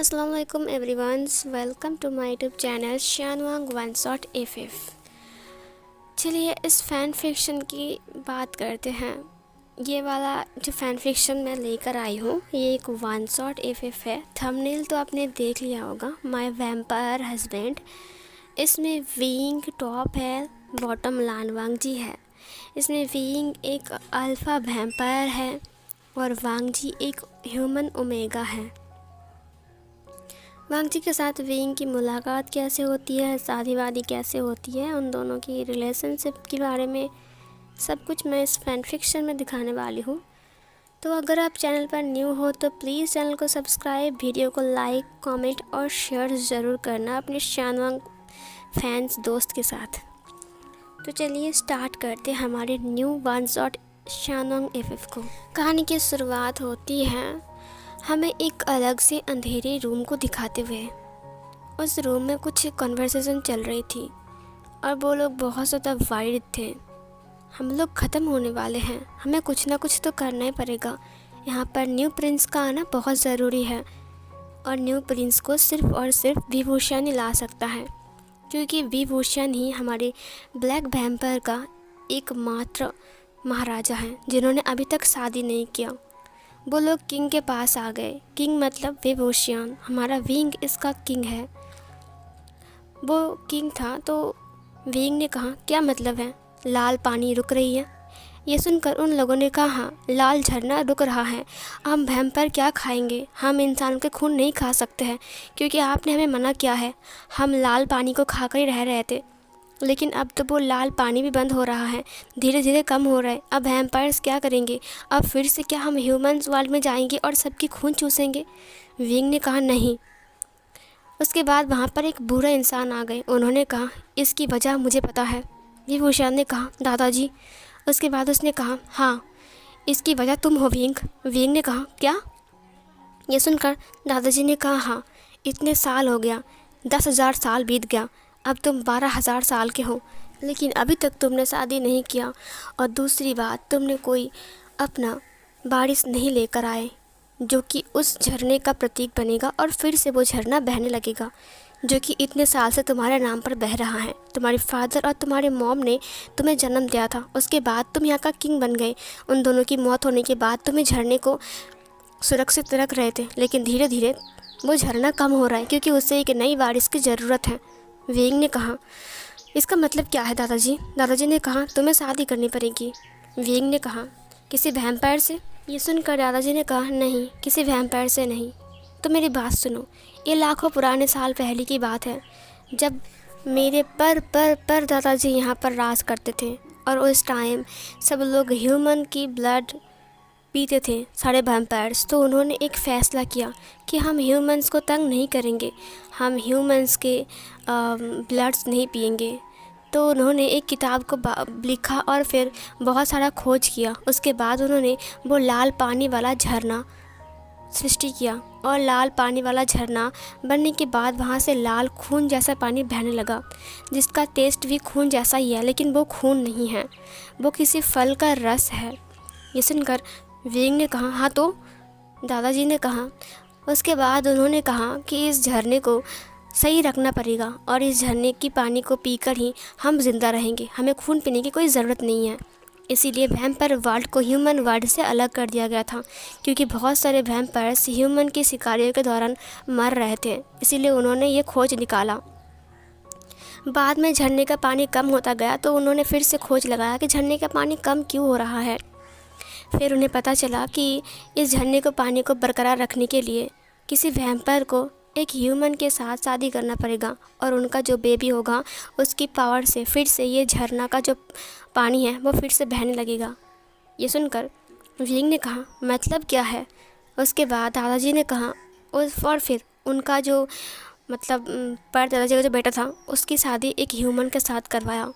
अस्सलाम वालेकुम everyones, welcome to my YouTube channel शानवांग वन शॉट एफएफ। चलिए इस फ़ैन फिक्शन की बात करते हैं। ये वाला जो फ़ैन फिक्शन मैं लेकर आई हूँ ये एक वन शॉट एफएफ है। थंबनेल तो आपने देख लिया होगा, माय वैम्पायर हस्बैंड। इसमें विंग टॉप है, बॉटम लानवांग जी है। इसमें विंग एक अल्फ़ा वैम्पायर है और वांग जी एक ह्यूमन ओमेगा है। वांग जी के साथ विंग की मुलाकात कैसे होती है, शादी वादी कैसे होती है, उन दोनों की रिलेशनशिप के बारे में सब कुछ मैं इस फैन फिक्शन में दिखाने वाली हूँ। तो अगर आप चैनल पर न्यू हो तो प्लीज़ चैनल को सब्सक्राइब, वीडियो को लाइक, कमेंट और शेयर ज़रूर करना अपने शानवांग फैंस दोस्त के साथ। तो चलिए स्टार्ट करते हैं हमारे न्यू वन शॉट शानवांग एफएफ को। कहानी की शुरुआत होती है हमें एक अलग से अंधेरे रूम को दिखाते हुए। उस रूम में कुछ कन्वर्सेशन चल रही थी और वो लोग बहुत ज़्यादा वाइड थे। हम लोग ख़त्म होने वाले हैं, हमें कुछ ना कुछ तो करना ही पड़ेगा। यहाँ पर न्यू प्रिंस का आना बहुत ज़रूरी है और न्यू प्रिंस को सिर्फ़ और सिर्फ विभूषण ही ला सकता है, क्योंकि विभूषण ही हमारे ब्लैक वैम्पायर का एकमात्र महाराजा हैं जिन्होंने अभी तक शादी नहीं किया। वो लोग किंग के पास आ गए। किंग मतलब विभूषण, हमारा विंग इसका किंग है। वो किंग था तो विंग ने कहा क्या मतलब है, लाल पानी रुक रही है। ये सुनकर उन लोगों ने कहा हाँ, लाल झरना रुक रहा है। हम वैम्पायर क्या खाएंगे, हम इंसान के खून नहीं खा सकते हैं क्योंकि आपने हमें मना किया है। हम लाल पानी को खाकर ही रह रहे थे, लेकिन अब तो वो लाल पानी भी बंद हो रहा है, धीरे धीरे कम हो रहा है। अब वैम्पायर्स क्या करेंगे, अब फिर से क्या हम ह्यूमंस वर्ल्ड में जाएंगे और सबकी खून चूसेंगे। विंग ने कहा नहीं। उसके बाद वहाँ पर एक बूढ़ा इंसान आ गए। उन्होंने कहा इसकी वजह मुझे पता है। विभूषण ने कहा दादाजी। उसके बाद उसने कहा हाँ, इसकी वजह तुम हो विंग। विंग ने कहा क्या। ये सुनकर दादाजी ने कहा हाँ, इतने साल हो गया, 10,000 साल बीत गया, अब तुम 12,000 साल के हो, लेकिन अभी तक तुमने शादी नहीं किया। और दूसरी बात, तुमने कोई अपना बारिश नहीं लेकर आए जो कि उस झरने का प्रतीक बनेगा और फिर से वो झरना बहने लगेगा जो कि इतने साल से तुम्हारे नाम पर बह रहा है। तुम्हारे फादर और तुम्हारे मॉम ने तुम्हें जन्म दिया था, उसके बाद तुम यहाँ का किंग बन गए। उन दोनों की मौत होने के बाद तुम्हें झरने को सुरक्षित रख रहे थे, लेकिन धीरे धीरे वो झरना कम हो रहा है क्योंकि उससे एक नई बारिश की ज़रूरत है। विंग ने कहा इसका मतलब क्या है दादाजी। दादाजी ने कहा तुम्हें शादी करनी पड़ेगी। विंग ने कहा किसी वैम्पायर से। ये सुनकर दादाजी ने कहा नहीं, किसी वैम्पायर से नहीं। तो मेरी बात सुनो, ये लाखों पुराने साल पहले की बात है जब मेरे पर दादाजी यहाँ पर राज करते थे और उस टाइम सब लोग ह्यूमन की ब्लड पीते थे, सारे वैम्पायर्स। तो उन्होंने एक फ़ैसला किया कि हम ह्यूमंस को तंग नहीं करेंगे, हम ह्यूमंस के ब्लड्स नहीं पिएंगे। तो उन्होंने एक किताब को लिखा और फिर बहुत सारा खोज किया। उसके बाद उन्होंने वो लाल पानी वाला झरना सृष्टि किया और लाल पानी वाला झरना बनने के बाद वहाँ से लाल खून जैसा पानी बहने लगा, जिसका टेस्ट भी खून जैसा ही है, लेकिन वो खून नहीं है, वो किसी फल का रस है। ये सुनकर विंग ने कहा हाँ तो। दादाजी ने कहा उसके बाद उन्होंने कहा कि इस झरने को सही रखना पड़ेगा और इस झरने की पानी को पीकर ही हम जिंदा रहेंगे, हमें खून पीने की कोई ज़रूरत नहीं है। इसीलिए वैम्पायर वर्ल्ड को ह्यूमन वर्ल्ड से अलग कर दिया गया था, क्योंकि बहुत सारे वैम्पायर्स ह्यूमन की शिकारियों के दौरान मर रहे थे, इसीलिए उन्होंने ये खोज निकाला। बाद में झरने का पानी कम होता गया तो उन्होंने फिर से खोज लगाया कि झरने का पानी कम क्यों हो रहा है। फिर उन्हें पता चला कि इस झरने को पानी को बरकरार रखने के लिए किसी वैम्पायर को एक ह्यूमन के साथ शादी करना पड़ेगा और उनका जो बेबी होगा उसकी पावर से फिर से ये झरना का जो पानी है वो फिर से बहने लगेगा। ये सुनकर विंग ने कहा मतलब क्या है। उसके बाद दादाजी ने कहा और फिर उनका जो मतलब पर दादाजी का जो बेटा था उसकी शादी एक ह्यूमन के साथ करवाया।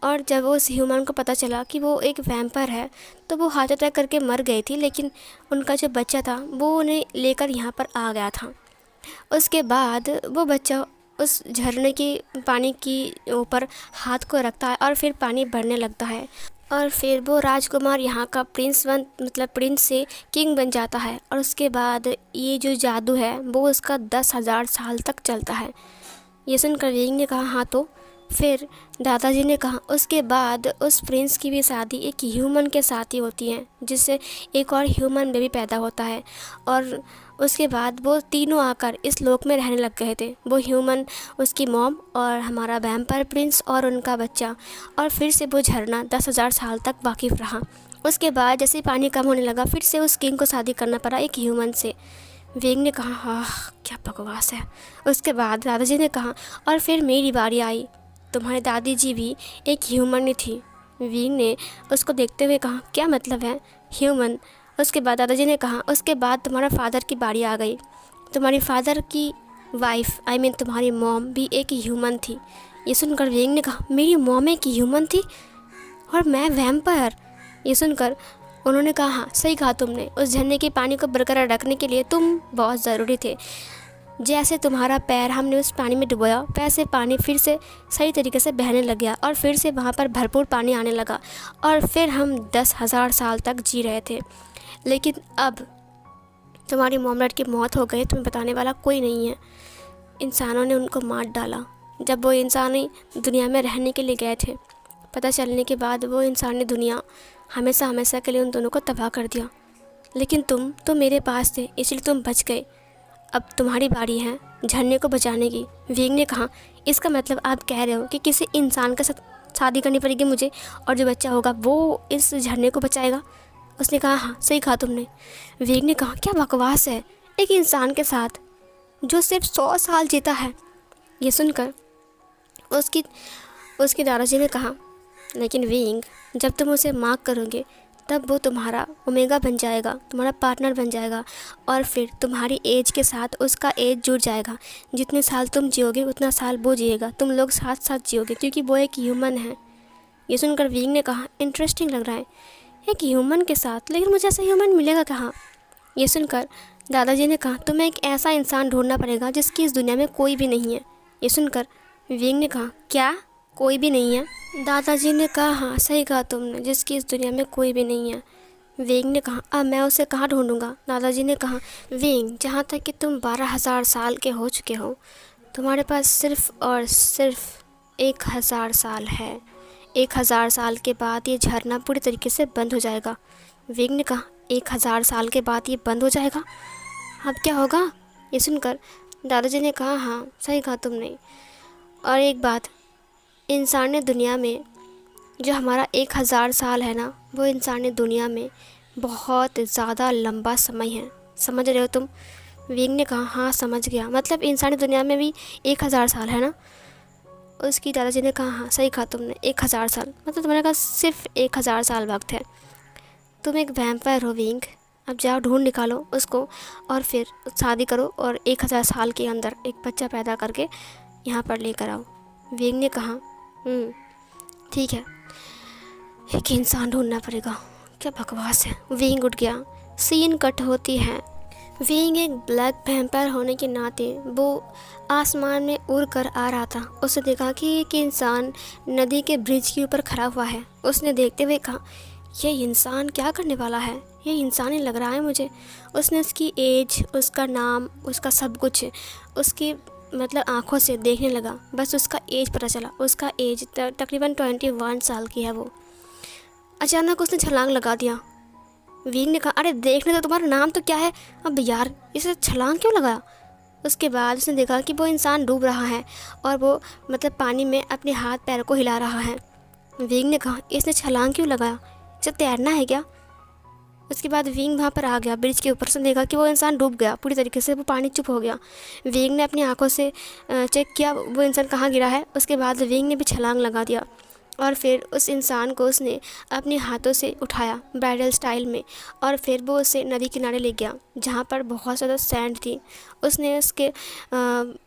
और जब उस ह्यूमन को पता चला कि वो एक वैम्पायर है तो वो हार्ट अटैक करके मर गई थी, लेकिन उनका जो बच्चा था वो उन्हें लेकर यहाँ पर आ गया था। उसके बाद वो बच्चा उस झरने की पानी की ऊपर हाथ को रखता है और फिर पानी बढ़ने लगता है और फिर वो राजकुमार यहाँ का प्रिंस से किंग बन जाता है। और उसके बाद ये जो जादू है वो उसका 10,000 साल तक चलता है। ये सुनकर विंग ने कहा हाँ तो फिर दादाजी ने कहा उसके बाद उस प्रिंस की भी शादी एक ह्यूमन के साथ ही होती है, जिससे एक और ह्यूमन बेबी पैदा होता है। और उसके बाद वो तीनों आकर इस लोक में रहने लग गए थे, वो ह्यूमन, उसकी मॉम और हमारा वैम्पायर प्रिंस और उनका बच्चा। और फिर से वो झरना 10,000 साल तक वाकिफ़ रहा। उसके बाद जैसे ही पानी कम होने लगा फिर से उस किंग को शादी करना पड़ा एक ह्यूमन से। विंग ने कहा हाँ क्या बकवास है। उसके बाद दादाजी ने कहा और फिर मेरी बारी आई, तुम्हारी दादी जी भी एक ह्यूमन ही थी। विंग ने उसको देखते हुए कहा क्या मतलब है ह्यूमन। उसके बाद दादाजी ने कहा उसके बाद तुम्हारा फादर की बारी आ गई, तुम्हारी फादर की वाइफ तुम्हारी मॉम भी एक ह्यूमन थी। ये सुनकर विंग ने कहा मेरी मॉम एक ह्यूमन थी और मैं वैम्पायर। ये सुनकर उन्होंने कहा हाँ सही कहा तुमने, उस झरने के पानी को बरकरार रखने के लिए तुम बहुत ज़रूरी थे। जैसे तुम्हारा पैर हमने उस पानी में डुबोया वैसे पानी फिर से सही तरीके से बहने लग गया और फिर से वहाँ पर भरपूर पानी आने लगा और फिर हम 10,000 साल तक जी रहे थे। लेकिन अब तुम्हारी मॉमरेट की मौत हो गई, तुम्हें बताने वाला कोई नहीं है। इंसानों ने उनको मार डाला। जब वो इंसानी दुनिया में रहने के लिए गए थे, पता चलने के बाद वो इंसानी दुनिया हमेशा हमेशा के लिए उन दोनों को तबाह कर दिया। लेकिन तुम तो मेरे पास थे इसलिए तुम बच गए। अब तुम्हारी बारी है झरने को बचाने की। विंग ने कहा इसका मतलब आप कह रहे हो कि किसी इंसान के साथ शादी करनी पड़ेगी मुझे और जो बच्चा होगा वो इस झरने को बचाएगा। उसने कहा हाँ सही कहा तुमने। विंग ने कहा क्या बकवास है, एक इंसान के साथ जो सिर्फ 100 साल जीता है। ये सुनकर उसकी दादाजी ने कहा लेकिन विंग जब तुम उसे मार्क करोगे तब वो तुम्हारा ओमेगा बन जाएगा, तुम्हारा पार्टनर बन जाएगा और फिर तुम्हारी एज के साथ उसका एज जुड़ जाएगा। जितने साल तुम जियोगे उतना साल वो जिएगा, तुम लोग साथ साथ जियोगे क्योंकि वो एक ह्यूमन है। ये सुनकर विंग ने कहा इंटरेस्टिंग लग रहा है एक ह्यूमन के साथ, लेकिन मुझे ऐसा ह्यूमन मिलेगा कहाँ। ये सुनकर दादाजी ने कहा तुम्हें एक ऐसा इंसान ढूंढना पड़ेगा जिसकी इस दुनिया में कोई भी नहीं है। ये सुनकर विंग ने कहा क्या कोई भी नहीं है। दादाजी ने कहा हाँ सही कहा तुमने, जिसकी इस दुनिया में कोई भी नहीं है। विंग ने कहा अब मैं उसे कहाँ ढूंढूंगा। दादाजी ने कहा विंग जहाँ तक कि तुम 12,000 साल के हो चुके हो, तुम्हारे पास सिर्फ और सिर्फ 1,000 साल है। 1,000 साल के बाद ये झरना पूरी तरीके से बंद हो जाएगा। विंग ने कहा 1,000 साल के बाद ये बंद हो जाएगा, अब क्या होगा। ये सुनकर दादाजी ने कहा हाँ सही कहा तुमने। और एक बात, इंसानी दुनिया में जो हमारा 1,000 साल है ना, वो इंसानी दुनिया में बहुत ज़्यादा लंबा समय है, समझ रहे हो तुम। विंग ने कहा हाँ समझ गया, मतलब इंसानी दुनिया में भी 1,000 साल है ना। उसकी दादाजी ने कहा हाँ सही कहा तुमने 1,000 साल, मतलब तुम्हारे पास सिर्फ 1,000 साल वक्त है। तुम एक वैम्पायर हो विंग, अब जाओ ढूंढ निकालो उसको और फिर शादी करो और 1,000 साल के अंदर एक बच्चा पैदा करके यहाँ पर लेकर आओ। विंग ने कहा ठीक है, एक इंसान ढूंढना पड़ेगा, क्या बकवास है। विंग उठ गया। सीन कट होती है। विंग एक ब्लैक वैम्पायर होने के नाते वो आसमान में उड़ कर आ रहा था। उसने देखा कि एक इंसान नदी के ब्रिज के ऊपर खड़ा हुआ है। उसने देखते हुए कहा ये इंसान क्या करने वाला है, ये इंसान ही लग रहा है मुझे। उसने उसकी एज, उसका नाम, उसका सब कुछ उसकी मतलब आँखों से देखने लगा, बस उसका एज पता चला। उसका एज तकरीबन 21 साल की है वो। अचानक उसने छलांग लगा दिया। विंग ने कहा अरे देखने तो तुम्हारा नाम तो क्या है। अब यार इसे छलांग क्यों लगाया। उसके बाद उसने देखा कि वो इंसान डूब रहा है और वो मतलब पानी में अपने हाथ पैर को हिला रहा है। विंग ने कहा इसने छलांग क्यों लगाया, इसे तैरना है क्या। उसके बाद विंग वहाँ पर आ गया ब्रिज के ऊपर से, देखा कि वो इंसान डूब गया पूरी तरीके से, वो पानी चुप हो गया। विंग ने अपनी आंखों से चेक किया वो इंसान कहाँ गिरा है। उसके बाद विंग ने भी छलांग लगा दिया और फिर उस इंसान को उसने अपने हाथों से उठाया ब्राइडल स्टाइल में और फिर वो उसे नदी किनारे ले गया जहाँ पर बहुत ज़्यादा सैंड थी। उसने उसके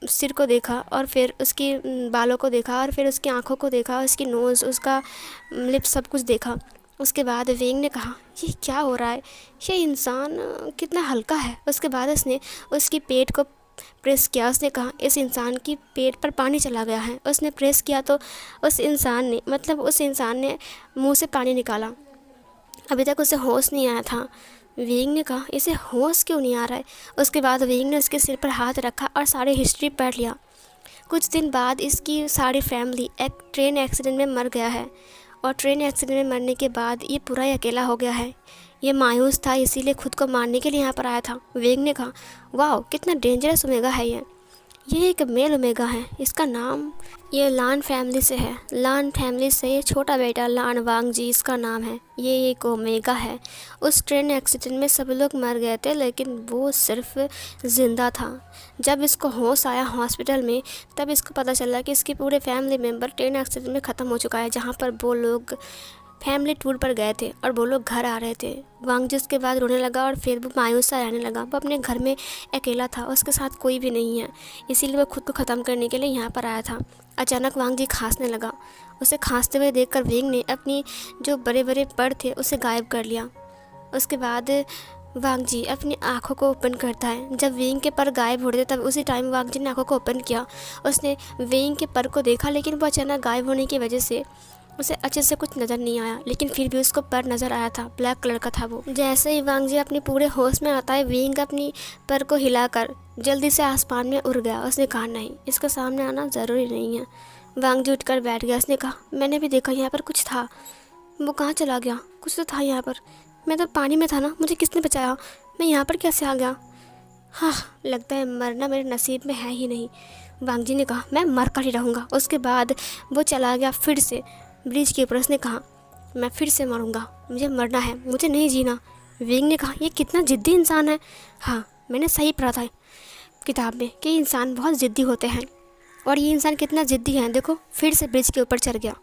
सिर को देखा और फिर उसकी बालों को देखा और फिर उसकी आँखों को देखा, उसकी नोज़, उसका लिप्स, सब कुछ देखा। उसके बाद विंग ने कहा ये क्या हो रहा है, ये इंसान कितना हल्का है। उसके बाद उसने उसकी पेट को प्रेस किया। उसने कहा इस इंसान की पेट पर पानी चला गया है। उसने प्रेस किया तो उस इंसान ने मुंह से पानी निकाला। अभी तक उसे होश नहीं आया था। विंग ने कहा इसे होश क्यों नहीं आ रहा है। उसके बाद विंग ने उसके सिर पर हाथ रखा और सारी हिस्ट्री पढ़ लिया। कुछ दिन बाद इसकी सारी फैमिली एक ट्रेन एक्सीडेंट में मर गया है, और ट्रेन एक्सीडेंट में मरने के बाद ये पूरा ही अकेला हो गया है। ये मायूस था, इसीलिए खुद को मारने के लिए यहाँ पर आया था। विंग ने कहा वाह, कितना डेंजरस ओमेगा है ये एक मेल ओमेगा है। इसका नाम ये लान फैमिली से है। लान फैमिली से ये छोटा बेटा लान वांगजी इसका नाम है। ये एक ओमेगा है। उस ट्रेन एक्सीडेंट में सब लोग मर गए थे, लेकिन वो सिर्फ ज़िंदा था। जब इसको होश आया हॉस्पिटल में, तब इसको पता चला कि इसके पूरे फैमिली मेम्बर ट्रेन एक्सीडेंट में ख़त्म हो चुका है। जहाँ पर वो लोग फैमिली टूर पर गए थे और वो लोग घर आ रहे थे। वांगजी उसके बाद रोने लगा और फिर वो मायूस सा रहने लगा। वो अपने घर में अकेला था, उसके साथ कोई भी नहीं है, इसीलिए वो खुद को ख़त्म करने के लिए यहाँ पर आया था। अचानक वांगजी खांसने लगा। उसे खांसते हुए देखकर विंग ने अपनी जो बड़े बड़े पर थे उसे गायब कर लिया। उसके बाद वांगजी अपनी आँखों को ओपन करता है। जब विंग के पर गायब हो रहे थे, तब उसी टाइम वांगजी ने आँखों को ओपन किया। उसने विंग के पर को देखा, लेकिन वो अचानक गायब होने की वजह से उसे अच्छे से कुछ नज़र नहीं आया, लेकिन फिर भी उसको पर नज़र आया था। ब्लैक कलर का था वो। जैसे ही वांगजी अपने पूरे होश में आता है, विंग अपनी पर को हिलाकर जल्दी से आसमान में उड़ गया। उसने कहा नहीं, इसका सामने आना ज़रूरी नहीं है। वांगजी उठकर बैठ गया। उसने कहा मैंने भी देखा यहाँ पर कुछ था, वो कहाँ चला गया? कुछ तो था यहाँ पर। मैं तो पानी में था ना, मुझे किसने बचाया? मैं यहाँ पर कैसे आ गया? हाँ, लगता है मरना मेरे नसीब में है ही नहीं। वांगजी ने कहा मैं मर कर ही रहूँगा। उसके बाद वो चला गया फिर से ब्रिज के ऊपर। उसने कहा मैं फिर से मरूंगा, मुझे मरना है, मुझे नहीं जीना। विंग ने कहा ये कितना ज़िद्दी इंसान है। हाँ, मैंने सही पढ़ा था किताब में कि इंसान बहुत ज़िद्दी होते हैं, और ये इंसान कितना ज़िद्दी है। देखो, फिर से ब्रिज के ऊपर चढ़ गया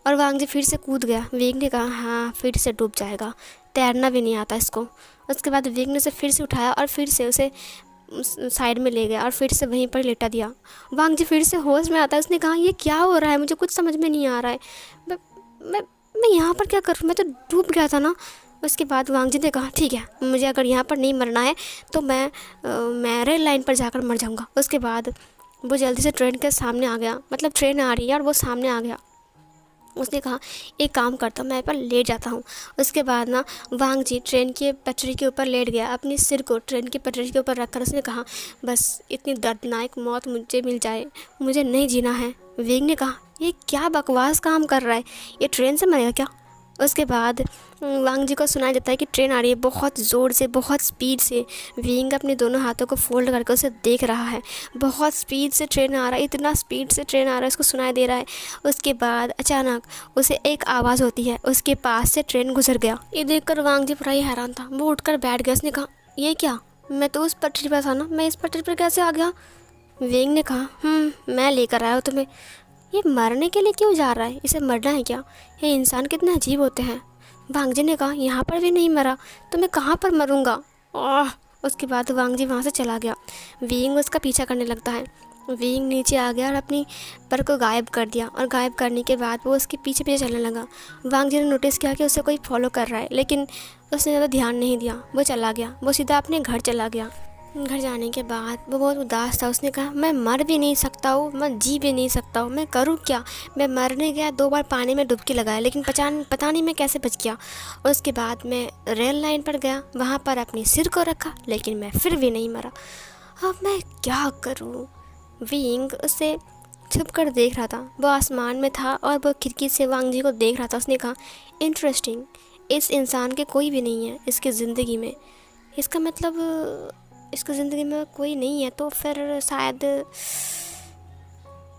और वांगजी फिर से कूद गया। विंग ने कहा हाँ, फिर से डूब जाएगा, तैरना भी नहीं आता इसको। उसके बाद विंग ने उसे फिर से उठाया और फिर से उसे साइड में ले गया और फिर से वहीं पर लेटा दिया। वांगजी फिर से होश में आता है। उसने कहा ये क्या हो रहा है, मुझे कुछ समझ में नहीं आ रहा है। मैं मैं मैं यहाँ पर क्या करूँ, मैं तो डूब गया था ना। उसके बाद वांगजी ने कहा ठीक है, मुझे अगर यहाँ पर नहीं मरना है तो मैं रेल लाइन पर जाकर मर जाऊँगा। उसके बाद वो जल्दी से ट्रेन के सामने आ गया, मतलब ट्रेन आ रही है और वो सामने आ गया। उसने कहा एक काम करता हूँ, मैं पर लेट जाता हूँ। उसके बाद ना वांगजी ट्रेन के पटरी के ऊपर लेट गया। अपने सिर को ट्रेन की पटरी के ऊपर रखकर उसने कहा बस इतनी दर्दनाक मौत मुझे मिल जाए, मुझे नहीं जीना है। विंग ने कहा ये क्या बकवास काम कर रहा है, ये ट्रेन से मरेगा क्या? उसके बाद वांगजी को सुनाई देता है कि ट्रेन आ रही है बहुत ज़ोर से, बहुत स्पीड से। विंग अपने दोनों हाथों को फोल्ड करके उसे देख रहा है। बहुत स्पीड से ट्रेन आ रहा है, इतना स्पीड से ट्रेन आ रहा है, उसको सुनाई दे रहा है। उसके बाद अचानक उसे एक आवाज़ होती है, उसके पास से ट्रेन गुजर गया। ये देखकर वांगजी पूरा ही हैरान था। वो उठकर बैठ गया। उसने कहा ये क्या, मैं तो उस पटरी पर था ना, मैं इस पटरी पर कैसे आ गया? विंग ने कहा मैं लेकर आया हूँ तुम्हें। ये मरने के लिए क्यों जा रहा है, इसे मरना है क्या? ये इंसान कितने अजीब होते हैं। वांगजी ने कहा यहाँ पर भी नहीं मरा तो मैं कहाँ पर मरूंगा? उसके बाद वांगजी वहाँ से चला गया। विंग उसका पीछा करने लगता है। विंग नीचे आ गया और अपनी पर को गायब कर दिया, और गायब करने के बाद वो उसके पीछे पीछे चलने लगा। वांगजी ने नोटिस किया कि उसे कोई फॉलो कर रहा है, लेकिन उसने ज़्यादा ध्यान नहीं दिया। वो चला गया, वो सीधा अपने घर चला गया। घर जाने के बाद वो बहुत उदास था। उसने कहा मैं मर भी नहीं सकता हूँ, मैं जी भी नहीं सकता हूँ, मैं करूँ क्या? मैं मरने गया, 2 बार पानी में डुबकी लगाया, लेकिन पता नहीं मैं कैसे बच गया। उसके बाद मैं रेल लाइन पर गया, वहाँ पर अपने सिर को रखा, लेकिन मैं फिर भी नहीं मरा। अब मैं क्या करूँ? विंग उसे छुप कर देख रहा था। वो आसमान में था और वो खिड़की से वांगजी को देख रहा था। उसने कहा इंटरेस्टिंग, इस इंसान के कोई भी नहीं है इसकी ज़िंदगी में। इसका मतलब इसकी ज़िंदगी में कोई नहीं है, तो फिर शायद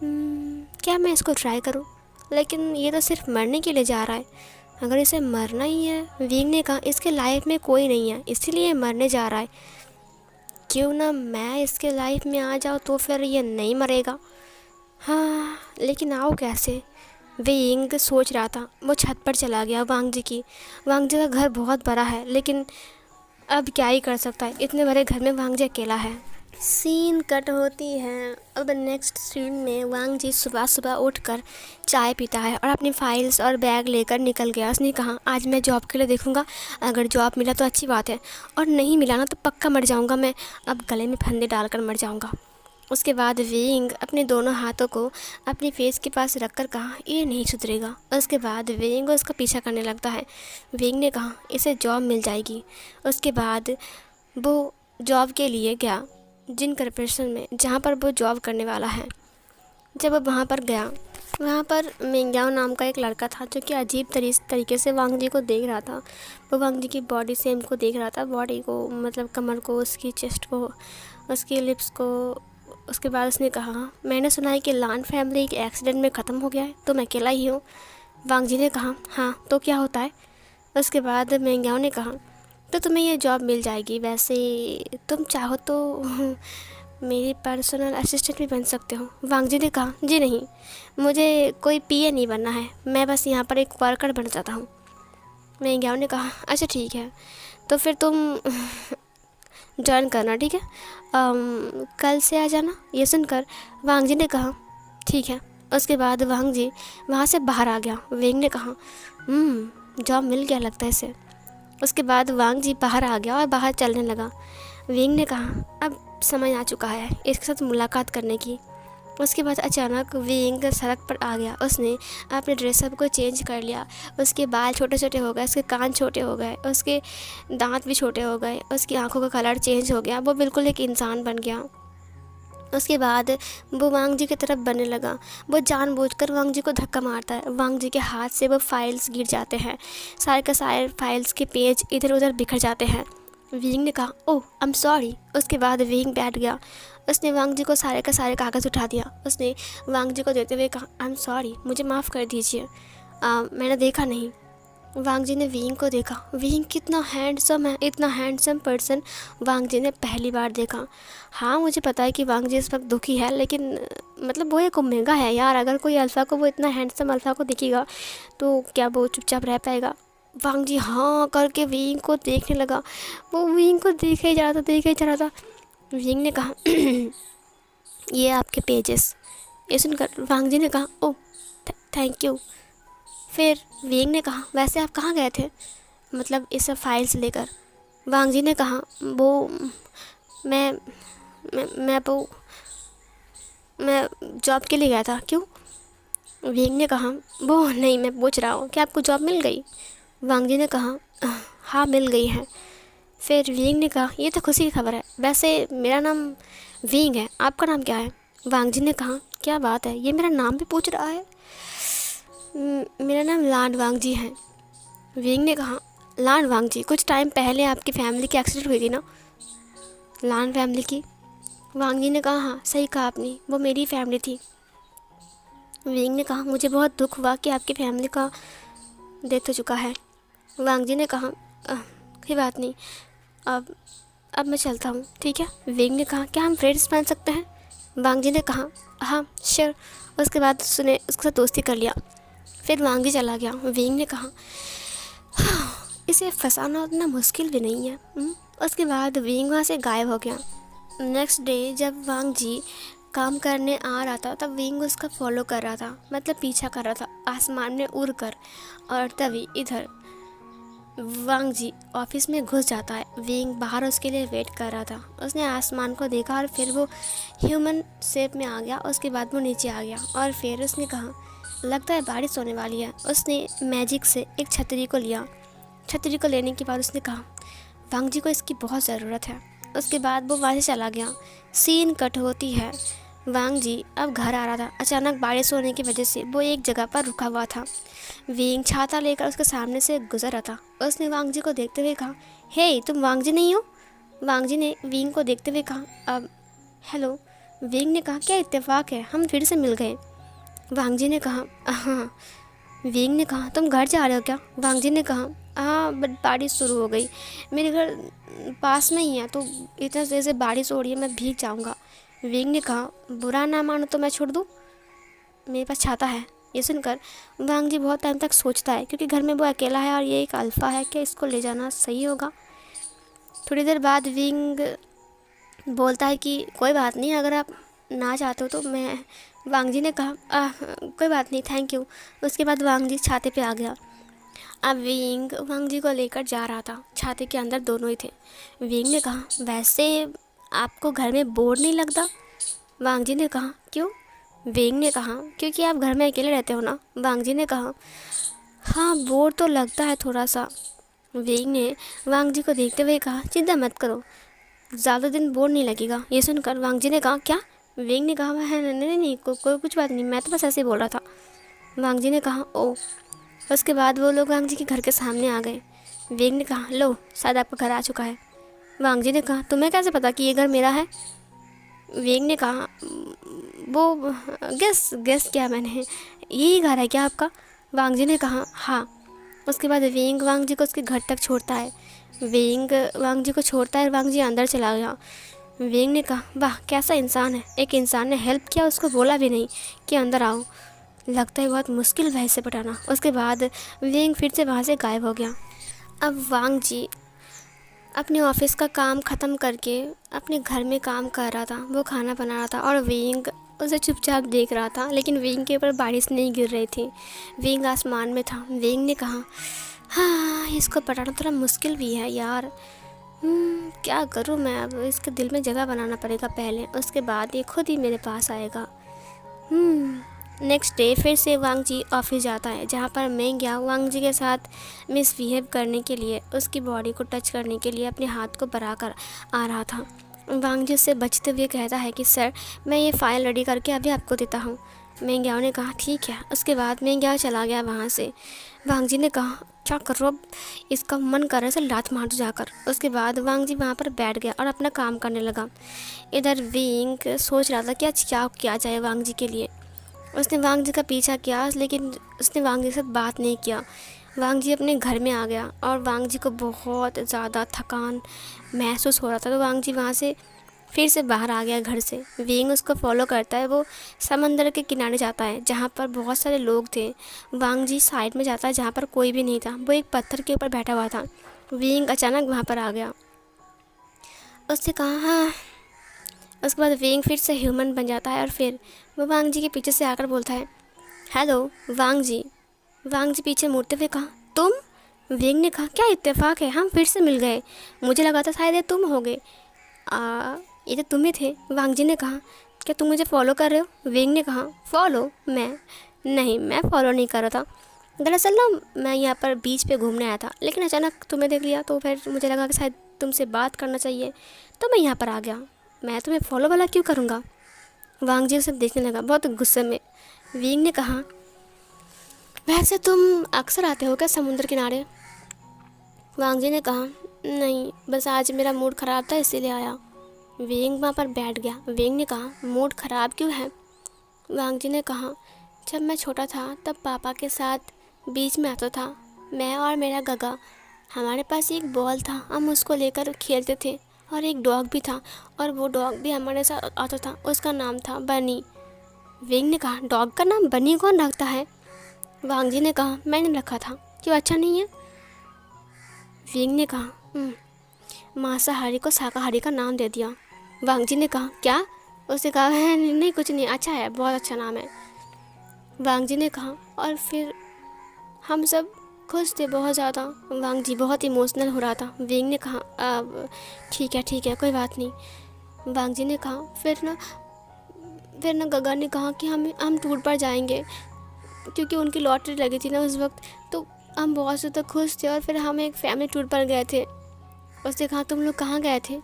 क्या मैं इसको ट्राई करूं? लेकिन ये तो सिर्फ मरने के लिए जा रहा है। अगर इसे मरना ही है, विंग ने कहा इसके लाइफ में कोई नहीं है इसीलिए मरने जा रहा है। क्यों ना मैं इसके लाइफ में आ जाऊँ, तो फिर ये नहीं मरेगा। हाँ, लेकिन आओ कैसे? विंग सोच रहा था। वो छत पर चला गया वांगजी का घर बहुत बड़ा है, लेकिन अब क्या ही कर सकता है, इतने बड़े घर में वांगजी अकेला है। सीन कट होती है। अब नेक्स्ट सीन में वांग जी सुबह सुबह उठकर चाय पीता है और अपनी फाइल्स और बैग लेकर निकल गया। उसने कहा आज मैं जॉब के लिए देखूंगा, अगर जॉब मिला तो अच्छी बात है और नहीं मिला ना तो पक्का मर जाऊंगा मैं, अब गले में फंदे डालकर मर जाऊंगा। उसके बाद विंग अपने दोनों हाथों को अपनी फेस के पास रखकर कहा ये नहीं सुधरेगा। उसके बाद विंग उसका पीछा करने लगता है। विंग ने कहा इसे जॉब मिल जाएगी। उसके बाद वो जॉब के लिए गया जिन कॉर्पोरेशन में जहाँ पर वो जॉब करने वाला है। जब वो वहाँ पर गया, वहाँ पर मेंग्याओ नाम का एक लड़का था जो कि अजीब तरीके से वांग जी को देख रहा था। वो वांग जी की बॉडी सेम को देख रहा था, बॉडी को मतलब कमर को, उसकी चेस्ट को, उसकी लिप्स को। उसके बाद उसने कहा मैंने सुना है कि लान फैमिली एक एक्सीडेंट में ख़त्म हो गया है, तो मैं अकेला ही हूँ। वांग जी ने कहा हाँ तो क्या होता है। उसके बाद मेंग्याओ ने कहा तो तुम्हें ये जॉब मिल जाएगी, वैसे तुम चाहो तो मेरी पर्सनल असिस्टेंट भी बन सकते हो। वांग जी ने कहा जी नहीं, मुझे कोई पीए नहीं बनना है, मैं बस यहाँ पर एक वर्कर बनना चाहता हूँ। मेंग्याओ ने कहा अच्छा ठीक है, तो फिर तुम ज्वाइन करना, ठीक है, कल से आ जाना। ये सुनकर वांग जी ने कहा ठीक है। उसके बाद वांग जी वहाँ से बाहर आ गया। वेंग ने कहा जॉब मिल गया लगता है इसे। उसके बाद वांग जी बाहर आ गया और बाहर चलने लगा। वेंग ने कहा अब समय आ चुका है इसके साथ मुलाकात करने की। उसके बाद अचानक वेंग सड़क पर आ गया। उसने अपने ड्रेसअप को चेंज कर लिया। उसके बाल छोटे छोटे हो गए, उसके कान छोटे हो गए, उसके दांत भी छोटे हो गए, उसकी आंखों का कलर चेंज हो गया, वो बिल्कुल एक इंसान बन गया। उसके बाद वो वांग जी की तरफ बढ़ने लगा। वो जानबूझकर वांग जी को धक्का मारता है। वांग जी के हाथ से वो फाइल्स गिर जाते हैं, सारे के सारे फाइल्स के पेज इधर उधर बिखर जाते हैं। विंग ने कहा ओह आई एम सॉरी। उसके बाद विंग बैठ गया। उसने वांग जी को सारे का सारे कागज़ उठा दिया। उसने वांग जी को देते हुए कहा आई एम सॉरी, मुझे माफ़ कर दीजिए, मैंने देखा नहीं। वांग जी ने विंग को देखा। विंग कितना हैंडसम है, इतना हैंडसम पर्सन वांग जी ने पहली बार देखा। हाँ मुझे पता है कि वांग जी इस वक्त दुखी है, लेकिन मतलब वो एक ओमेगा है यार, अगर कोई अल्फ़ा को, वो इतना हैंडसम अल्फ़ा को दिखेगा तो क्या वो चुपचाप रह पाएगा। वांग जी हाँ करके विंग को देखने लगा। वो विंग को देखे ही जा रहा था, देखे ही जा रहा था। विंग ने कहा ये आपके पेजेस। ये सुनकर वांग जी ने कहा ओह थैंक यू। फिर विंग ने कहा वैसे आप कहाँ गए थे, मतलब ये सब फाइल्स लेकर। वांग जी ने कहा वो मैं मैं जॉब के लिए गया था। क्यों। विंग ने कहा वो नहीं, मैं पूछ रहा हूँ कि आपको जॉब मिल गई। वांग जी ने कहा हाँ मिल गई है। फिर विंग ने कहा ये तो खुशी की खबर है, वैसे मेरा नाम विंग है, आपका नाम क्या है। वांग जी ने कहा क्या बात है, ये मेरा नाम भी पूछ रहा है। मेरा नाम लान वांग जी है। विंग ने कहा लान वांग जी, कुछ टाइम पहले आपकी फैमिली की एक्सीडेंट हुई थी ना। लान फैमिली की। वांग जी ने कहा हाँ सही कहा आपने, वो मेरी फैमिली थी। विंग ने कहा मुझे बहुत दुख हुआ कि आपकी फैमिली का डेथ हो चुका है। वांग जी ने कहा कोई बात नहीं, अब मैं चलता हूँ, ठीक है। विंग ने कहा क्या हम फ्रेंड्स बन सकते हैं। वांग जी ने कहा हाँ श्योर। उसके बाद उसने उसके साथ दोस्ती कर लिया। फिर वांग जी चला गया। विंग ने कहा इसे फंसाना उतना मुश्किल भी नहीं है। उसके बाद विंग वहाँ से गायब हो गया। नेक्स्ट डे जब वांग जी काम करने आ रहा था तब विंग उसका फॉलो कर रहा था, मतलब पीछा कर रहा था आसमान में उड़ कर। और तभी इधर वांग जी ऑफिस में घुस जाता है। विंग बाहर उसके लिए वेट कर रहा था। उसने आसमान को देखा और फिर वो ह्यूमन शेप में आ गया। उसके बाद वो नीचे आ गया और फिर उसने कहा लगता है बारिश होने वाली है। उसने मैजिक से एक छतरी को लिया। छतरी को लेने के बाद उसने कहा वांग जी को इसकी बहुत ज़रूरत है। उसके बाद वो वहाँ से चला गया। सीन कट होती है। वांग जी अब घर आ रहा था। अचानक बारिश होने की वजह से वो एक जगह पर रुका हुआ था। विंग छाता लेकर उसके सामने से गुजर रहा था। उसने वांग जी को देखते हुए कहा हे तुम वांग जी नहीं हो। वांग जी ने विंग को देखते हुए कहा अब हेलो। विंग ने कहा क्या इत्तेफाक है, हम फिर से मिल गए। वांग जी ने कहा हाँ। विंग ने कहा तुम घर जा रहे हो क्या। वांग जी ने कहा हाँ बट बारिश शुरू हो गई, मेरे घर पास में ही है, तो इतना देर से बारिश हो रही है, मैं भीग जाऊँगा। विंग ने कहा बुरा ना मानो तो मैं छोड़ दूँ, मेरे पास छाता है। ये सुनकर वांग जी बहुत टाइम तक सोचता है, क्योंकि घर में वो अकेला है और ये एक अल्फ़ा है, क्या इसको ले जाना सही होगा। थोड़ी देर बाद विंग बोलता है कि कोई बात नहीं, अगर आप ना चाहते हो तो मैं। वांग जी ने कहा कोई बात नहीं, थैंक यू। उसके बाद वांग जी छाते पे आ गया। अब विंग वांग जी को लेकर जा रहा था। छाते के अंदर दोनों ही थे। विंग ने कहा वैसे आपको घर में बोर नहीं लगता? वांग जी ने कहा क्यों? विंग ने कहा क्योंकि आप घर में अकेले रहते हो ना। वांग जी ने कहा हाँ, बोर तो लगता है थोड़ा सा। विंग ने वांग जी को देखते हुए कहा चिंता मत करो, ज़्यादा दिन बोर नहीं लगेगा। ये सुनकर वांग जी ने कहा क्या? विंग ने कहा नहीं नहीं नहीं नहीं, कोई कुछ बात नहीं, मैं तो बस ऐसे ही बोल रहा था। वांग जी ने कहा ओ। उसके बाद वो लोग वांग जी के घर के सामने आ गए। विंग ने कहा लो, शायद आपका घर आ चुका है। वांग जी ने कहा तुम्हें कैसे पता कि ये घर मेरा है? विंग ने कहा वो गेस गेस किया मैंने, यही घर है क्या आपका? वांग जी ने कहा हाँ। उसके बाद विंग वांग जी को उसके घर तक छोड़ता है। विंग वांग जी को छोड़ता है और वांग जी अंदर चला गया। विंग ने कहा वाह कैसा इंसान है, एक इंसान ने हेल्प किया, उसको बोला भी नहीं कि अंदर आओ। लगता है बहुत मुश्किल है इसे पटाना। उसके बाद विंग फिर से वहाँ से गायब हो गया। अब वांग जी अपने ऑफिस का काम ख़त्म करके अपने घर में काम कर रहा था। वो खाना बना रहा था और विंग उसे चुपचाप देख रहा था, लेकिन विंग के ऊपर बारिश नहीं गिर रही थी। विंग आसमान में था। विंग ने कहा हाँ, इसको पटाना थोड़ा मुश्किल भी है यार। क्या करूँ मैं, अब इसके दिल में जगह बनाना पड़ेगा पहले, उसके बाद ये खुद ही मेरे पास आएगा। नेक्स्ट डे फिर से वांग जी ऑफिस जाता है, जहाँ पर मेंग याओ वांग जी के साथ मिसबिहेव करने के लिए, उसकी बॉडी को टच करने के लिए अपने हाथ को बढ़ाकर आ रहा था। वांग जी उससे बचते हुए कहता है कि सर, मैं ये फ़ाइल रेडी करके अभी आपको देता हूँ। मेंग याओ ने कहा ठीक है। उसके बाद मेंग याओ चला गया वहाँ से। वांग जी ने कहा क्या कर रहा, इसका मन कर रहा है इसे लात मार दो जाकर। उसके बाद वांग जी वहाँ पर बैठ गया और अपना काम करने लगा। इधर विंग सोच रहा था कि आज क्या किया जाए वांग जी के लिए। उसने वांग जी का पीछा किया, लेकिन उसने वांग जी के साथ बात नहीं किया। वांग जी अपने घर में आ गया और वांग जी को बहुत ज़्यादा थकान महसूस हो रहा था, तो वांग जी वहाँ से फिर से बाहर आ गया घर से। विंग उसको फॉलो करता है। वो समंदर के किनारे जाता है जहाँ पर बहुत सारे लोग थे। वांग जी साइड में जाता है जहाँ पर कोई भी नहीं था। वो एक पत्थर के ऊपर बैठा हुआ था। विंग अचानक वहाँ पर आ गया। उसने कहा हाँ। उसके बाद विंग फिर से ह्यूमन बन जाता है और फिर वो वांग जी के पीछे से आकर बोलता है हेलो वांग जी। वांग जी पीछे मुड़ते हुए कहा तुम? विंग ने कहा क्या इत्तेफाक है, हम फिर से मिल गए, मुझे लगा था शायद ये तुम होगे। ये तो तुम ही थे। वांग जी ने कहा क्या तुम मुझे फॉलो कर रहे हो? विंग ने कहा फॉलो? मैं फॉलो नहीं कर रहा था। दरअसल ना मैं यहाँ पर बीच पे घूमने आया था, लेकिन अचानक तुम्हें देख लिया तो फिर मुझे लगा कि शायद तुमसे बात करना चाहिए, तो मैं यहाँ पर आ गया। मैं तुम्हें फॉलो वाला क्यों करूँगा? वांग जी उसे देखने लगा बहुत गुस्से में। विंग ने कहा वैसे तुम अक्सर आते हो क्या समुद्र किनारे? वांग जी ने कहा नहीं, बस आज मेरा मूड ख़राब था इसीलिए आया। विंग वहाँ पर बैठ गया। विंग ने कहा मूड ख़राब क्यों है? वांग जी ने कहा जब मैं छोटा था तब पापा के साथ बीच में आता था, मैं और मेरा गगा। हमारे पास एक बॉल था, हम उसको लेकर खेलते थे, और एक डॉग भी था, और वो डॉग भी हमारे साथ आता था, उसका नाम था बनी। विंग ने कहा डॉग का नाम बनी कौन रखता है? वांग जी ने कहा मैंने रखा था, क्यों अच्छा नहीं है? विंग ने कहा मांसाहारी को शाकाहारी का नाम दे दिया। वांग जी ने कहा क्या? उसने कहा है नहीं कुछ नहीं, अच्छा है, बहुत अच्छा नाम है। वांग जी ने कहा और फिर हम सब खुश थे बहुत ज़्यादा। वांग जी बहुत इमोशनल हो रहा था। विंग ने कहा अब ठीक है कोई बात नहीं। वांग जी ने कहा फिर ना गगा ने कहा कि हम टूर पर जाएंगे, क्योंकि उनकी लॉटरी लगी थी ना उस वक्त, तो हम बहुत ज़्यादा खुश थे और फिर हम एक फैमिली टूर पर गए थे। उसने कहा तुम लोग कहाँ गए थे?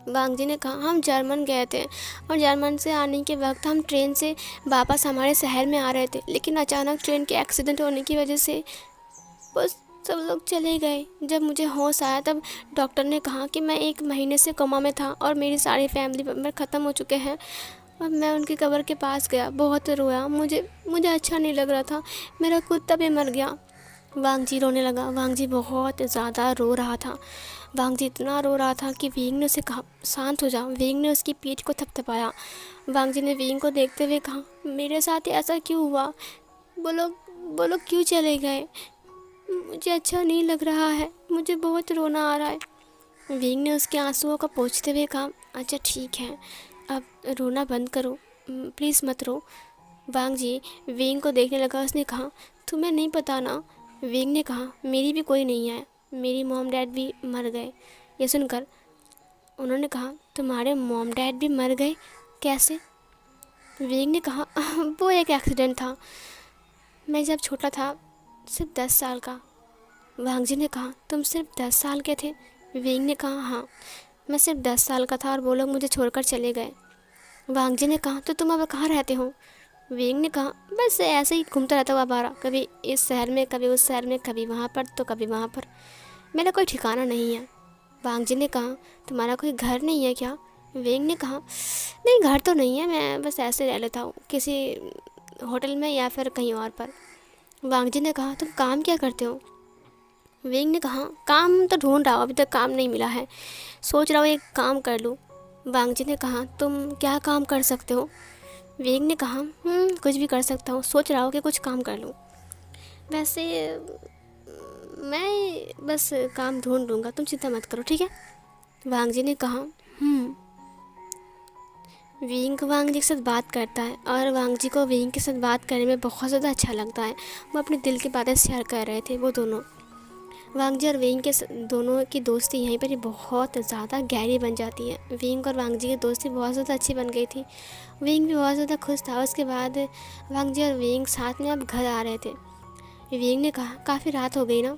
वांग जी ने कहा हम जर्मन गए थे, और जर्मन से आने के वक्त हम ट्रेन से वापस हमारे शहर में आ रहे थे, लेकिन अचानक ट्रेन के एक्सीडेंट होने की वजह से बस सब लोग चले गए। जब मुझे होश आया तब डॉक्टर ने कहा कि मैं 1 महीने से कोमा में था और मेरी सारी फैमिली मेंबर ख़त्म हो चुके हैं। और मैं उनकी कब्र के पास गया, बहुत रोया, मुझे अच्छा नहीं लग रहा था, मेरा कुत्ता भी मर गया। वांग जी रोने लगा। वांग जी बहुत ज़्यादा रो रहा था। वांग जी इतना रो रहा था कि विंग ने उसे कहा शांत हो जा। विंग ने उसकी पीठ को थपथपाया। वांग जी ने विंग को देखते हुए कहा मेरे साथ ऐसा क्यों हुआ? वो लोग क्यों चले गए? मुझे अच्छा नहीं लग रहा है, मुझे बहुत रोना आ रहा है। विंग ने उसके आंसुओं को पोंछते हुए कहा, अच्छा ठीक है, अब रोना बंद करो, प्लीज़ मत रो। वांग जी विंग को देखने लगा। उसने कहा, तुम्हें नहीं पता ना? विंग ने कहा, मेरी भी कोई नहीं है, मेरी मॉम डैड भी मर गए। ये सुनकर उन्होंने कहा, तुम्हारे मॉम डैड भी मर गए? कैसे? विंग ने कहा, वो एक एक्सीडेंट था, मैं जब छोटा था, सिर्फ 10 साल का। वांग जी ने कहा, तुम सिर्फ 10 साल के थे? विंग ने कहा, हाँ, मैं सिर्फ 10 साल का था और वो लोग मुझे छोड़कर चले गए। वांग जी ने कहा, तो तुम अब कहाँ रहते हो? विंग ने कहा, बस ऐसे ही घूमता रहता हुआ आवारा, कभी इस शहर में, कभी उस शहर में, कभी वहाँ पर तो कभी वहाँ पर, मेरा कोई ठिकाना नहीं है। वांग जी ने कहा, तुम्हारा कोई घर नहीं है क्या? विंग ने कहा, नहीं, घर तो नहीं है, मैं बस ऐसे रह लेता हूँ किसी होटल में या फिर कहीं और पर। वांग जी ने कहा, तुम काम क्या करते हो? विंग ने कहा, काम तो ढूंढ रहा हूँ, अभी तक काम नहीं मिला है, सोच रहा हूँ एक काम कर लूँ। वांग जी ने कहा, तुम क्या काम कर सकते हो? विंग ने कहा, कुछ भी कर सकता हूँ, सोच रहा हूँ कि कुछ काम कर लूँ। वैसे मैं बस काम ढूंढ लूँगा, तुम चिंता मत करो, ठीक है? वांग जी ने कहा, विंग वांग जी के साथ बात करता है और वांग जी को विंग के साथ बात करने में बहुत ज़्यादा अच्छा लगता है। वो अपने दिल की बातें शेयर कर रहे थे वो दोनों। वांग जी और विंग के दोनों की दोस्ती यहीं पर ही बहुत ज़्यादा गहरी बन जाती है। विंग और वांग जी की दोस्ती बहुत ज़्यादा अच्छी बन गई थी। विंग भी बहुत ज़्यादा खुश था। उसके बाद वांग जी और विंग साथ में अब घर आ रहे थे। विंग ने कहा, काफ़ी रात हो गई ना?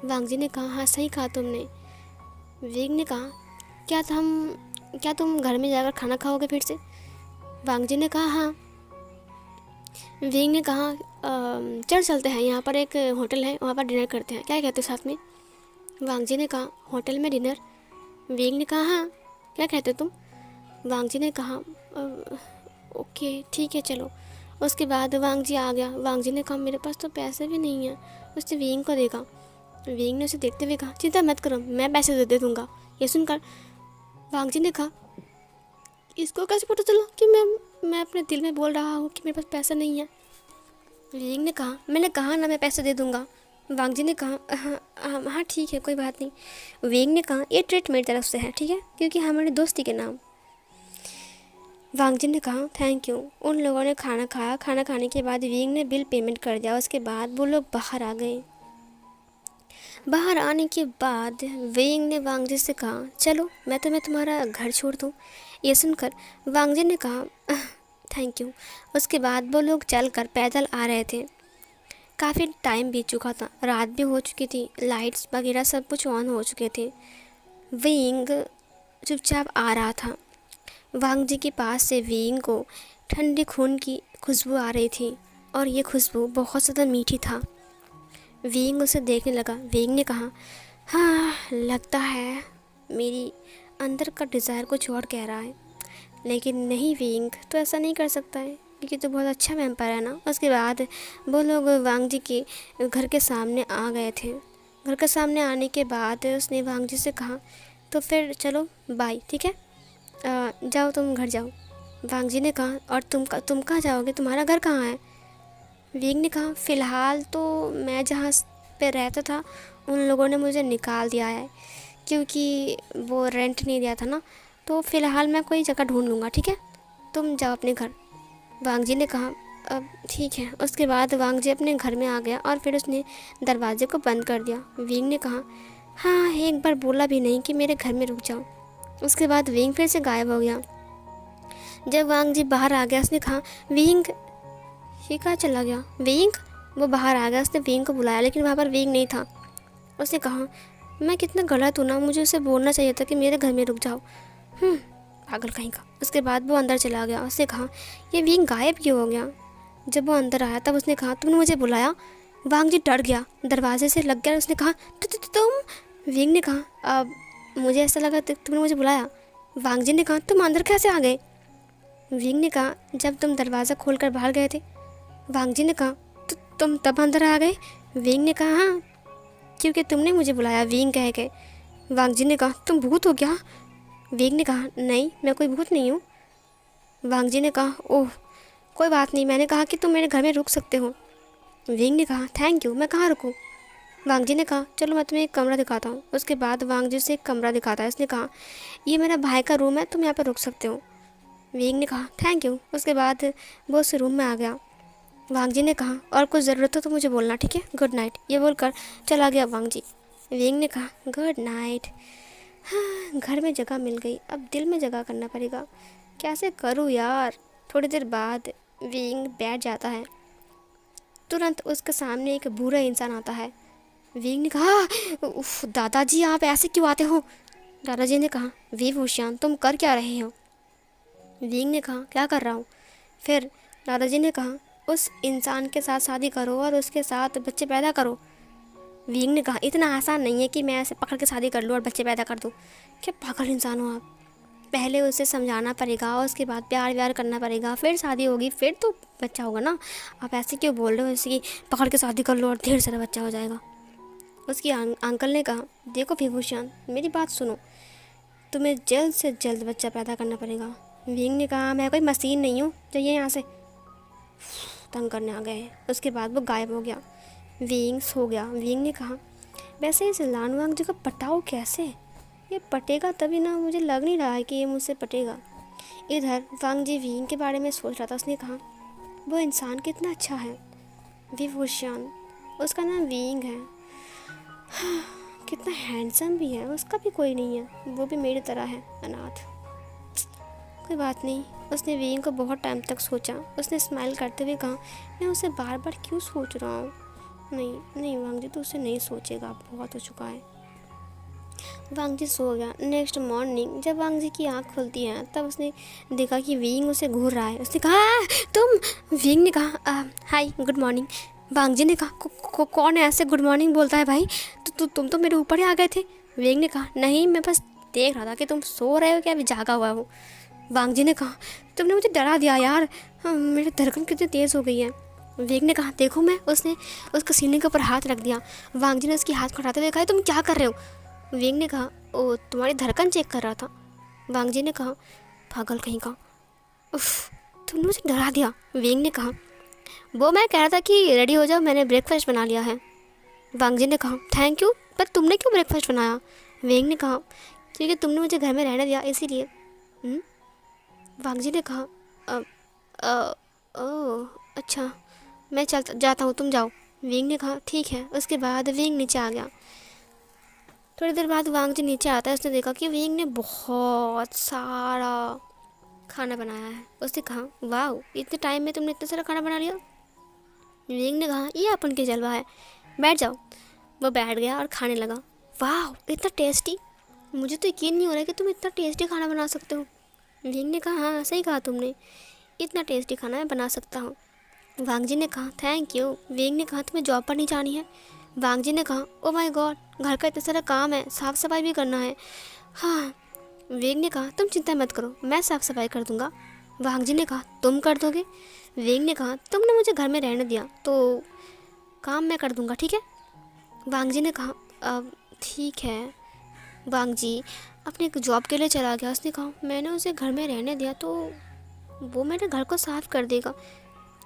वांग जी ने कहा, हाँ सही कहा तुमने। विंग ने कहा, क्या तुम घर में जाकर खाना खाओगे फिर से? वांग जी ने कहा, हाँ। विंग ने कहा, चल चलते हैं, यहाँ पर एक होटल है, वहाँ पर डिनर करते हैं, क्या कहते हो साथ में? वांग जी ने कहा, होटल में डिनर? विंग ने कहा, हाँ, क्या कहते हो तुम? वांग जी ने कहा, ओके ठीक है चलो। उसके बाद वांग जी आ गया। वांग जी ने कहा, मेरे पास तो पैसे भी नहीं हैं। उसने विंग को देखा। विंग ने उसे देखते हुए कहा, चिंता मत करो, मैं पैसे दे दूँगा। ये सुनकर वांग जी ने कहा, इसको कैसे पता चला कि मैं अपने दिल में बोल रहा हूँ कि मेरे पास पैसा नहीं है? विंग ने कहा, मैंने कहा ना मैं पैसे दे दूँगा। वांग जी ने कहा, हाँ हाँ हाँ ठीक है, कोई बात नहीं। विंग ने कहा, ये ट्रीट मेरी तरफ से है, ठीक है, क्योंकि हमारी दोस्ती के नाम। वांग जी ने कहा, थैंक यू। उन लोगों ने खाना खाया। खाना खाने के बाद विंग ने बिल पेमेंट कर दिया। उसके बाद वो लोग बाहर आ गए। बाहर आने के बाद विंग ने वांग जी से कहा, चलो मैं तुम्हारा घर छोड़ दूँ। ये सुनकर वांग जी ने कहा, थैंक यू। उसके बाद वो लोग चलकर पैदल आ रहे थे। काफ़ी टाइम बीत चुका था, रात भी हो चुकी थी, लाइट्स वगैरह सब कुछ ऑन हो चुके थे। विंग चुपचाप आ रहा था। वांग जी के पास से विंग को ठंडे खून की खुशबू आ रही थी और ये खुशबू बहुत ज़्यादा मीठी था। विंग उसे देखने लगा। विंग ने कहा, हाँ लगता है मेरी अंदर का डिज़ायर कुछ और कह रहा है, लेकिन नहीं विंग, तो ऐसा नहीं कर सकता है क्योंकि तो बहुत अच्छा वैम्पायर है ना। उसके बाद वो लोग वांग जी के घर के सामने आ गए थे। घर के सामने आने के बाद उसने वांग जी से कहा, तो फिर चलो बाय, ठीक है, जाओ तुम घर जाओ। वांग जी ने कहा, और तुम कहाँ जाओगे, तुम्हारा घर कहाँ है? विंग ने कहा, फ़िलहाल तो मैं जहाँ पे रहता था उन लोगों ने मुझे निकाल दिया है क्योंकि वो रेंट नहीं दिया था ना, तो फ़िलहाल मैं कोई जगह ढूंढ लूँगा, ठीक है, तुम जाओ अपने घर। वांग जी ने कहा, अब ठीक है। उसके बाद वांग जी अपने घर में आ गया और फिर उसने दरवाजे को बंद कर दिया। विंग ने कहा, हाँ एक बार बोला भी नहीं कि मेरे घर में रुक जाओ। उसके बाद विंग फिर से गायब हो गया। जब वांग जी बाहर आ गया उसने कहा, विंग, ये कहाँ चला गया? विंग, वो बाहर आ गया। उसने विंग को बुलाया लेकिन वहाँ पर विंग नहीं था। उसने कहा, मैं कितना गलत हूँ ना, मुझे उसे बोलना चाहिए था कि मेरे घर में रुक जाओ, पागल कहीं का। उसके बाद वो अंदर चला गया। उसने कहा, ये विंग गायब क्यों हो गया? जब वो अंदर आया तब उसने कहा, तुमने मुझे बुलाया? वांग जी डर गया, दरवाजे से लग गया। उसने कहा, तुम? विंग ने कहा, अब मुझे ऐसा लगा तुमने मुझे बुलाया। वांग जी ने कहा, तुम अंदर कैसे आ गए? विंग ने कहा, जब तुम दरवाज़ा खोलकर बाहर गए थे। वांग जी ने कहा, तो तुम तब अंदर आ गए? विंग ने कहा, हाँ, क्योंकि तुमने मुझे बुलाया, विंग कह के। वांग जी ने कहा, तुम भूत हो क्या? विंग ने कहा, नहीं मैं कोई भूत नहीं हूँ। वांग जी ने कहा, ओह कोई बात नहीं, मैंने कहा कि तुम मेरे घर में रुक सकते हो। विंग ने कहा, थैंक यू, मैं कहाँ रुकूँ? वांग जी ने कहा चलो मैं तुम्हें एक कमरा दिखाता हूँ। उसके बाद वांग जी से एक कमरा दिखाता है। उसने कहा ये मेरा भाई का रूम है, तुम यहाँ पर रुक सकते हो। विंग ने कहा थैंक यू। उसके बाद वो उस रूम में आ गया। वांग जी ने कहा और कुछ ज़रूरत हो तो मुझे बोलना, ठीक है, गुड नाइट। ये बोलकर चला गया वांग जी। विंग ने कहा गुड नाइट। हाँ, घर में जगह मिल गई, अब दिल में जगह करना पड़ेगा। कैसे करूँ यार। थोड़ी देर बाद विंग बैठ जाता है। तुरंत उसके सामने एक बूढ़ा इंसान आता है। विंग ने कहा उफ दादाजी आप ऐसे क्यों आते हो। दादाजी ने कहा वी भूषण तुम कर क्या रहे हो। विंग ने कहा क्या कर रहा हूँ। फिर दादाजी ने कहा उस इंसान के साथ शादी करो और उसके साथ बच्चे पैदा करो। विंग ने कहा इतना आसान नहीं है कि मैं ऐसे पकड़ के शादी कर लूँ और बच्चे पैदा कर दूँ। क्या पागल इंसान हो आप। पहले उसे समझाना पड़ेगा और उसके बाद प्यार व्यार करना पड़ेगा, फिर शादी होगी, फिर तो बच्चा होगा ना। आप ऐसे क्यों बोल रहे हो जैसे कि पकड़ के शादी कर लो और ढेर सारा बच्चा हो जाएगा। उसकी अंकल ने कहा देखो विभूषण मेरी बात सुनो, तुम्हें जल्द से जल्द बच्चा पैदा करना पड़ेगा। विंग ने कहा मैं कोई मशीन नहीं हूँ, जाइए यहाँ से, तंग करने आ गए। उसके बाद वो गायब हो गया। विंग सो गया। विंग ने कहा वैसे इस लानवांग जी को पटाओ कैसे, ये पटेगा तभी ना, मुझे लग नहीं रहा है कि ये मुझसे पटेगा। इधर वांग जी विंग के बारे में सोच रहा था। उसने कहा वो इंसान कितना अच्छा है, विभूषण, उसका नाम विंग है। कितना हैंडसम भी है, उसका भी कोई नहीं है, वो भी मेरी तरह है, अनाथ। कोई बात नहीं। उसने विंग को बहुत टाइम तक सोचा। उसने स्माइल करते हुए कहा मैं उसे बार बार क्यों सोच रहा हूँ। नहीं नहीं वांग जी तो उसे नहीं सोचेगा, बहुत हो चुका है। वांग जी सो गया। नेक्स्ट मॉर्निंग जब वांग जी की आँख खुलती है तब उसने देखा कि विंग उसे घूर रहा है। उसने कहा तुम। विंग ने कहा हाय गुड मॉर्निंग। वांग जी ने कहा कौन है ऐसे गुड मॉर्निंग बोलता है भाई, तुम तो मेरे ऊपर ही आ गए थे। विंग ने कहा नहीं मैं बस देख रहा था कि तुम सो रहे हो क्या अभी जागा हुआ हो। वांग जी ने कहा तुमने मुझे डरा दिया यार, मेरी धड़कन कितनी तेज़ हो गई है। विंग ने कहा देखो मैं। उसने उसके सीने के ऊपर हाथ रख दिया। वांग जी ने उसकी हाथ उठाते हुए कहा तुम क्या कर रहे हो। विंग ने कहा ओ तुम्हारी धड़कन चेक कर रहा था। वांग जी ने कहा पागल कहीं का, उफ तुमने मुझे डरा दिया। विंग ने कहा वो मैं कह रहा था कि रेडी हो जाओ, मैंने ब्रेकफास्ट बना लिया है। वांग जी ने कहा थैंक यू, पर तुमने क्यों ब्रेकफास्ट बनाया। विंग ने कहा क्योंकि तुमने मुझे घर में रहने दिया इसीलिए। वांग जी ने कहा ओह अच्छा, मैं चल जाता हूँ, तुम जाओ। विंग ने कहा ठीक है। उसके बाद विंग नीचे आ गया। थोड़ी देर बाद वांग जी नीचे आता है। उसने देखा कि विंग ने बहुत सारा खाना बनाया है। उसने कहा वाह इतने टाइम में तुमने इतना सारा खाना बना लिया। विंग ने कहा ये अपन की जलवा है, बैठ जाओ। वो बैठ गया और खाने लगा। वाह इतना टेस्टी, मुझे तो यकीन नहीं हो रहा कि तुम इतना टेस्टी खाना बना सकते हो। विंग ने कहा हाँ सही कहा तुमने, इतना टेस्टी खाना मैं बना सकता हूँ। वांग जी ने कहा थैंक यू। विंग ने कहा तुम्हें जॉब पर नहीं जानी है। वांग जी ने कहा ओ माय गॉड घर का इतना सारा काम है, साफ़ सफाई भी करना है। हाँ। विंग ने कहा तुम चिंता मत करो, मैं साफ़ सफाई कर दूंगा। वांग जी ने कहा तुम कर दोगे। विंग ने कहा तुमने मुझे घर में रहने दिया तो काम मैं कर दूंगा, ठीक है। वांग जी ने कहा अब ठीक है। वांग जी अपने जॉब के लिए चला गया। उसने कहा मैंने उसे घर में रहने दिया तो वो मेरे घर को साफ़ कर देगा।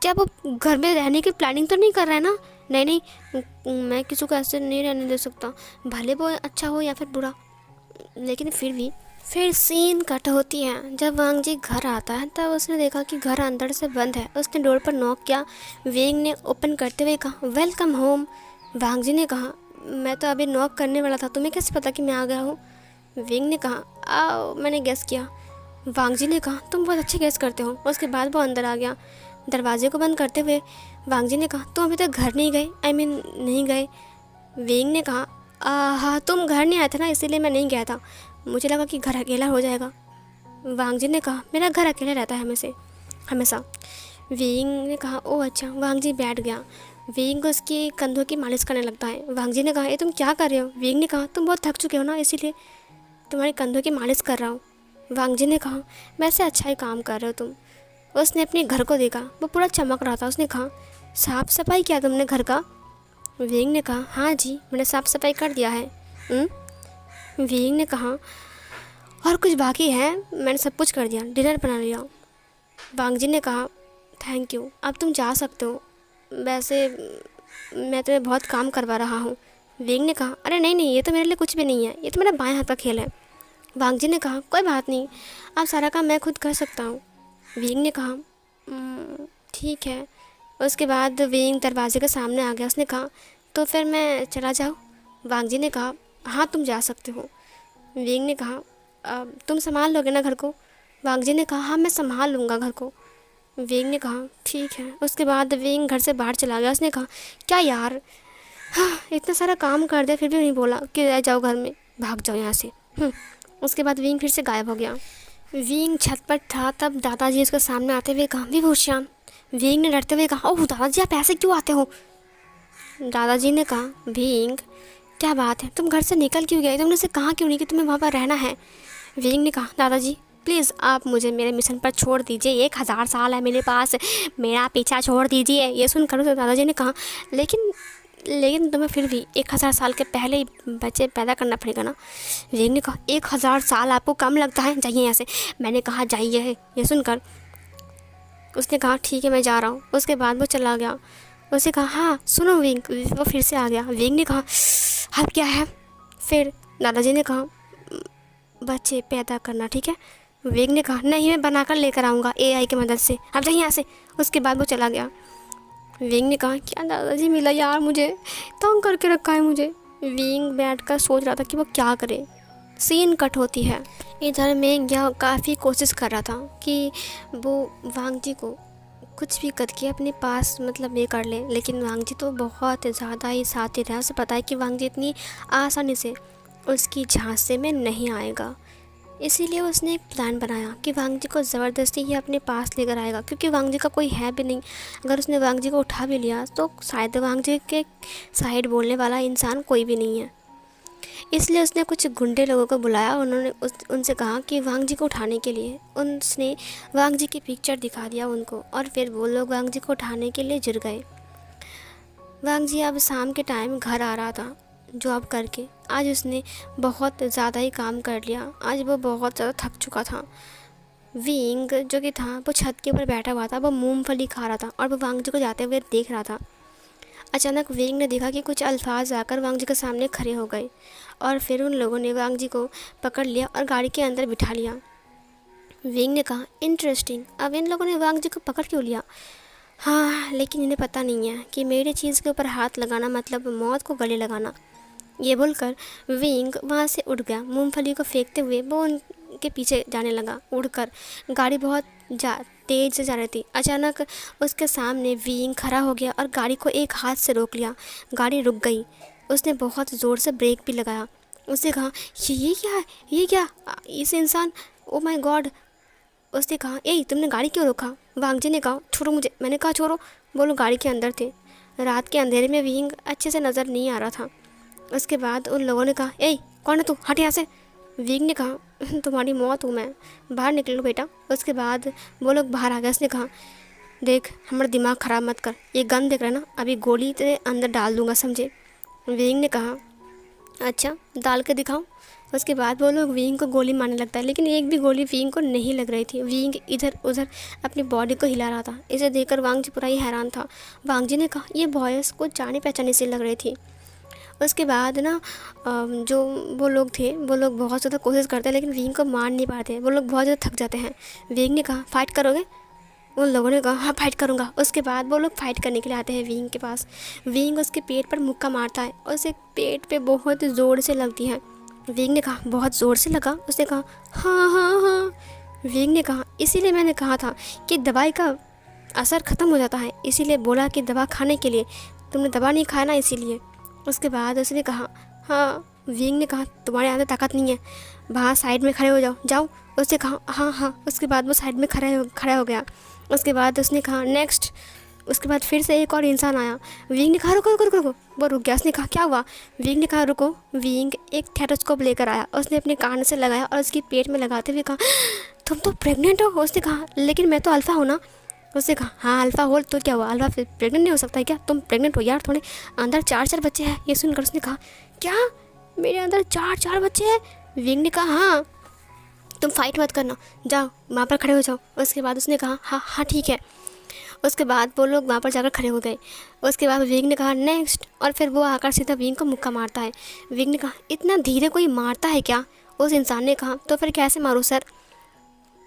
क्या वो घर में रहने की प्लानिंग तो नहीं कर रहा है ना। नहीं नहीं मैं किसी को ऐसे नहीं रहने दे सकता, भले वो अच्छा हो या फिर बुरा। लेकिन फिर भी फिर सीन कट होती है। जब वांग जी घर आता है तब उसने देखा कि घर अंदर से बंद है। उसने डोर पर नॉक किया। विंग ने ओपन करते हुए कहा वेलकम होम। वांग जी ने कहा मैं तो अभी नॉक करने वाला था, तुम्हें कैसे पता कि मैं आ गया हूँ। विंग ने कहा मैंने गेस किया। वांग जी ने कहा तुम बहुत अच्छे गेस करते हो। उसके बाद वो अंदर आ गया। दरवाजे को बंद करते हुए वांग जी ने कहा तुम अभी तक घर नहीं गए, नहीं गए। विंग ने कहा हाँ तुम घर नहीं आए थे ना, इसीलिए मैं नहीं गया था, मुझे लगा कि घर अकेला हो जाएगा। वांग जी ने कहा मेरा घर अकेला रहता है हमेशा। विंग ने कहा ओह अच्छा। वांग जी बैठ गया। विंग उसकी कंधों की मालिश करने लगता है। वांग जी ने कहा ये तुम क्या कर रहे हो। विंग ने कहा तुम बहुत थक चुके हो ना, इसीलिए तुम्हारे कंधों की मालिश कर रहा हूँ। वांग जी ने कहा वैसे अच्छा ही काम कर रहे हो तुम। उसने अपने घर को देखा, वो पूरा चमक रहा था। उसने कहा साफ़ सफाई किया तुमने घर का। विंग ने कहा हाँ जी मैंने साफ़ सफाई कर दिया है। विंग ने कहा और कुछ बाकी है। मैंने सब कुछ कर दिया, डिनर बना लिया। वांग जी ने कहा थैंक यू, अब तुम जा सकते हो। वैसे मैं तुम्हें बहुत काम करवा रहा हूँ। विंग ने कहा, अरे नहीं नहीं, ये तो मेरे लिए कुछ भी नहीं है, ये तो मेरा बाएं हाथ का खेल है। वांग जी ने कहा, कोई बात नहीं, अब सारा काम मैं खुद कर सकता हूँ। विंग ने कहा, ठीक है। उसके बाद विंग दरवाजे के सामने आ गया। उसने कहा, तो फिर मैं चला जाऊँ? वांग जी ने कहा, हाँ तुम जा सकते हो। विंग ने कहा, तुम संभाल लोगे ना घर को? वांग जी ने कहा, हाँ मैं संभाल लूँगा घर को। विंग ने कहा, ठीक है। उसके बाद विंग घर से बाहर चला गया। उसने कहा, क्या यार, हाँ इतना सारा काम कर दिया फिर भी नहीं बोला कि रह जाओ घर में, भाग जाओ यहाँ से। उसके बाद विंग फिर से गायब हो गया। विंग छत पर था, तब दादाजी उसके सामने आते हुए कहा, विभूषण। विंग ने डरते हुए कहा, ओह दादाजी आप ऐसे क्यों आते हो? दादाजी ने कहा, विंग क्या बात है, तुम घर से निकल क्यों गए? तुमने से कहा क्यों नहीं कि तुम्हें वहाँ पर रहना है? विंग ने कहा, दादाजी प्लीज़ आप मुझे मेरे मिशन पर छोड़ दीजिए, 1000 साल है मेरे पास, मेरा पीछा छोड़ दीजिए। ये सुनकर तो दादाजी ने कहा, लेकिन तुम्हें फिर भी 1000 साल के पहले ही बच्चे पैदा करना पड़ेगा ना। विंग ने कहा, 1000 साल आपको कम लगता है, जाइए यहाँ से। मैंने कहा जाइए। ये सुनकर उसने कहा, ठीक है मैं जा रहा हूँ। उसके बाद वो चला गया। उसने कहा, हाँ सुनो विंग। वो फिर से आ गया। विंग ने कहा, अब क्या है? फिर दादाजी ने कहा, बच्चे पैदा करना, ठीक है। विंग ने कहा, नहीं मैं बनाकर लेकर आऊँगा AI की मदद से, अब जाइए यहाँ से। उसके बाद वो चला गया। विंग ने कहा, क्या दादाजी मिला यार, मुझे तंग करके रखा है मुझे। विंग बैठकर सोच रहा था कि वो क्या करे। सीन कट होती है। इधर मेंग्या काफ़ी कोशिश कर रहा था कि वो वांग जी को कुछ भी करके अपने पास मतलब ये कर ले, लेकिन वांग जी तो बहुत ज़्यादा ही शातिर है। उसे पता है कि वांग जी इतनी आसानी से उसकी झांसे में नहीं आएगा। इसीलिए उसने एक प्लान बनाया कि वांग जी को ज़बरदस्ती ही अपने पास लेकर आएगा, क्योंकि वांग जी का कोई है भी नहीं। अगर उसने वांग जी को उठा भी लिया तो शायद वांग जी के साइड बोलने वाला इंसान कोई भी नहीं है। इसलिए उसने कुछ गुंडे लोगों को बुलाया। उन्होंने उनसे कहा कि वांग जी को उठाने के लिए उसने वांग जी की पिक्चर दिखा दिया उनको, और फिर वो लोग वांग जी को उठाने के लिए जुट गए। वांग जी अब शाम के टाइम घर आ रहा था जॉब करके। आज उसने बहुत ज़्यादा ही काम कर लिया। आज वो बहुत ज़्यादा थक चुका था। विंग जो कि था वो छत के ऊपर बैठा हुआ था। वो मूंगफली खा रहा था और वो वांग जी को जाते हुए देख रहा था। अचानक विंग ने देखा कि कुछ अल्फाज आकर वांग जी के सामने खड़े हो गए, और फिर उन लोगों ने वांग जी को पकड़ लिया और गाड़ी के अंदर बिठा लिया। विंग ने कहा, इंटरेस्टिंग, अब इन लोगों ने वांग जी को पकड़ क्यों लिया? हाँ, लेकिन इन्हें पता नहीं है कि मेरी चीज़ के ऊपर हाथ लगाना मतलब मौत को गले लगाना। ये बोलकर विंग वहाँ से उड़ गया। मूंगफली को फेंकते हुए वो उनके पीछे जाने लगा उड़कर। गाड़ी बहुत तेज़ से जा रही थी। अचानक उसके सामने विंग खड़ा हो गया और गाड़ी को एक हाथ से रोक लिया। गाड़ी रुक गई। उसने बहुत ज़ोर से ब्रेक भी लगाया। उसने कहा, ये क्या है, ये क्या, इस इंसान, ओ माय गॉड। उसने कहा, ए तुमने गाड़ी क्यों रोका? वांग जी ने कहा, छोड़ो मुझे। मैंने कहा छोड़ो। बोलो गाड़ी के अंदर थे। रात के अंधेरे में विंग अच्छे से नज़र नहीं आ रहा था। उसके बाद उन लोगों ने कहा, ए कौन है तू, हट यहाँ से। विंग ने कहा, तुम्हारी मौत हूँ मैं, बाहर निकलो बेटा। उसके बाद वो लोग बाहर आ गए। उसने कहा, देख हमारा दिमाग ख़राब मत कर, ये गन देख रहा है ना, अभी गोली तेरे अंदर डाल दूँगा, समझे? विंग ने कहा, अच्छा डाल के दिखाऊं? उसके बाद वो लोग विंग को गोली मारने लगता है, लेकिन एक भी गोली विंग को नहीं लग रही थी। विंग इधर उधर अपनी बॉडी को हिला रहा था। इसे देखकर वांग जी पूरा ही हैरान था। वांग जी ने कहा, ये वॉइस को जाने पहचाने से लग रही थी। उसके बाद ना जो वो लोग थे वो लोग बहुत ज़्यादा कोशिश करते हैं, लेकिन विंग को मार नहीं पाते। वो लोग बहुत ज़्यादा थक जाते हैं। विंग ने कहा, फ़ाइट करोगे? उन लोगों ने कहा, हाँ फाइट करूँगा। उसके बाद वो लोग फाइट करने के लिए आते हैं विंग के पास। विंग उसके पेट पर मुक्का मारता है और उसे पेट पे बहुत ज़ोर से लगती है। विंग ने कहा, बहुत ज़ोर से लगा? उसने कहा, हाँ हाँ हाँ। विंग ने कहा, इसीलिए मैंने कहा था कि दवाई का असर ख़त्म हो जाता है, इसीलिए बोला कि दवा खाने के लिए। तुमने दवा नहीं खाया ना, इसीलिए। उसके बाद उसने कहा, हाँ। विंग ने कहा, तुम्हारे अंदर ताकत नहीं है, वहाँ साइड में खड़े हो जाओ जाओ। उसने कहा, हाँ हाँ। उसके बाद वो साइड में खड़ा हो गया। उसके बाद उसने कहा, नेक्स्ट। उसके बाद फिर से एक और इंसान आया। विंग ने कहा, रुको रुको रुको रुको। वो रुक गया। उसने कहा, क्या हुआ? विंग ने कहा, रुको। विंग एक थेटोस्कोप लेकर आया। उसने अपने कान से लगाया और उसकी पेट में लगाते हुए कहा, तुम तो प्रेग्नेंट हो। उसने कहा, लेकिन मैं तो अल्फ़ा हूँ ना। उसने कहा, हाँ अल्फ़ा हो तो क्या हुआ, अल्फ़ा फिर प्रेग्नेंट नहीं हो सकता है क्या? तुम प्रेग्नेंट हो यार, थोड़े अंदर 4 बच्चे हैं। ये सुनकर उसने कहा, क्या मेरे अंदर 4 बच्चे हैं? विंग ने कहा, हाँ। तुम फाइट मत करना, जाओ वहाँ पर खड़े हो जाओ। उसके बाद उसने कहा, हाँ हाँ ठीक है। उसके बाद वो लोग वहाँ पर जाकर खड़े हो गए। उसके बाद विंग ने कहा नेक्स्ट, और फिर वो आकर सीधा विंग को मुक्का मारता है। विंग ने कहा इतना धीरे कोई मारता है क्या? उस इंसान ने कहा तो फिर कैसे मारूँ सर?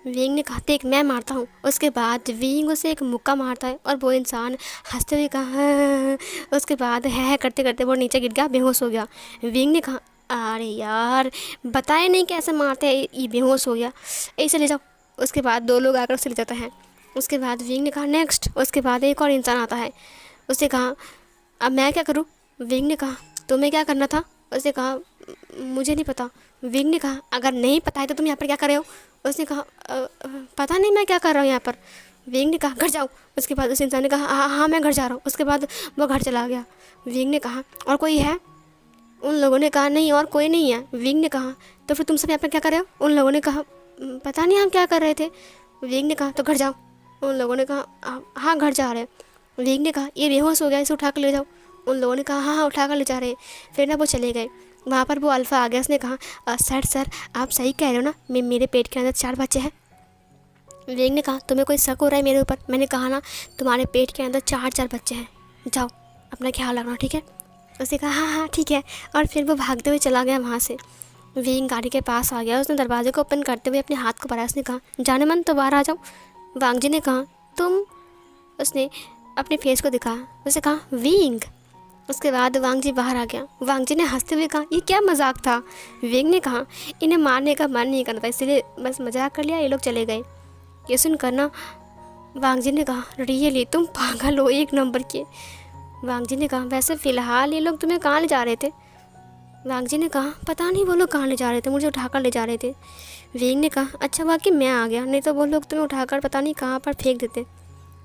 विंग ने कहा देख मैं मारता हूँ। उसके बाद विंग उसे एक मुक्का मारता है और वो इंसान हंसते हुए कहा "हाँ।" उसके बाद है करते करते वो नीचे गिर गया, बेहोश हो गया। विंग ने कहा अरे यार बताए नहीं कैसे मारते हैं, ये बेहोश हो गया, ऐसे ले जाओ। उसके बाद 2 लोग आकर उसे ले जाते हैं। उसके बाद विंग ने कहा नेक्स्ट। उसके बाद एक और इंसान आता है। उसने कहा अब मैं क्या करूँ? विंग ने कहा तुम्हें क्या करना था? उसने कहा मुझे नहीं पता। विंग ने कहा अगर नहीं पता है तो तुम यहाँ पर क्या कर रहे हो? उसने कहा पता नहीं मैं क्या कर रहा हूँ यहाँ पर। विंग ने कहा घर जाओ। उसके बाद उस इंसान ने कहा हाँ हाँ मैं घर जा रहा हूँ। उसके बाद वो घर चला गया। विंग ने कहा और कोई है? उन लोगों ने कहा नहीं और कोई नहीं है। विंग ने कहा तो फिर तुम सब यहाँ पर क्या कर रहे हो? उन लोगों ने कहा पता नहीं हम क्या कर रहे थे। विंग ने कहा तो घर जाओ। उन लोगों ने कहा हाँ घर जा रहे हैं। विंग ने कहा ये बेहोश हो गया, इसे उठा कर ले जाओ। उन लोगों ने कहा हाँ हाँ उठा कर ले जा रहे हैं। फिर ना वो चले गए। वहाँ पर वो अल्फ़ा आ गया। उसने कहा सर आप सही कह रहे हो ना, मेरे पेट के अंदर 4 बच्चे हैं। विंग ने कहा तुम्हें कोई शक हो रहा है मेरे ऊपर? मैंने कहा ना तुम्हारे पेट के अंदर 4 बच्चे हैं, जाओ अपना ख्याल रखना ठीक है। उसने कहा हाँ हाँ ठीक है, और फिर वो भागते हुए चला गया वहाँ से। विंग गाड़ी के पास आ गया। उसने दरवाजे को ओपन करते हुए अपने हाथ को बढ़ाया। उसने कहा जाने मन तो बाहर आ जाओ। वांग जी ने कहा तुम? उसने अपने फेस को दिखाया। उसने कहा विंग। उसके बाद वांग जी बाहर आ गया। वांग जी ने हंसते हुए कहा ये क्या मजाक था? विंग ने कहा इन्हें मारने का मन नहीं करता इसलिए बस मजाक कर लिया, ये लोग चले गए। ये सुनकर ना वांग जी ने कहा रियली तुम पागल हो एक नंबर के। वांग जी ने कहा वैसे फ़िलहाल ये लोग तुम्हें कहाँ ले जा रहे थे? वांग जी ने कहा पता नहीं वो लोग कहाँ ले जा रहे थे, मुझे उठाकर ले जा रहे थे। विंग ने कहा अच्छा हुआ कि मैं आ गया, नहीं तो वो लोग तुम्हें उठाकर पता नहीं कहाँ पर फेंक देते।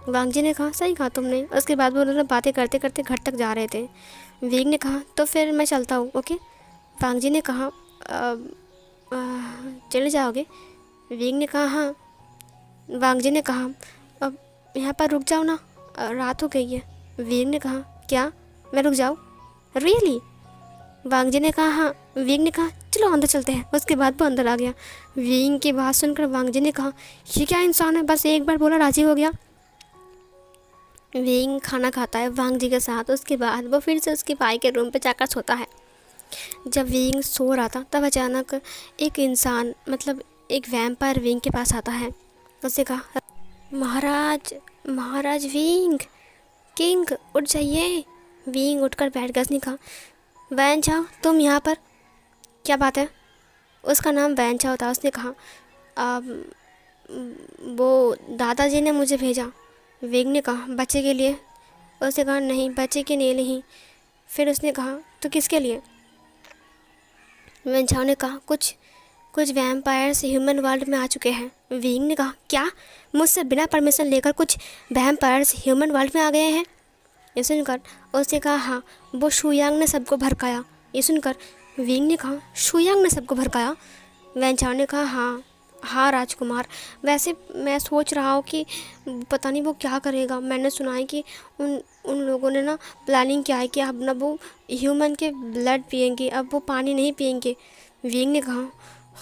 वांग जी ने कहा सही कहा तुमने। उसके बाद वो लोग बातें करते करते घर तक जा रहे थे। विंग ने कहा तो फिर मैं चलता हूँ ओके। वांग जी ने कहा चले जाओगे? विंग ने कहा हाँ। वांग जी ने कहा अब यहाँ पर रुक जाओ ना, रात हो गई है। विंग ने कहा क्या मैं रुक जाऊँ? रियली? वांग जी ने कहा हाँ। विंग ने कहा चलो अंदर चलते हैं। उसके बाद वो अंदर आ गया। विंग की बात सुनकर वांग जी ने कहा ये क्या इंसान है, बस एक बार बोला राजी हो गया। विंग खाना खाता है वांग जी के साथ। उसके बाद वो फिर से उसके भाई के रूम पे जाकर सोता है। जब विंग सो रहा था तब अचानक एक इंसान मतलब एक वैम्पायर विंग के पास आता है। उससे कहा महाराज महाराज विंग किंग उठ जाइए। विंग उठकर बैठ गया। उसने कहा वैन चाओ तुम यहाँ पर, क्या बात है? उसका नाम वैन चाओ था। उसने कहा वो दादाजी ने मुझे भेजा। विंग ने कहा बच्चे के लिए? उसने कहा नहीं बच्चे के लिए नहीं। फिर उसने कहा तो किसके लिए? वैन चाओ ने कहा कुछ वैम्पायर्स ह्यूमन वर्ल्ड में आ चुके हैं। विंग ने कहा क्या? मुझसे बिना परमिशन लेकर कुछ वैम्पायर्स ह्यूमन वर्ल्ड में आ गए हैं? ये सुनकर उसने कहा हाँ वो शुयांग ने सबको भड़काया। ये सुनकर विंग ने कहा शुयांग ने सबको भड़काया? वैन चाओ ने कहा हाँ राजकुमार, वैसे मैं सोच रहा हूँ कि पता नहीं वो क्या करेगा। मैंने सुना है कि उन लोगों ने ना प्लानिंग किया है कि अब ना वो ह्यूमन के ब्लड पिएंगे, अब वो पानी नहीं पिएंगे। विंग ने कहा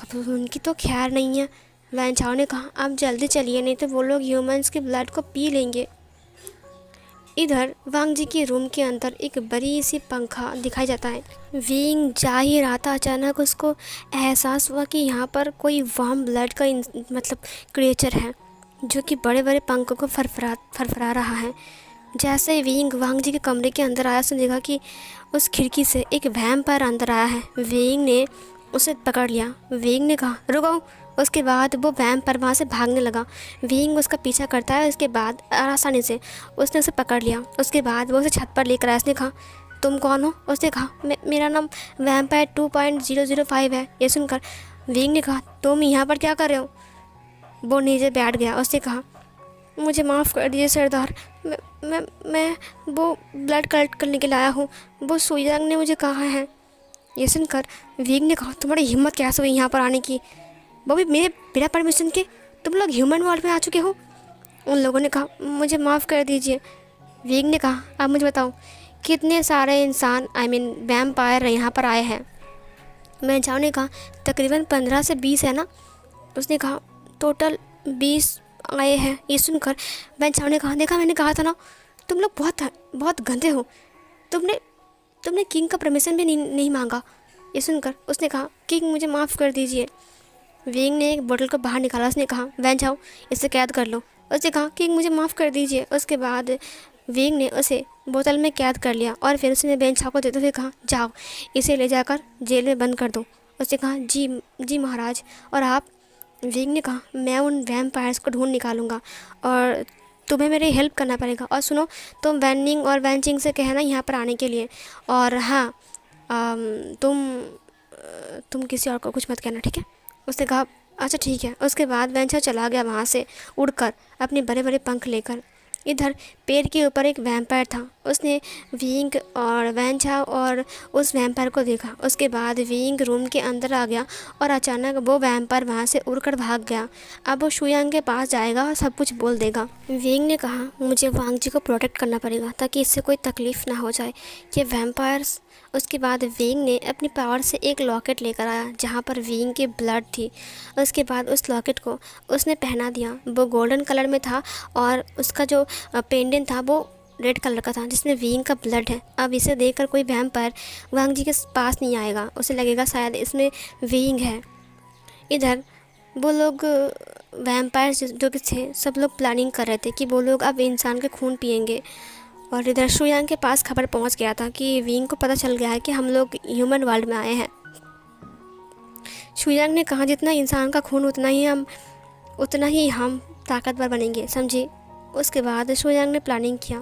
अब उनकी तो खैर नहीं है। वैन चाओ ने कहा आप जल्दी चलिए नहीं तो वो लोग ह्यूमंस के ब्लड को पी लेंगे। इधर वांग जी के रूम के अंदर एक बड़ी सी पंखा दिखाई जाता है। विंग जा ही रहा था, अचानक उसको एहसास हुआ कि यहाँ पर कोई वार्म ब्लड का मतलब क्रिएचर है जो कि बड़े बड़े पंखों को फरफरा रहा है। जैसे ही विंग वांग जी के कमरे के अंदर आया, उसने देखा कि उस खिड़की से एक वैम्पायर अंदर आया है। विंग ने उसे पकड़ लिया। विंग ने कहा रुको। उसके बाद वो वैम्पायर वहाँ से भागने लगा। विंग उसका पीछा करता है। उसके बाद आसानी से उसने उसे पकड़ लिया। उसके बाद वो उसे छत पर लेकर आया। उसने कहा तुम कौन हो? उसने कहा मेरा नाम वैम्पायर 2.005 है। ये सुनकर विंग ने कहा तुम यहाँ पर क्या कर रहे हो? वो नीचे बैठ गया। उसने कहा मुझे माफ़ कर दीजिए सरदार, मैं वो ब्लड कलेक्ट करने के लिए आया हूँ, वो शुयांग ने मुझे कहा है। ये सुनकर विंग ने कहा तुम्हारी हिम्मत कैसे हुई यहाँ पर आने की, वो भी मेरे बिना परमिशन के? तुम लोग ह्यूमन वर्ल्ड में आ चुके हो। उन लोगों ने कहा मुझे माफ़ कर दीजिए। विंग ने कहा आप मुझे बताओ कितने सारे इंसान वैम्पायर यहाँ पर आए हैं? वैन चाओ ने कहा तकरीबन 15 से 20 है ना। उसने कहा टोटल 20 आए हैं। ये सुनकर वैन चाओ ने कहा, देखा मैंने कहा था ना, तुम लोग बहुत बहुत गंदे हो, तुमने तुमने किंग का परमिशन भी नहीं मांगा। ये सुनकर उसने कहा, किंग मुझे माफ़ कर दीजिए। विंग ने एक बोतल को बाहर निकाला। उसने कहा, वैन चाओ इसे कैद कर लो। उसने कहा, किंग मुझे माफ़ कर दीजिए। उसके बाद विंग ने उसे बोतल में कैद कर लिया और फिर उसने वैन चाओ को देते हुए कहा, जाओ इसे ले जाकर जेल में बंद कर दो। उसने कहा, जी जी महाराज। और आप? विंग ने कहा, मैं उन वैम्पायर्स को ढूंढ निकालूंगा और तुम्हें मेरी हेल्प करना पड़ेगा। और सुनो, तुम वैनिंग और वैनचिंग से कहना यहाँ पर आने के लिए। और हाँ, तुम किसी और को कुछ मत कहना, ठीक है? उसने कहा, अच्छा ठीक है। उसके बाद वैनचा चला गया वहाँ से उड़कर अपने बड़े बड़े पंख लेकर। इधर पेड़ के ऊपर एक वैम्पायर था। उसने विंग और वैनचा और उस वैम्पायर को देखा। उसके बाद विंग रूम के अंदर आ गया और अचानक वो वैम्पायर वहाँ से उड़कर भाग गया। अब वो शुयांग के पास जाएगा और सब कुछ बोल देगा। विंग ने कहा, मुझे वांग जी को प्रोटेक्ट करना पड़ेगा ताकि इससे कोई तकलीफ़ ना हो जाए, ये वैम्पायर्स। उसके बाद विंग ने अपनी पावर से एक लॉकेट लेकर आया जहाँ पर विंग की ब्लड थी। उसके बाद उस लॉकेट को उसने पहना दिया। वो गोल्डन कलर में था और उसका जो पेंडेंट था वो रेड कलर का था जिसमें विंग का ब्लड है। अब इसे देखकर कोई वैम्पायर वांग जी के पास नहीं आएगा, उसे लगेगा शायद इसमें विंग है। इधर वो लोग वैम्पायर्स जो कि थे सब लोग प्लानिंग कर रहे थे कि वो लोग अब इंसान के खून पिएंगे। और इधर शुयांग के पास खबर पहुंच गया था कि विंग को पता चल गया है कि हम लोग ह्यूमन वर्ल्ड में आए हैं। शुयांग ने कहा, जितना इंसान का खून उतना ही हम ताकतवर बनेंगे, समझे? उसके बाद शुयांग ने प्लानिंग किया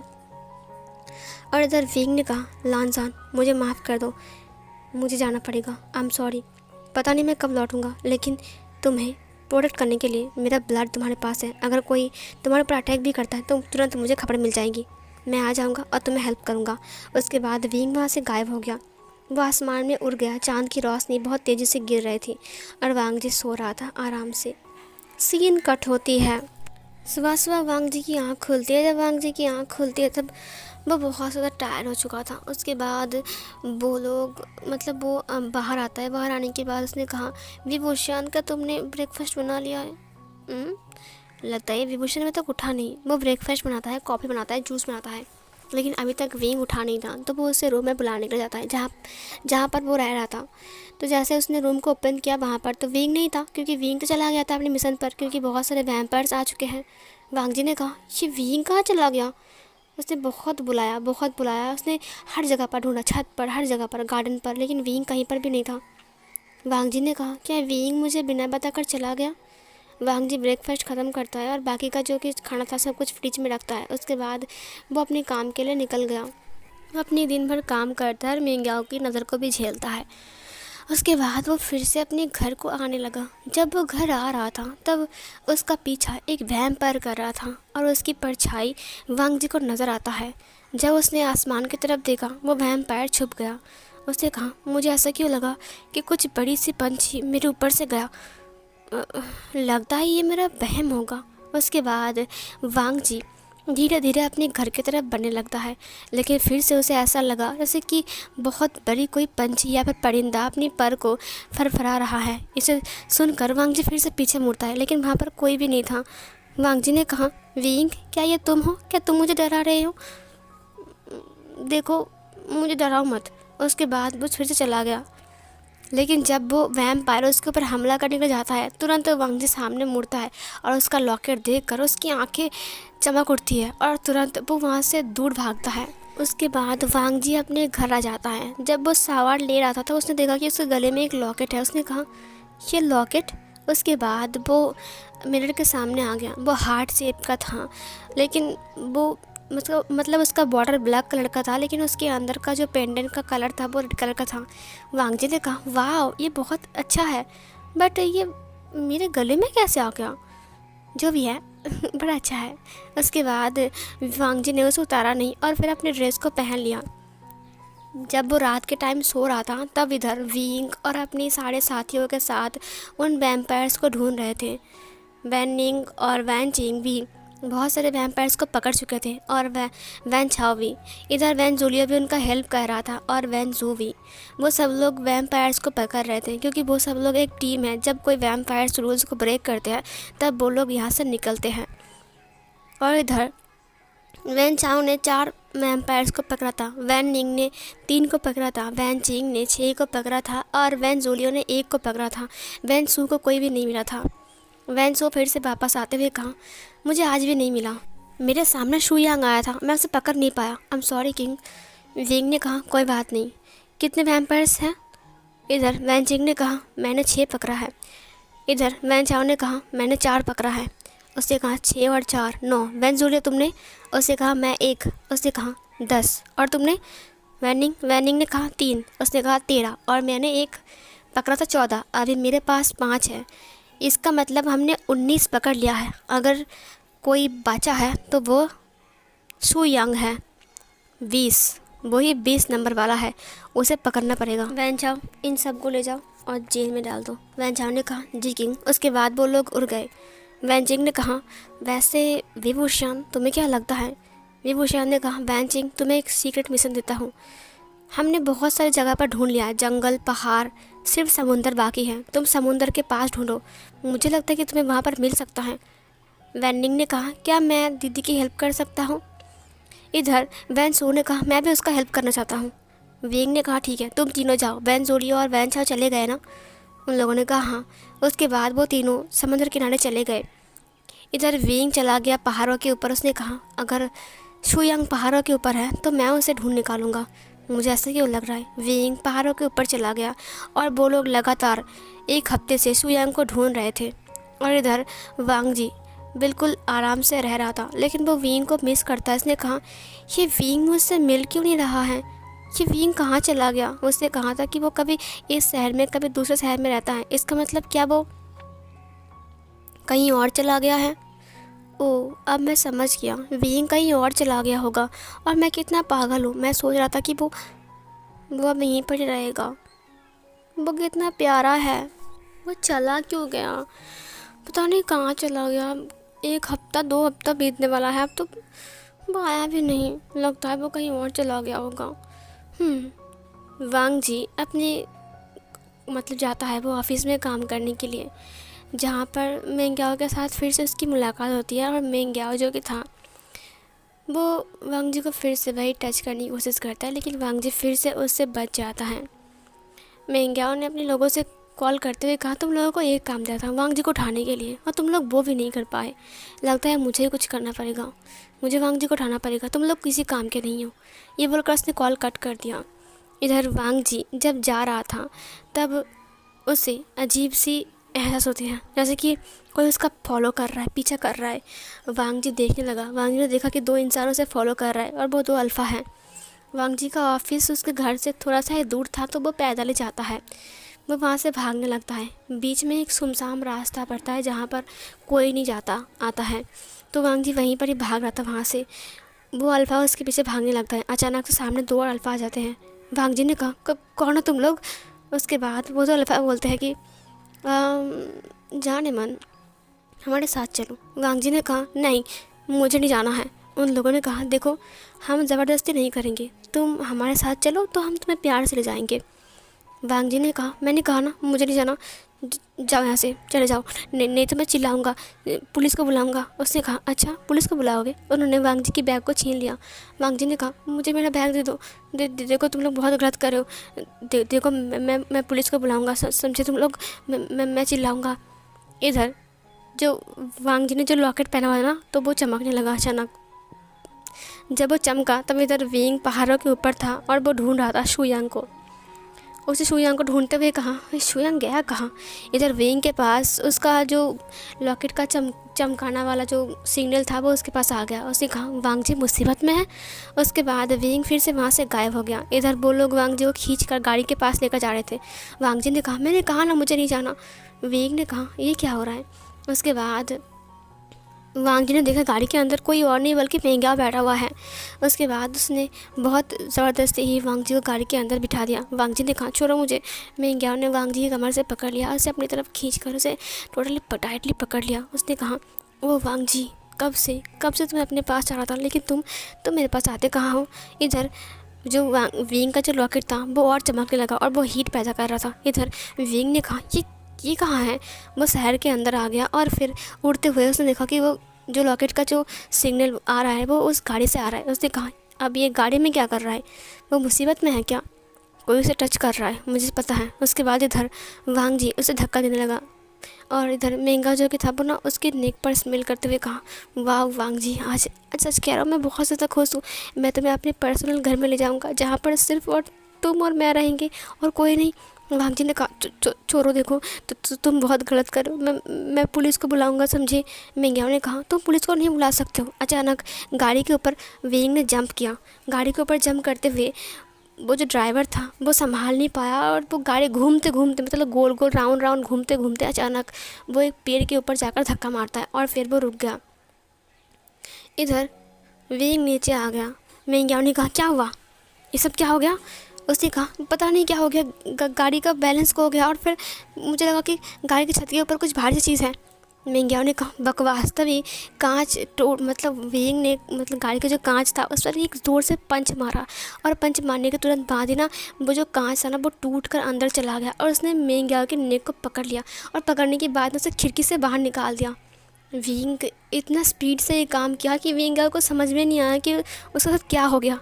और इधर विंग ने कहा, लानजान मुझे माफ़ कर दो, मुझे जाना पड़ेगा, आई एम सॉरी। पता नहीं मैं कब लौटूंगा, लेकिन तुम्हें प्रोटेक्ट करने के लिए मेरा ब्लड तुम्हारे पास है। अगर कोई तुम्हारे ऊपर अटैक भी करता है तो तुरंत मुझे खबर मिल जाएगी, मैं आ जाऊंगा और तुम्हें हेल्प करूंगा। उसके बाद विंग वहाँ से गायब हो गया। वो आसमान में उड़ गया। चांद की रोशनी बहुत तेज़ी से गिर रही थी और वांग जी सो रहा था आराम से। सीन कट होती है। सुबह सुबह वांग जी की आँख खुलती है। जब वांग जी की आँख खुलती है तब वो बहुत ज़्यादा टायर्ड हो चुका था। उसके बाद वो लोग वो बाहर आता है। बाहर आने के बाद उसने कहा, विभूषण का तुमने ब्रेकफास्ट बना लिया है? लगता है विभूषण में तक उठा नहीं। वो ब्रेकफास्ट बनाता है, कॉफ़ी बनाता है, जूस बनाता है, लेकिन अभी तक विंग उठा नहीं था। तो वो उसे रूम में बुलाने के लिए जाता है जहाँ पर वो रह रहा था। तो जैसे उसने रूम को ओपन किया वहाँ पर तो विंग नहीं था, क्योंकि विंग तो चला गया था अपने मिशन पर, क्योंकि बहुत सारे वैम्पायर्स आ चुके हैं। वांग जी ने कहा, ये विंग कहाँ चला गया? उसने बहुत बुलाया। उसने हर जगह पर ढूंढा, छत पर, हर जगह पर, गार्डन पर, लेकिन विंग कहीं पर भी नहीं था। वांग जी ने कहा, क्या विंग मुझे बिना बताकर चला गया? वांग जी ब्रेकफास्ट ख़त्म करता है और बाकी का जो कि खाना था सब कुछ फ्रिज में रखता है। उसके बाद वो अपने काम के लिए निकल गया। वो अपनी दिन भर काम करता है और मिंग्याओ की नज़र को भी झेलता है। उसके बाद वो फिर से अपने घर को आने लगा। जब वो घर आ रहा था तब उसका पीछा एक वैम्पायर कर रहा था और उसकी परछाई वांग जी को नज़र आता है। जब उसने आसमान की तरफ देखा वो वैम्पायर छुप गया। उसने कहा, मुझे ऐसा क्यों लगा कि कुछ बड़ी सी पंछी मेरे ऊपर से गया, लगता है ये मेरा वहम होगा। उसके बाद वांग जी धीरे धीरे अपने घर की तरफ बढ़ने लगता है, लेकिन फिर से उसे ऐसा लगा जैसे कि बहुत बड़ी कोई पंछी या फिर परिंदा अपनी पर को फरफरा रहा है। इसे सुनकर वांग जी फिर से पीछे मुड़ता है, लेकिन वहाँ पर कोई भी नहीं था। वांग जी ने कहा, विंग क्या ये तुम हो? क्या तुम मुझे डरा रहे हो? देखो मुझे डराओ मत। उसके बाद वो फिर से चला गया, लेकिन जब वो वैम्पायर उसके ऊपर हमला करने को जाता है तुरंत वांग जी सामने मुड़ता है और उसका लॉकेट देखकर उसकी आंखें चमक उठती है और तुरंत वो वहाँ से दूर भागता है। उसके बाद वांग जी अपने घर आ जाता है। जब वो सवार ले रहा था तो उसने देखा कि उसके गले में एक लॉकेट है। उसने कहा, ये लॉकेट? उसके बाद वो मिरर के सामने आ गया। वो हार्ट शेप का था, लेकिन वो मतलब उसका बॉर्डर ब्लैक कलर का था, लेकिन उसके अंदर का जो पेंडेंट का कलर था वो रेड कलर का था। वांग जी ने कहा, वाह ये बहुत अच्छा है, बट ये मेरे गले में कैसे आ गया? जो भी है बड़ा अच्छा है। उसके बाद वांग जी ने उसे उतारा नहीं और फिर अपने ड्रेस को पहन लिया। जब वो रात के टाइम सो रहा था तब इधर विंग और अपने सारे साथियों के साथ उन वैम्पायर्स को ढूंढ रहे थे। वैनिंग और वैनचिंग भी बहुत सारे वैम्पायर्स को पकड़ चुके थे और वह वैन छाओ भी, इधर वैन जूलियो भी उनका हेल्प कर रहा था और वैन जू भी। वो सब लोग वैम्पायर्स को पकड़ रहे थे क्योंकि वो सब लोग एक टीम है। जब कोई वैम्पायर्स रूल्स को ब्रेक करते हैं तब वो लोग यहाँ से निकलते हैं। और इधर वैन चाओ ने 4 वैम्पायर्स को पकड़ा था, वैन निंग ने 3 को पकड़ा था, वैन चिंग ने 6 को पकड़ा था और वैन जूलियो ने 1 को पकड़ा था। वैन सू को कोई भी नहीं मिला था। वैन सू फिर से वापस आते हुए कहा, मुझे आज भी नहीं मिला। मेरे सामने शू यांग आया था, मैं उसे पकड़ नहीं पाया। I am sorry king. Wing ने कहा, कोई बात नहीं। कितने वैम्पायर्स हैं? इधर वैन चिंग ने कहा, मैंने 6 पकड़ा है। इधर वैन चाओ ने कहा, मैंने 4 पकड़ा है। उसने कहा 6 और 4 9। वैन जूलियो तुमने? उसने कहा मैं 1। उसने कहा 10। और तुमने? वैनिंग ने कहा 3। उसने कहा 13। और मैंने 1 पकड़ा था 14। अभी मेरे पास 5 है। इसका मतलब हमने 19 पकड़ लिया है। अगर कोई बचा है तो वो शू यांग है, 20। वही 20 नंबर वाला है, उसे पकड़ना पड़ेगा। वैन चाओ, इन सब को ले जाओ और जेल में डाल दो। वैन चाओ ने कहा, जी किंग। उसके बाद वो लोग उड़ गए। वैन चिंग ने कहा, वैसे विभूषण तुम्हें क्या लगता है? विभूषण ने कहा, वैन चिंग तुम्हें एक सीक्रेट मिशन देता हूँ। हमने बहुत सारी जगह पर ढूंढ लिया है, जंगल, पहाड़, सिर्फ समुंदर बाकी है। तुम समुंदर के पास ढूंढो, मुझे लगता है कि तुम्हें वहाँ पर मिल सकता है। वैनिंग ने कहा, क्या मैं दीदी की हेल्प कर सकता हूँ? इधर वैन सू ने कहा, मैं भी उसका हेल्प करना चाहता हूँ। विंग ने कहा, ठीक है तुम तीनों जाओ। वैन जूलियो और वैन चाओ चले गए ना? उन लोगों ने कहा हाँ। उसके बाद वो तीनों समंदर किनारे चले गए। इधर विंग चला गया पहाड़ों के ऊपर। उसने कहा, अगर शू यांग पहाड़ों के ऊपर है तो मैं उसे ढूंढ निकालूंगा। मुझे ऐसा क्यों लग रहा है। विंग पहाड़ों के ऊपर चला गया और वो लोग लगातार 1 हफ्ते से शू यांग को ढूंढ रहे थे। और इधर वांग जी बिल्कुल आराम से रह रहा था, लेकिन वो विंग को मिस करता है। इसने कहा, ये विंग मुझसे मिल क्यों नहीं रहा है? ये विंग कहाँ चला गया? उसने कहा था कि वो कभी इस शहर में कभी दूसरे शहर में रहता है। इसका मतलब क्या वो कहीं और चला गया है? ओह, अब मैं समझ गया, विंग कहीं और चला गया होगा। और मैं कितना पागल हूँ, मैं सोच रहा था कि वो अब यहीं पर ही रहेगा। वो कितना प्यारा है, वो चला क्यों गया? पता नहीं कहाँ चला गया। 1 हफ्ता 2 हफ्ता बीतने वाला है, अब तो वो आया भी नहीं। लगता है वो कहीं और चला गया होगा। वांग जी अपने मतलब जाता है वो ऑफिस में काम करने के लिए, जहाँ पर मेंग्याओ के साथ फिर से उसकी मुलाकात होती है। और मेंग्याओ जो कि था वो वांग जी को फिर से वही टच करने की कोशिश करता है, लेकिन वांग जी फिर से उससे बच जाता है। मेंग्याओ ने अपने लोगों से कॉल करते हुए कहा, तुम लोगों को एक काम दिया था वांग जी को उठाने के लिए और तुम लोग वो भी नहीं कर पाए। लगता है मुझे ही कुछ करना पड़ेगा, मुझे वांग जी को उठाना पड़ेगा, तुम लोग किसी काम के नहीं हो। ये बोलकर उसने कॉल कट कर दिया। इधर वांग जी जब जा रहा था तब उसे अजीब सी एहसास होती है, जैसे कि कोई उसका फॉलो कर रहा है, पीछा कर रहा है। वांग जी देखने लगा। वांग जी ने देखा कि 2 इंसानों से फॉलो कर रहा है और वो 2 अल्फ़ा हैं। वांग जी का ऑफिस उसके घर से थोड़ा सा ही दूर था, तो वो पैदल ही जाता है। वो वहाँ से भागने लगता है। बीच में एक सुनसान रास्ता पड़ता है जहाँ पर कोई नहीं जाता आता है, तो वांग जी वहीं पर ही भाग रहा था। वहाँ से वो अल्फ़ा उसके पीछे भागने लगता है। अचानक से सामने 2 और अल्फ़ा आ जाते हैं। वांग जी ने कहा, कौन हो तुम लोग? उसके बाद वो 2 अल्फ़ा बोलते हैं कि जाने मन, हमारे साथ चलो। वांग जी ने कहा, नहीं मुझे नहीं जाना है। उन लोगों ने कहा, देखो हम ज़बरदस्ती नहीं करेंगे, तुम हमारे साथ चलो तो हम तुम्हें प्यार से ले जाएंगे। वांग जी ने कहा, मैंने कहा ना मुझे नहीं जाना, जाओ यहाँ से, चले जाओ, नहीं तो मैं चिल्लाऊंगा, पुलिस को बुलाऊंगा। उसने कहा, अच्छा पुलिस को बुलाओगे? उन्होंने वांग जी की बैग को छीन लिया। वांग जी ने कहा, मुझे मेरा बैग दे दो। देखो तुम लोग बहुत गलत कर रहे हो। देखो मैं पुलिस को बुलाऊंगा, समझे तुम लोग, मैं चिल्लाऊंगा। इधर जो वांग जी ने जो लॉकेट पहना हुआ था ना, तो वो चमकने लगा अचानक। जब वो चमका तब इधर विंग पहाड़ों के ऊपर था और वो ढूंढ रहा था शू यांग को। उसे शू यांग को ढूंढते हुए कहा, शू यांग गया कहाँ? इधर विंग के पास उसका जो लॉकेट का चमकाना वाला जो सिग्नल था वो उसके पास आ गया। उसने कहा, वांग जी मुसीबत में है। उसके बाद विंग फिर से वहाँ से गायब हो गया। इधर वो लोग वांग जी को खींच कर गाड़ी के पास लेकर जा रहे थे। वांग जी ने कहा, मैंने कहा ना मुझे नहीं जाना। विंग ने कहा, ये क्या हो रहा है? उसके बाद वांग जी ने देखा गाड़ी के अंदर कोई और नहीं बल्कि मेंग्याओ बैठा हुआ है। उसके बाद उसने बहुत ज़बरदस्ती ही वांग जी को गाड़ी के अंदर बिठा दिया। वांग जी ने कहा, छोड़ो मुझे। मेंग्याओ ने वांग जी की कमर से पकड़ लिया, उसे अपनी तरफ खींचकर उसे टोटली टाइटली पकड़ लिया। उसने कहा, ओ वांग जी कब से तुम्हें अपने पास चाह रहा था, लेकिन तुम मेरे पास आते कहाँ हो। इधर जो विंग का जो लॉकेट था वो और चमकने लगा और वो हीट पैदा कर रहा था। इधर विंग ने कहा ये कहाँ है। वो शहर के अंदर आ गया और फिर उड़ते हुए उसने देखा कि वो जो लॉकेट का जो सिग्नल आ रहा है वो उस गाड़ी से आ रहा है। उसने कहा अब ये गाड़ी में क्या कर रहा है, वो मुसीबत में है क्या, कोई उसे टच कर रहा है, मुझे पता है। उसके बाद इधर वांग जी उसे धक्का देने लगा और इधर मेंगा जो कि था वो ना उसके नेक पर स्मेल करते हुए कहा वाह वांग जी, आज सच कह रहा हूँ मैं बहुत ज़्यादा खुश हूँ। मैं तुम्हें अपने पर्सनल घर में ले जाऊँगा जहाँ पर सिर्फ और तुम और मैं रहेंगे और कोई नहीं। वांग जी ने कहा छोड़ो, देखो तुम बहुत गलत कर रहे हो, मैं पुलिस को बुलाऊंगा समझे। मेंग्याओ ने कहा तुम पुलिस को नहीं बुला सकते हो। अचानक गाड़ी के ऊपर विंग ने जंप किया। गाड़ी के ऊपर जंप करते हुए वो जो ड्राइवर था वो संभाल नहीं पाया और वो गाड़ी घूमते घूमते मतलब गोल गोल राउंड राउंड घूमते घूमते अचानक वो एक पेड़ के ऊपर जाकर धक्का मारता है और फिर वो रुक गया। इधर विंग नीचे आ गया। मेंग्याओ ने कहा क्या हुआ, ये सब क्या हो गया। उसने कहा पता नहीं क्या हो गया, गाड़ी का बैलेंस खो गया और फिर मुझे लगा कि गाड़ी की छत के ऊपर कुछ भारी सी चीज़ है। मेंग्याओ ने कहा बकवास। तभी कांच मतलब विंग ने मतलब गाड़ी का जो कांच था उस पर एक जोर से पंच मारा और पंच मारने के तुरंत बाद ही ना वो जो कांच था ना वो टूट कर अंदर चला गया और उसने मेंग्याओ के नेक को पकड़ लिया और पकड़ने के बाद उसे खिड़की से बाहर निकाल दिया। विंग इतना स्पीड से ये काम किया कि विंग को समझ में नहीं आया कि उसके साथ क्या हो गया।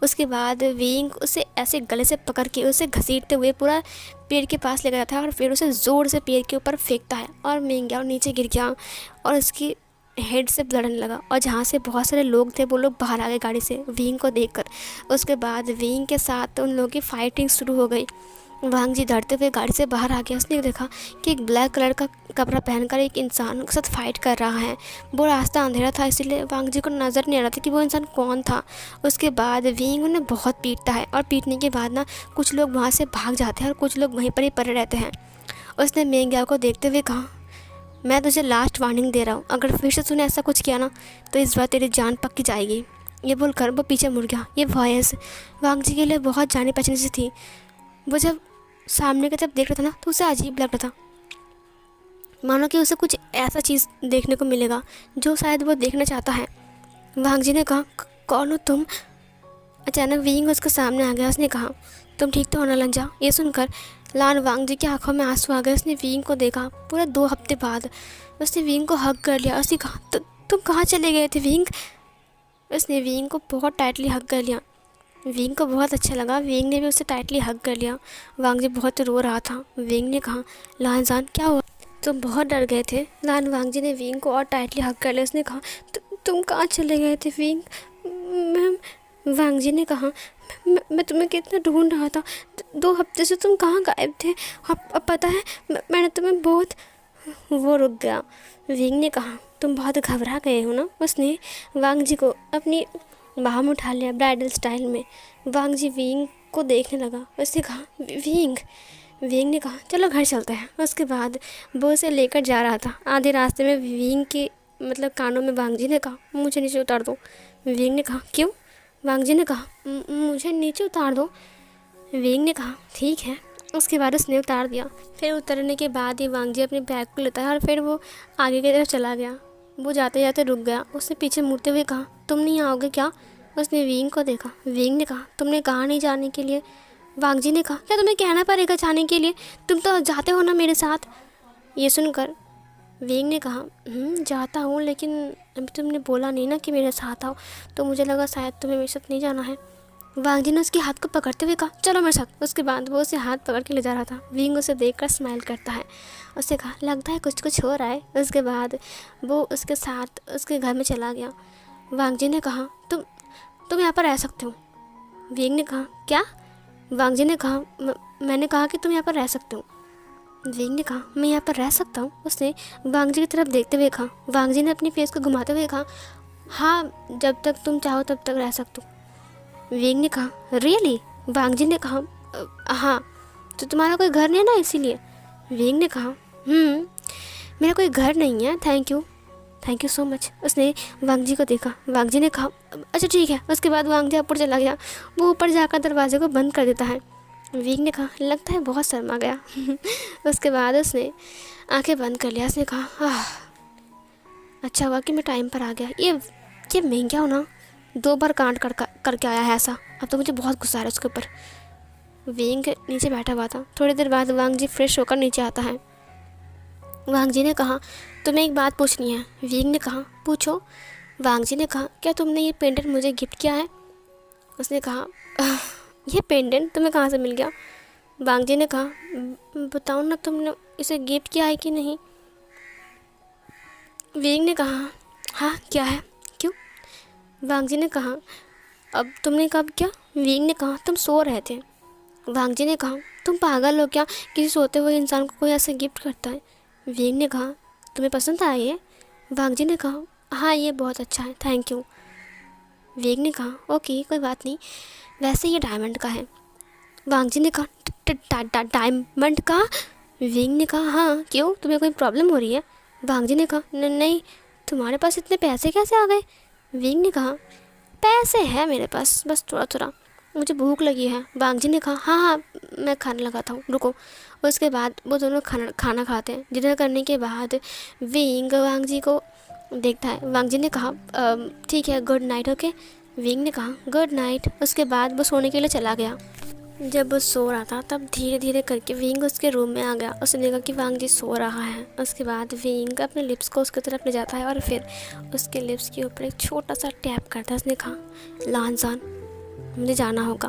उसके बाद विंग उसे ऐसे गले से पकड़ के उसे घसीटते हुए पूरा पेड़ के पास ले गया था और फिर उसे ज़ोर से पेड़ के ऊपर फेंकता है और मेंग्याओ नीचे गिर गया और उसकी हेड से ब्लड आने लगा और जहाँ से बहुत सारे लोग थे वो लोग बाहर आ गए गाड़ी से विंग को देखकर। उसके बाद विंग के साथ उन लोगों की फाइटिंग शुरू हो गई। वांग जी डरते हुए गाड़ी से बाहर आ गया। उसने देखा कि एक ब्लैक कलर का कपड़ा पहनकर एक इंसान के साथ फाइट कर रहा है। वो रास्ता अंधेरा था इसीलिए वांग जी को नज़र नहीं आ रहा था कि वो इंसान कौन था। उसके बाद विंग उन्हें बहुत पीटता है और पीटने के बाद ना कुछ लोग वहाँ से भाग जाते हैं और कुछ लोग वहीं पर ही पड़े रहते हैं। उसने मेंग्याओ को देखते हुए कहा मैं तुझे लास्ट वार्निंग दे रहा हूँ, अगर फिर से तूने ऐसा कुछ किया ना तो इस बार तेरी जान पक्की जाएगी। ये बोलकर वो पीछे मुड़ गया। ये वॉइस वांग जी के लिए बहुत जानी पहचानी सी थी। वो जब सामने की तरफ देख रहा था ना तो उसे अजीब लग रहा था, मानो कि उसे कुछ ऐसा चीज़ देखने को मिलेगा जो शायद वो देखना चाहता है। वांग जी ने कहा कौन हो तुम। अचानक विंग उसके सामने आ गया। उसने कहा तुम ठीक तो हो ना लंजा। ये सुनकर लान वांग जी की आंखों में आंसू आ गए। उसने विंग को देखा पूरा 2 हफ्ते बाद। उसने विंग को हग कर लिया। उसने कहा तुम कहाँ चले गए थे विंग। उसने विंग को बहुत टाइटली हग कर लिया। विंग को बहुत अच्छा लगा। विंग ने भी उसे टाइटली हग कर लिया। वांग जी बहुत रो रहा था। विंग ने कहा लानजान क्या हुआ, तुम बहुत डर गए थे। लान वांग जी ने विंग को और टाइटली हग कर लिया। उसने कहा तुम कहाँ चले गए थे विंग। मैम वांग जी ने कहा मैं तुम्हें कितना ढूंढ रहा था, 2 हफ्ते से तुम कहाँ गायब थे। अब पता है मैंने तुम्हें बहुत। वो रुक गया। विंग ने कहा तुम बहुत घबरा गए हो ना। उसने वांग जी को अपनी बाहों में उठा लिया ब्राइडल स्टाइल में। वांग जी विंग को देखने लगा। उसने कहा विंग ने कहा चलो घर चलते हैं। उसके बाद वो उसे लेकर जा रहा था। आधे रास्ते में विंग के मतलब कानों में वांग जी ने कहा मुझे नीचे उतार दो। विंग ने कहा क्यों। वांग जी ने कहा मुझे नीचे उतार दो। विंग ने कहा ठीक है। उसके बाद उसने उतार दिया। फिर उतरने के बाद ही वांग जी अपने बैग को लेता है और फिर वो आगे की तरफ चला गया। वो जाते जाते रुक गया। उसने पीछे मुड़ते हुए कहा तुम नहीं आओगे क्या। उसने विंग को देखा। विंग ने कहा तुमने कहा नहीं जाने के लिए। वांग जी ने कहा क्या तुम्हें कहना पड़ेगा जाने के लिए, तुम तो जाते हो ना मेरे साथ। ये सुनकर विंग ने कहा जाता हूँ, लेकिन अभी तुमने बोला नहीं ना कि मेरे साथ आओ, तो मुझे लगा शायद तुम्हें मेरे साथ नहीं जाना है। वांग जी ने उसके हाथ को पकड़ते हुए कहा चलो मेरे साथ। उसके बाद वो उसे हाथ पकड़ के ले जा रहा था। विंग उसे देखकर स्माइल करता है। उससे कहा लगता है कुछ हो रहा है। उसके बाद वो उसके साथ उसके घर में चला गया। वांग जी ने कहा तुम यहाँ पर रह सकते हो। विंग ने कहा क्या। वांग जी ने कहा मैंने कहा कि तुम यहाँ पर रह सकते हो। विंग ने कहा मैं यहाँ पर रह सकता हूँ। उसने वांग जी की तरफ देखते हुए कहा। वांग जी ने अपनी फेस को घुमाते हुए कहा हाँ जब तक तुम चाहो तब तक रह सकते हो। विंग ने कहा रियली। वांग जी ने कहा हाँ तो तुम्हारा कोई घर नहीं है ना इसीलिए। विंग ने कहा मेरा कोई घर नहीं है, थैंक यू सो मच। उसने वांग जी को देखा। वांग जी ने कहा अच्छा ठीक है। उसके बाद वांग जी ऊपर चला गया। वो ऊपर जाकर दरवाजे को बंद कर देता है। विंग ने कहा लगता है बहुत शर्मा गया। उसके बाद उसने आंखें बंद कर लिया। उसने कहा अच्छा हुआ कि मैं टाइम पर आ गया। ये मैं क्या हूँ ना, 2 बार कांड करके आया है ऐसा। अब तो मुझे बहुत गुस्सा आ रहा है उसके ऊपर। वेंग नीचे बैठा हुआ था। थोड़ी देर बाद वांग जी फ्रेश होकर नीचे आता है। वांग जी ने कहा, तुम्हें एक बात पूछनी है। वेंग ने कहा, पूछो। वांग जी ने कहा, क्या तुमने ये पेंडेंट मुझे गिफ्ट किया है? उसने कहा, ये पेंडेंट तुम्हें कहाँ से मिल गया? वांग जी ने कहा, बताओ ना, तुमने इसे गिफ्ट किया है कि नहीं? वेंग ने कहा, हाँ क्या है, क्यों? वांग जी ने कहा, अब तुमने कब क्या? वेंग ने कहा, तुम सो रहे थे। वांग जी ने कहा, तुम पागल हो क्या, किसी सोते हुए इंसान को कोई ऐसे गिफ्ट करता है? वेंग ने कहा, तुम्हें पसंद आया ये? वांग जी ने कहा, हाँ ये बहुत अच्छा है, थैंक यू। वेंग ने कहा, ओके कोई बात नहीं, वैसे ये डायमंड का है। वांग जी ने कहा, डायमंड का? वेंग ने कहा, हाँ क्यों, तुम्हें कोई प्रॉब्लम हो रही है? वांग जी ने कहा, नहीं, तुम्हारे पास इतने पैसे कैसे आ गए? वेंग ने कहा, पैसे है मेरे पास, बस थोड़ा थोड़ा, मुझे भूख लगी है। वांग जी ने कहा, हाँ हाँ मैं खाने लगाता हूँ, रुको। उसके बाद वो दोनों खाना खाते हैं। डिनर करने के बाद विंग वांग जी को देखता है। वांग जी ने कहा, ठीक है, गुड नाइट, ओके। विंग ने कहा, गुड नाइट। उसके बाद वो सोने के लिए चला गया। जब वो सो रहा था तब धीरे धीरे करके विंग उसके रूम में आ गया। उसने देखा कि वांग जी सो रहा है। उसके बाद विंग अपने लिप्स को उसकी तरफ ले जाता है और फिर उसके लिप्स के ऊपर एक छोटा सा टैप करता है। उसने कहा, लानजान, मुझे जाना होगा,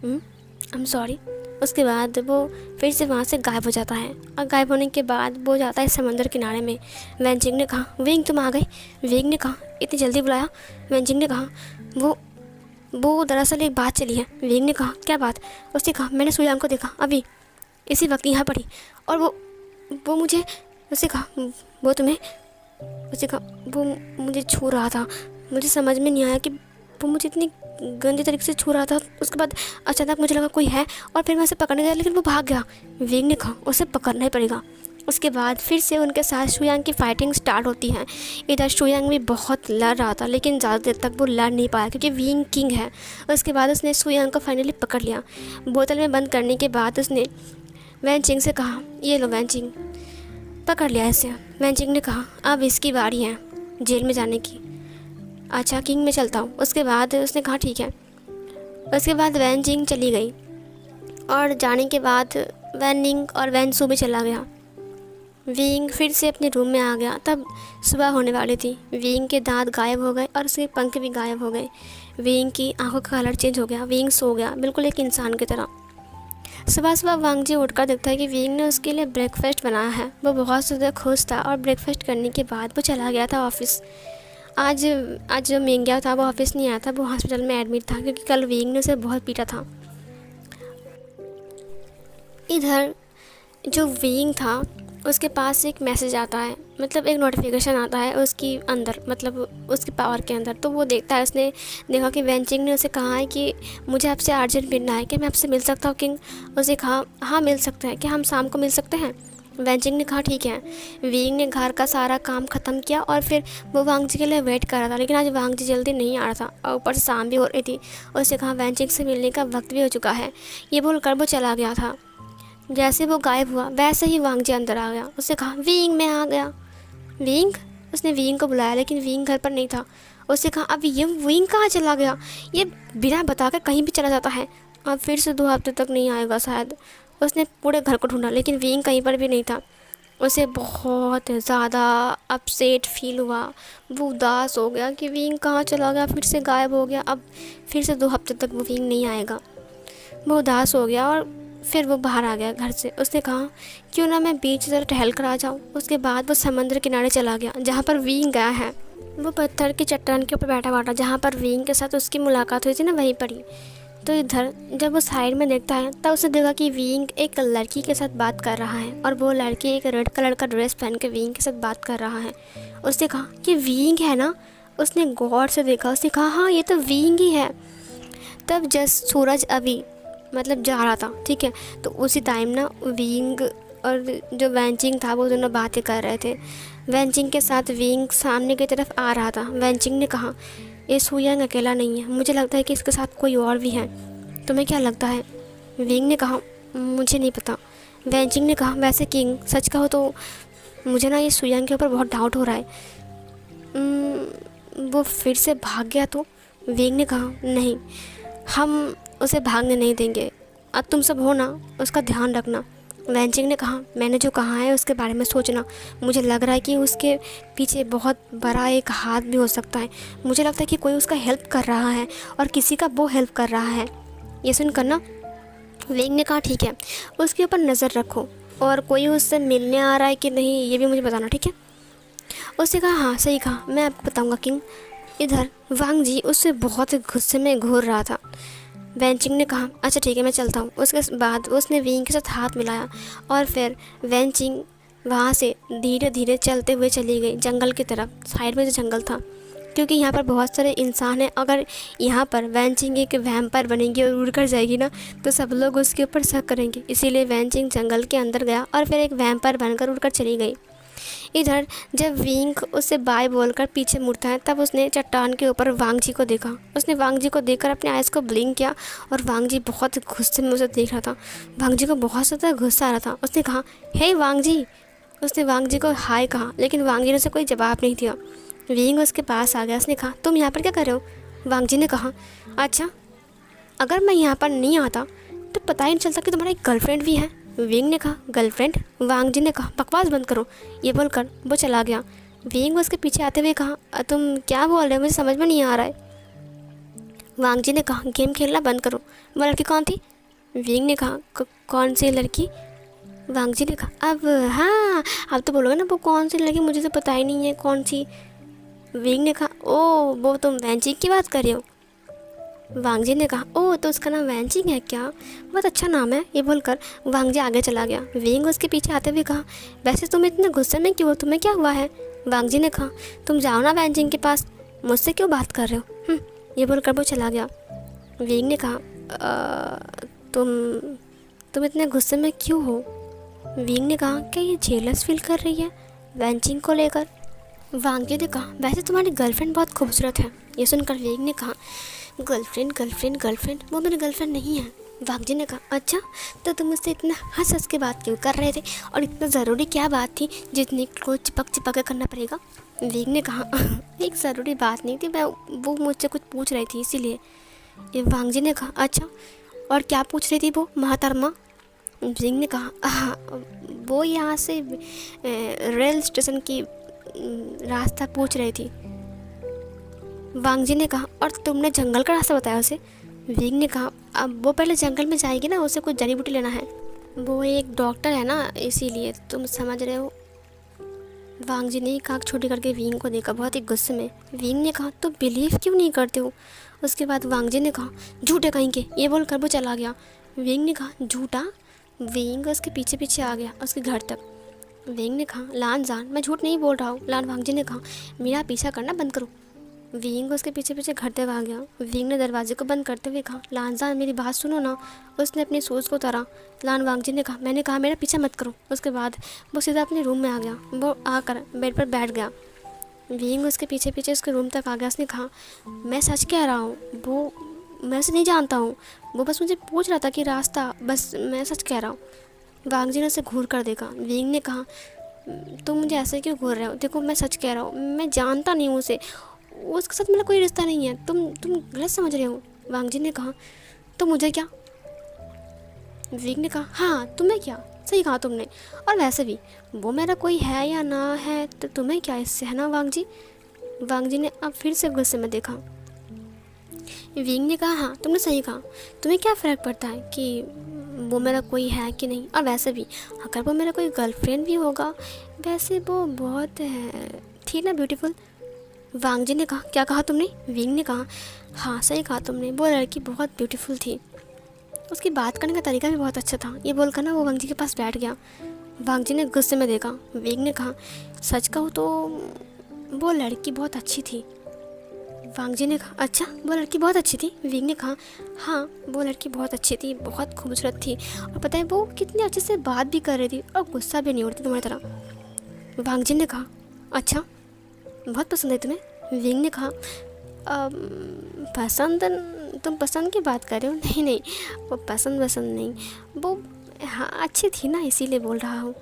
आई एम सॉरी। उसके बाद वो फिर से वहाँ से गायब हो जाता है और गायब होने के बाद वो जाता है समंदर किनारे में। वेंचिंग ने कहा, विंग तुम आ गए? विंग ने कहा, इतनी जल्दी बुलाया? वेंचिंग ने कहा, वो दरअसल एक बात चली है। विंग ने कहा, क्या बात? उसने कहा, मैंने सुयांग को देखा अभी इसी वक्त यहाँ पड़ी, और वो मुझे, उसने कहा, वो तुम्हें, उसने कहा, वो मुझे छू रहा था। मुझे समझ में नहीं आया कि वो मुझे इतनी गंदे तरीके से छू रहा था। उसके बाद अचानक मुझे लगा कोई है और फिर मैं उसे पकड़ने गया, लेकिन वो भाग गया। विंग ने कहा, उसे पकड़ना ही पड़ेगा। उसके बाद फिर से उनके साथ शुयांग की फाइटिंग स्टार्ट होती है। इधर शुयांग भी बहुत लड़ रहा था, लेकिन ज़्यादा देर तक वो लड़ नहीं पाया क्योंकि विंग किंग है। उसके बाद उसने शुयांग को फाइनली पकड़ लिया। बोतल में बंद करने के बाद उसने वेंचिंग से कहा, ये लो वेंचिंग, पकड़ लिया इसे। वेंचिंग ने कहा, अब इसकी बारी है जेल में जाने की। अच्छा किंग में चलता हूँ। उसके बाद उसने कहा, ठीक है। उसके बाद वेंचिंग चली गई और जाने के बाद वैनिंग और वैनसू भी चला गया। विंग फिर से अपने रूम में आ गया। तब सुबह होने वाली थी। विंग के दांत गायब हो गए और उसके पंख भी गायब हो गए। विंग की आंखों का कलर चेंज हो गया। विंग सो गया बिल्कुल एक इंसान की तरह। सुबह सुबह वांग जी उठकर देखता है कि विंग ने उसके लिए ब्रेकफास्ट बनाया है। वो बहुत ज़्यादा खुश था और ब्रेकफास्ट करने के बाद वो चला गया था ऑफिस। आज जो मेंग्या था वो ऑफिस नहीं आया था, वो हॉस्पिटल में एडमिट था क्योंकि कल विंग ने उसे बहुत पीटा था। इधर जो विंग था उसके पास एक मैसेज आता है, मतलब एक नोटिफिकेशन आता है उसकी अंदर, मतलब उसकी पावर के अंदर। तो वो देखता है, उसने देखा कि वेंचिंग ने उसे कहा है कि मुझे आपसे अर्जेंट मिलना है, क्या मैं आपसे मिल सकता हूँ किंग? उसे कहा, हाँ मिल सकते हैं, क्या हम शाम को मिल सकते हैं? वेंचिंग ने कहा, ठीक है। विंग ने घर का सारा काम ख़त्म किया और फिर वो वांग जी के लिए वेट कर रहा था, लेकिन आज वांग जी जल्दी नहीं आ रहा था और ऊपर से शाम भी हो रही थी। उसने कहा, वेंचिंग से मिलने का वक्त भी हो चुका है। ये बोलकर वो चला गया था। जैसे वो गायब हुआ वैसे ही वांग जी अंदर आ गया। उसने कहा, विंग मैं आ गया। विंग? उसने विंग को बुलाया लेकिन विंग घर पर नहीं था। उसने कहा, अब ये विंग कहाँ चला गया? ये बिना बताकर कहीं भी चला जाता है, अब फिर से 2 हफ्ते तक नहीं आएगा शायद। उसने पूरे घर को ढूंढा लेकिन विंग कहीं पर भी नहीं था। उसे बहुत ज़्यादा अपसेट फील हुआ। वो उदास हो गया कि विंग कहाँ चला गया, फिर से गायब हो गया, अब फिर से 2 हफ्ते तक वो विंग नहीं आएगा। वो उदास हो गया और फिर वो बाहर आ गया घर से। उसने कहा, क्यों ना मैं बीच जरा टहल कर आ जाऊँ। उसके बाद वो समंदर किनारे चला गया जहाँ पर विंग गया है। वो पत्थर की चट्टान के ऊपर बैठा हुआ था जहाँ पर विंग के साथ उसकी मुलाकात हुई थी ना, वहीं पर ही। तो इधर जब वो साइड में देखता है तब उसने देखा कि विंग एक लड़की के साथ बात कर रहा है और वो लड़की एक रेड कलर का ड्रेस पहन के विंग के साथ बात कर रहा है। उसने कहा कि विंग है ना? उसने गौर से देखा। उसने कहा, हाँ ये तो विंग ही है। तब जस्ट सूरज अभी मतलब जा रहा था, ठीक है। तो उसी टाइम ना विंग और जो वेंचिंग था वो दोनों बातें कर रहे थे। वेंचिंग के साथ विंग सामने की तरफ आ रहा था। वेंचिंग ने कहा, ये शुयांग अकेला नहीं है, मुझे लगता है कि इसके साथ कोई और भी है। तुम्हें क्या लगता है? विंग ने कहा, मुझे नहीं पता। वेंचिंग ने कहा, वैसे किंग सच कहो तो मुझे ना ये शुयांग के ऊपर बहुत डाउट हो रहा है। वो फिर से भाग गया तो? विंग ने कहा, नहीं, हम उसे भागने नहीं देंगे। अब तुम सब हो ना, उसका ध्यान रखना। वैनचिंग ने कहा, मैंने जो कहा है उसके बारे में सोचना। मुझे लग रहा है कि उसके पीछे बहुत बड़ा एक हाथ भी हो सकता है। मुझे लगता है कि कोई उसका हेल्प कर रहा है और किसी का वो हेल्प कर रहा है। ये सुनकर ना विंग ने कहा, ठीक है, उसके ऊपर नज़र रखो और कोई उससे मिलने आ रहा है कि नहीं ये भी मुझे बताना, ठीक है? उसने कहा, हाँ सही कहा, मैं आपको बताऊँगा किंग। इधर वांग जी उससे बहुत गुस्से में घूर रहा था। वैनचिंग ने कहा, अच्छा ठीक है, मैं चलता हूँ। उसके बाद उसने विंग के साथ हाथ मिलाया और फिर वैनचिंग वहाँ से धीरे धीरे चलते हुए चली गई जंगल की तरफ। साइड में जो जंगल था, क्योंकि यहाँ पर बहुत सारे इंसान हैं, अगर यहाँ पर वैनचिंग एक वैम्पायर बनेगी और उड़ कर जाएगी ना, तो सब लोग उसके ऊपर शक करेंगे। इसीलिए वैनचिंग जंगल के अंदर गया और फिर एक वैम्पायर बनकर उड़कर चली गई। इधर जब विंग उसे बाय बोलकर पीछे मुड़ता है, तब उसने चट्टान के ऊपर वांग जी को देखा। उसने वांग जी को देखकर अपने आइज़ को ब्लिंक किया और वांग जी बहुत गुस्से में उसे देख रहा था। वांग जी को बहुत ज़्यादा गुस्सा आ रहा था। उसने कहा, हे वांग जी। उसने वांग जी को हाय कहा, लेकिन वांग जी ने उसे कोई जवाब नहीं दिया। विंग उसके पास आ गया। उसने कहा, तुम यहाँ पर क्या कर रहे हो? वांग जी ने कहा, अच्छा, अगर मैं यहाँ पर नहीं आता तो पता ही नहीं चलता कि तुम्हारा एक गर्लफ्रेंड भी है। विंग ने कहा, गर्लफ्रेंड? वांग जी ने कहा, बकवास बंद करो। ये बोलकर वो चला गया। विंग उसके पीछे आते हुए कहा, तुम क्या बोल रहे हो, मुझे समझ में नहीं आ रहा है। वांग जी ने कहा, गेम खेलना बंद करो। वो लड़की कौन थी? विंग ने कहा, कौन सी लड़की? वांग जी ने कहा, अब हाँ, अब तो बोलोगे ना वो कौन सी लड़की, मुझे तो पता ही नहीं है कौन सी। विंग ने कहा, ओ वो तुम वैनचिंग की बात कर रहे हो? वांग जी ने कहा, ओह तो उसका नाम वैनचिंग है क्या, बहुत अच्छा नाम है। ये बोलकर वांग जी आगे चला गया। विंग उसके पीछे आते हुए कहा, वैसे तुम इतने गुस्से में क्यों हो, तुम्हें क्या हुआ है? वांग जी ने कहा, तुम जाओ ना वैनचिंग के पास, मुझसे क्यों बात कर रहे हो? ये बोलकर वो चला गया। विंग ने कहा, तुम इतने गुस्से में क्यों हो? विंग ने कहा, क्या ये जेलस फील कर रही है वैनचिंग को लेकर? वांग जी ने कहा, वैसे तुम्हारी गर्लफ्रेंड बहुत खूबसूरत है। ये सुनकर विंग ने कहा, गर्लफ्रेंड गर्लफ्रेंड गर्लफ्रेंड, वो मेरी गर्लफ्रेंड नहीं है। वांग जी ने कहा, अच्छा, तो तुम मुझसे इतना हंस हंस के बात क्यों कर रहे थे, और इतना ज़रूरी क्या बात थी जितनी को चिपक चिपक के करना पड़ेगा? विंग ने कहा, एक ज़रूरी बात नहीं थी, मैं वो मुझसे कुछ पूछ रही थी इसीलिए। ये वांग जी ने कहा, अच्छा, और क्या पूछ रही थी वो मोहतरमा? विंग ने कहा, हाँ, वो यहाँ से रेल स्टेशन की रास्ता पूछ रही थी। वांग जी ने कहा, और तुमने जंगल का रास्ता बताया उसे? विंग ने कहा, अब वो पहले जंगल में जाएगी ना, उसे कुछ जड़ी बूटी लेना है, वो एक डॉक्टर है ना, इसीलिए, तुम समझ रहे हो। वांग जी ने एक आँख छोटी करके विंग को देखा, बहुत ही गुस्से में। विंग ने कहा, तो बिलीव क्यों नहीं करते हो? उसके बाद वांग जी ने कहा, झूठे कहीं के। ये बोलकर वो चला गया। विंग ने कहा, झूठा? विंग उसके पीछे पीछे आ गया उसके घर तक। विंग ने कहा, लान जान, मैं झूठ नहीं बोल रहा हूँ। लान वांग जी ने कहा, मेरा पीछा करना बंद करो। विंग उसके पीछे पीछे घर तक आ गया। विंग ने दरवाजे को बंद करते हुए कहा, लानजान मेरी बात सुनो ना। उसने अपनी सूज को उतारा। लान वांग जी ने कहा, मैंने कहा मेरा पीछा मत करो। उसके बाद वो सीधा अपने रूम में आ गया। वो आकर बेड पर बैठ गया। विंग उसके पीछे पीछे उसके रूम तक आ गया। उसने कहा, मैं सच कह रहा हूँ, वो मैं उसे नहीं जानता हूँ, वो बस मुझे पूछ रहा था कि रास्ता, बस मैं सच कह रहा हूँ। वांग जी ने उसे घूर कर देखा। विंग ने कहा, तुम मुझे ऐसे क्यों घूर रहे हो? देखो मैं सच कह रहा हूँ, मैं जानता नहीं हूँ उसे, उसके साथ मेरा कोई रिश्ता नहीं है, तुम गलत समझ रहे हो। वांग जी ने कहा, तो मुझे क्या? विंग ने कहा, हाँ तुम्हें क्या, सही कहा तुमने, और वैसे भी वो मेरा कोई है या ना है तो तुम्हें क्या इससे, है ना वांग जी? वांग जी ने अब फिर से गुस्से में देखा। विंग ने कहा, हाँ तुमने सही कहा, तुम्हें क्या फ़र्क पड़ता है कि वो मेरा कोई है कि नहीं, और वैसे भी अगर वो मेरा कोई गर्लफ्रेंड भी होगा, वैसे वो बहुत थी ना ब्यूटीफुल। वांग जी ने कहा, क्या कहा तुमने? विंग ने कहा, हाँ सही कहा तुमने, वो लड़की बहुत ब्यूटीफुल थी, उसकी बात करने का तरीका भी बहुत अच्छा था। ये बोलकर ना वो वांग जी के पास बैठ गया। वांग जी ने गुस्से में देखा। विंग ने कहा, सच कहूँ तो वो लड़की बहुत अच्छी थी। वांग जी ने कहा, अच्छा वो लड़की बहुत अच्छी थी? विंग ने कहा, हाँ वो लड़की बहुत अच्छी थी, बहुत खूबसूरत थी, और पता है वो कितने अच्छे से बात भी कर रही थी और गुस्सा भी नहीं उड़ती तुम्हारी तरह। वांग जी ने कहा, अच्छा बहुत पसंद है तुम्हें? विंग ने कहा, पसंद, तुम पसंद की बात कर रहे हो? नहीं नहीं, वो पसंद नहीं, वो हाँ अच्छी थी ना, इसीलिए बोल रहा हूँ।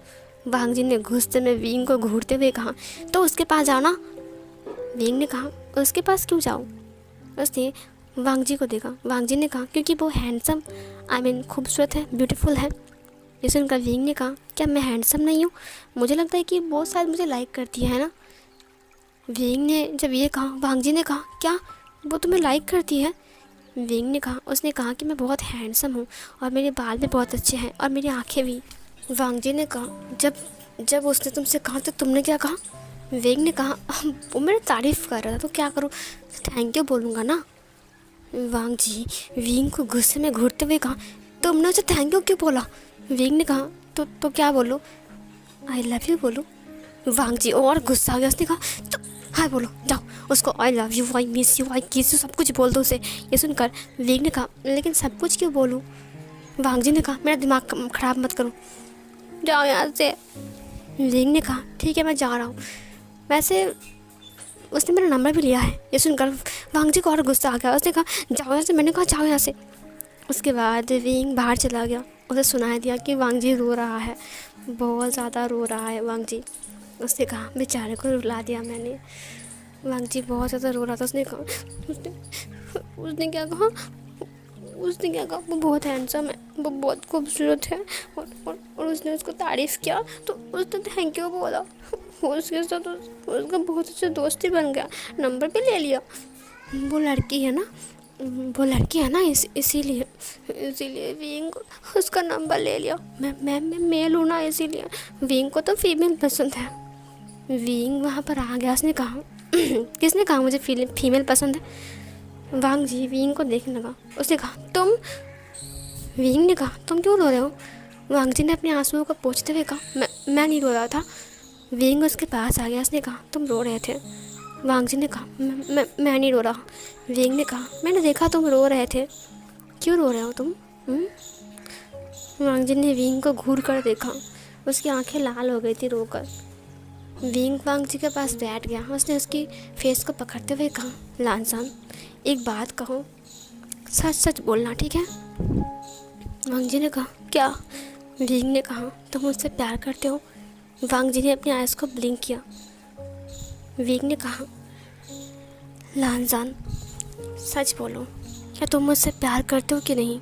वांग जी ने गुस्से में विंग को घूरते हुए कहा, तो उसके पास जाओ ना। विंग ने कहा उसके पास क्यों जाऊँ? उसने वांग जी को देखा। वांग जी ने कहा क्योंकि वो हैंडसम खूबसूरत है, ब्यूटीफुल है। ये सुनकर विंग ने कहा क्या मैं हैंडसम नहीं हूँ? मुझे लगता है कि वो शायद मुझे लाइक करती है ना। विंग ने जब ये कहा, वांग जी ने कहा क्या वो तुम्हें लाइक करती है? विंग ने कहा, उसने कहा कि मैं बहुत हैंडसम हूँ और मेरे बाल भी बहुत अच्छे हैं और मेरी आँखें भी। वांग जी ने कहा जब जब उसने तुमसे कहा तो तुमने क्या कहा? विंग ने कहा वो मेरी तारीफ़ कर रहा था तो क्या करूँ, थैंक यू बोलूँगा ना। वांग जी विंग को गुस्से में घूरते हुए कहा तुमने उसे थैंक यू क्यों बोला? विंग ने कहा तो क्या बोलो? आई लव यू बोलो। वांग जी और गुस्सा आ गया। उसने कहा तो हाय बोलो, जाओ उसको I love you, I miss you, I kiss you सब कुछ बोल दो उसे। ये सुनकर विंग ने कहा लेकिन सब कुछ क्यों बोलूँ? वांग जी ने कहा मेरा दिमाग ख़राब मत करो, जाओ यहाँ से। विंग ने कहा ठीक है मैं जा रहा हूँ, वैसे उसने मेरा नंबर भी लिया है। ये सुनकर वांग जी को और गुस्सा आ गया। उसने कहा जाओ यहाँ से, मैंने कहा जाओ यहाँ से। उसके बाद विंग बाहर चला गया। उसे सुनाई दिया कि वांग जी रो रहा है, बहुत ज़्यादा रो रहा है वांग जी। उसने कहा बेचारे को रुला दिया मैंने। वांग जी बहुत ज़्यादा रो रहा था। उसने कहा उसने क्या कहा? उसने क्या कहा वो बहुत हैंडसम है, वो बहुत खूबसूरत है और उसने उसको तारीफ़ किया तो उसने थैंक यू बोला। उसके साथ उसका बहुत अच्छा दोस्ती बन गया, नंबर भी ले लिया। वो लड़की है ना, इसीलिए विंग को उसका नंबर ले लिया। मैं मेल हूँ ना, इसीलिए विंग को तो फीमेल पसंद है। विंग वहाँ पर आ गया। उसने कहा किसने कहा मुझे फीमेल पसंद है? वांग जी विंग को देखने लगा। उसने कहा तुम? विंग ने कहा तुम क्यों रो रहे हो? वांग जी ने अपने आंसुओं को पोंछते हुए कहा मैं नहीं रो रहा था। विंग उसके पास आ गया। उसने कहा तुम रो रहे थे। वांग जी ने कहा मैं नहीं रो रहा। विंग ने कहा मैंने देखा तुम रो रहे थे, क्यों रो रहे हो तुम? वांग जी ने विंग को घूर कर देखा। उसकी आंखें लाल हो गई थी रोकर। विंग वांग जी के पास बैठ गया। उसने उसकी फेस को पकड़ते हुए कहा लानसान एक बात कहो, सच सच बोलना ठीक है? वांग जी ने कहा क्या? विंग ने कहा तुम मुझसे प्यार करते हो? वांग जी ने अपनी आइज को ब्लिंक किया। विंग ने कहा लानजान सच बोलो, क्या तुम मुझसे प्यार करते हो कि नहीं?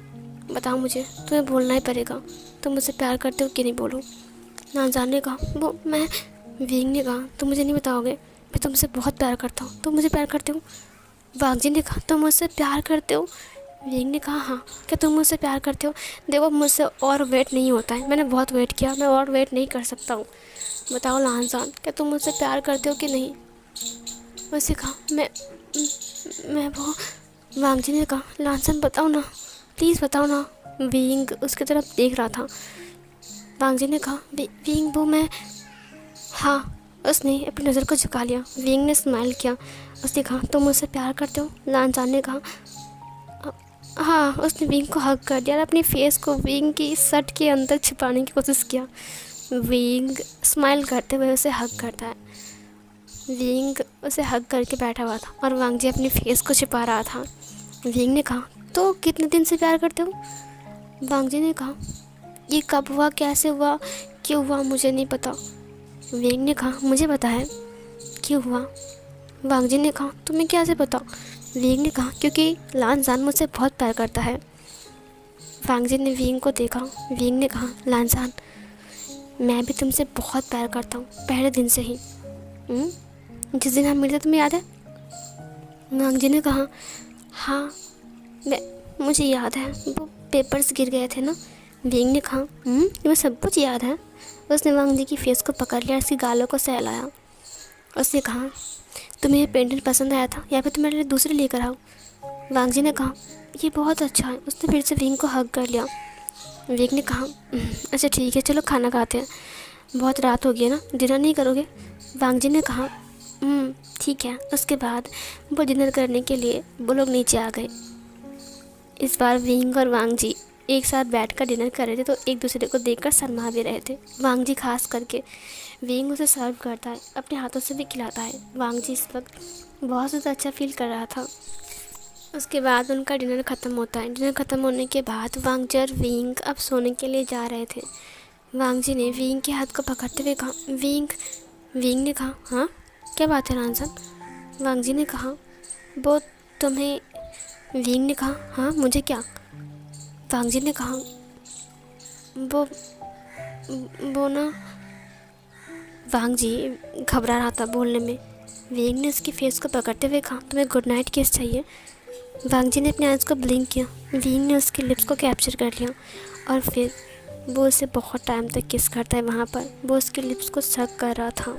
बताओ मुझे, तुम्हें बोलना ही पड़ेगा। तुम मुझसे प्यार करते हो कि नहीं, बोलो। लानजान ने कहा वो मैं। विंग ने कहा तुम मुझे नहीं बताओगे? मैं तुमसे बहुत प्यार करता हूँ। तुम मुझे प्यार करते हो? वांग जी ने कहा तुम मुझसे प्यार करते हो? विंग ने कहा हाँ। क्या तुम मुझसे प्यार करते हो? देखो मुझसे और वेट नहीं होता है, मैंने बहुत वेट किया, मैं और वेट नहीं कर सकता हूँ। बताओ लानजान, क्या तुम मुझसे प्यार करते हो कि नहीं? वैसे कहा मैं वो। वांग जी ने कहा लानजान बताओ ना, प्लीज़ बताओ ना। विंग उसकी तरफ देख रहा था। वांग जी ने कहा विंग वो मैं। हाँ। उसने अपनी नज़र को झुका लिया। विंग ने स्माइल किया। उसने कहा तुम मुझसे प्यार करते हो? लानजान ने कहा हाँ। उसने विंग को हग कर दिया और अपनी फेस को विंग की शर्ट के अंदर छिपाने की कोशिश किया। विंग स्माइल करते हुए उसे हग करता है। विंग उसे हग करके बैठा हुआ था और वांग जी अपनी फेस को छिपा रहा था। विंग ने कहा तो कितने दिन से प्यार करते हो? वांग जी ने कहा ये कब हुआ, कैसे हुआ, क्यों हुआ, मुझे नहीं पता। विंग ने कहा मुझे पता है क्यों हुआ। वांग जी ने कहा तुम्हें कैसे पता? विंग ने कहा क्योंकि लानजान मुझसे बहुत प्यार करता है। वांग जी ने विंग को देखा। विंग ने कहा लानजान मैं भी तुमसे बहुत प्यार करता हूँ, पहले दिन से ही। जिस दिन हम मिले तुम्हें याद है? वांग जी ने कहा हाँ मुझे याद है, वो पेपर्स गिर गए थे ना। विंग ने कहा तुम्हें सब कुछ याद है? उसने वांग जी की फेस को पकड़ लिया, उसकी गालों को सहलाया। उसने कहा तुम्हें ये पेंटिंग पसंद आया था या फिर तुम्हारे लिए दूसरे लेकर आओ? वांग जी ने कहा ये बहुत अच्छा है। उसने फिर से विंग को हग कर लिया। विंग ने कहा अच्छा ठीक है, चलो खाना खाते हैं, बहुत रात हो गई है ना, डिनर नहीं करोगे? वांग जी ने कहा ठीक है। उसके बाद वो डिनर करने के लिए वो लोग नीचे आ गए। इस बार विंग और वांग जी एक साथ बैठकर डिनर कर रहे थे तो एक दूसरे को देखकर शर्मा भी रहे थे। वांग जी खास करके। विंग उसे सर्व करता है, अपने हाथों से भी खिलाता है। वांग जी इस वक्त बहुत ज़्यादा अच्छा फील कर रहा था। उसके बाद उनका डिनर ख़त्म होता है। डिनर ख़त्म होने के बाद वांग जी और विंग अब सोने के लिए जा रहे थे। वांग जी ने विंग के हाथ को पकड़ते हुए कहा विंग। विंग ने कहा हाँ क्या बात है लानजान? वांग जी ने कहा, वो तुम्हें? विंग ने कहा, हाँ मुझे क्या? वांग जी ने कहा, वो वो ना। वांग जी घबरा रहा था बोलने में। विंग ने उसकी फेस को पकड़ते हुए कहा, तुम्हें गुड नाइट किस चाहिए? वांग जी ने अपने आइज़ को ब्लिंक किया। विंग ने उसके लिप्स को कैप्चर कर लिया और फिर वो उसे बहुत टाइम तक किस करता है। वहाँ पर वो उसके लिप्स को सक कर रहा था।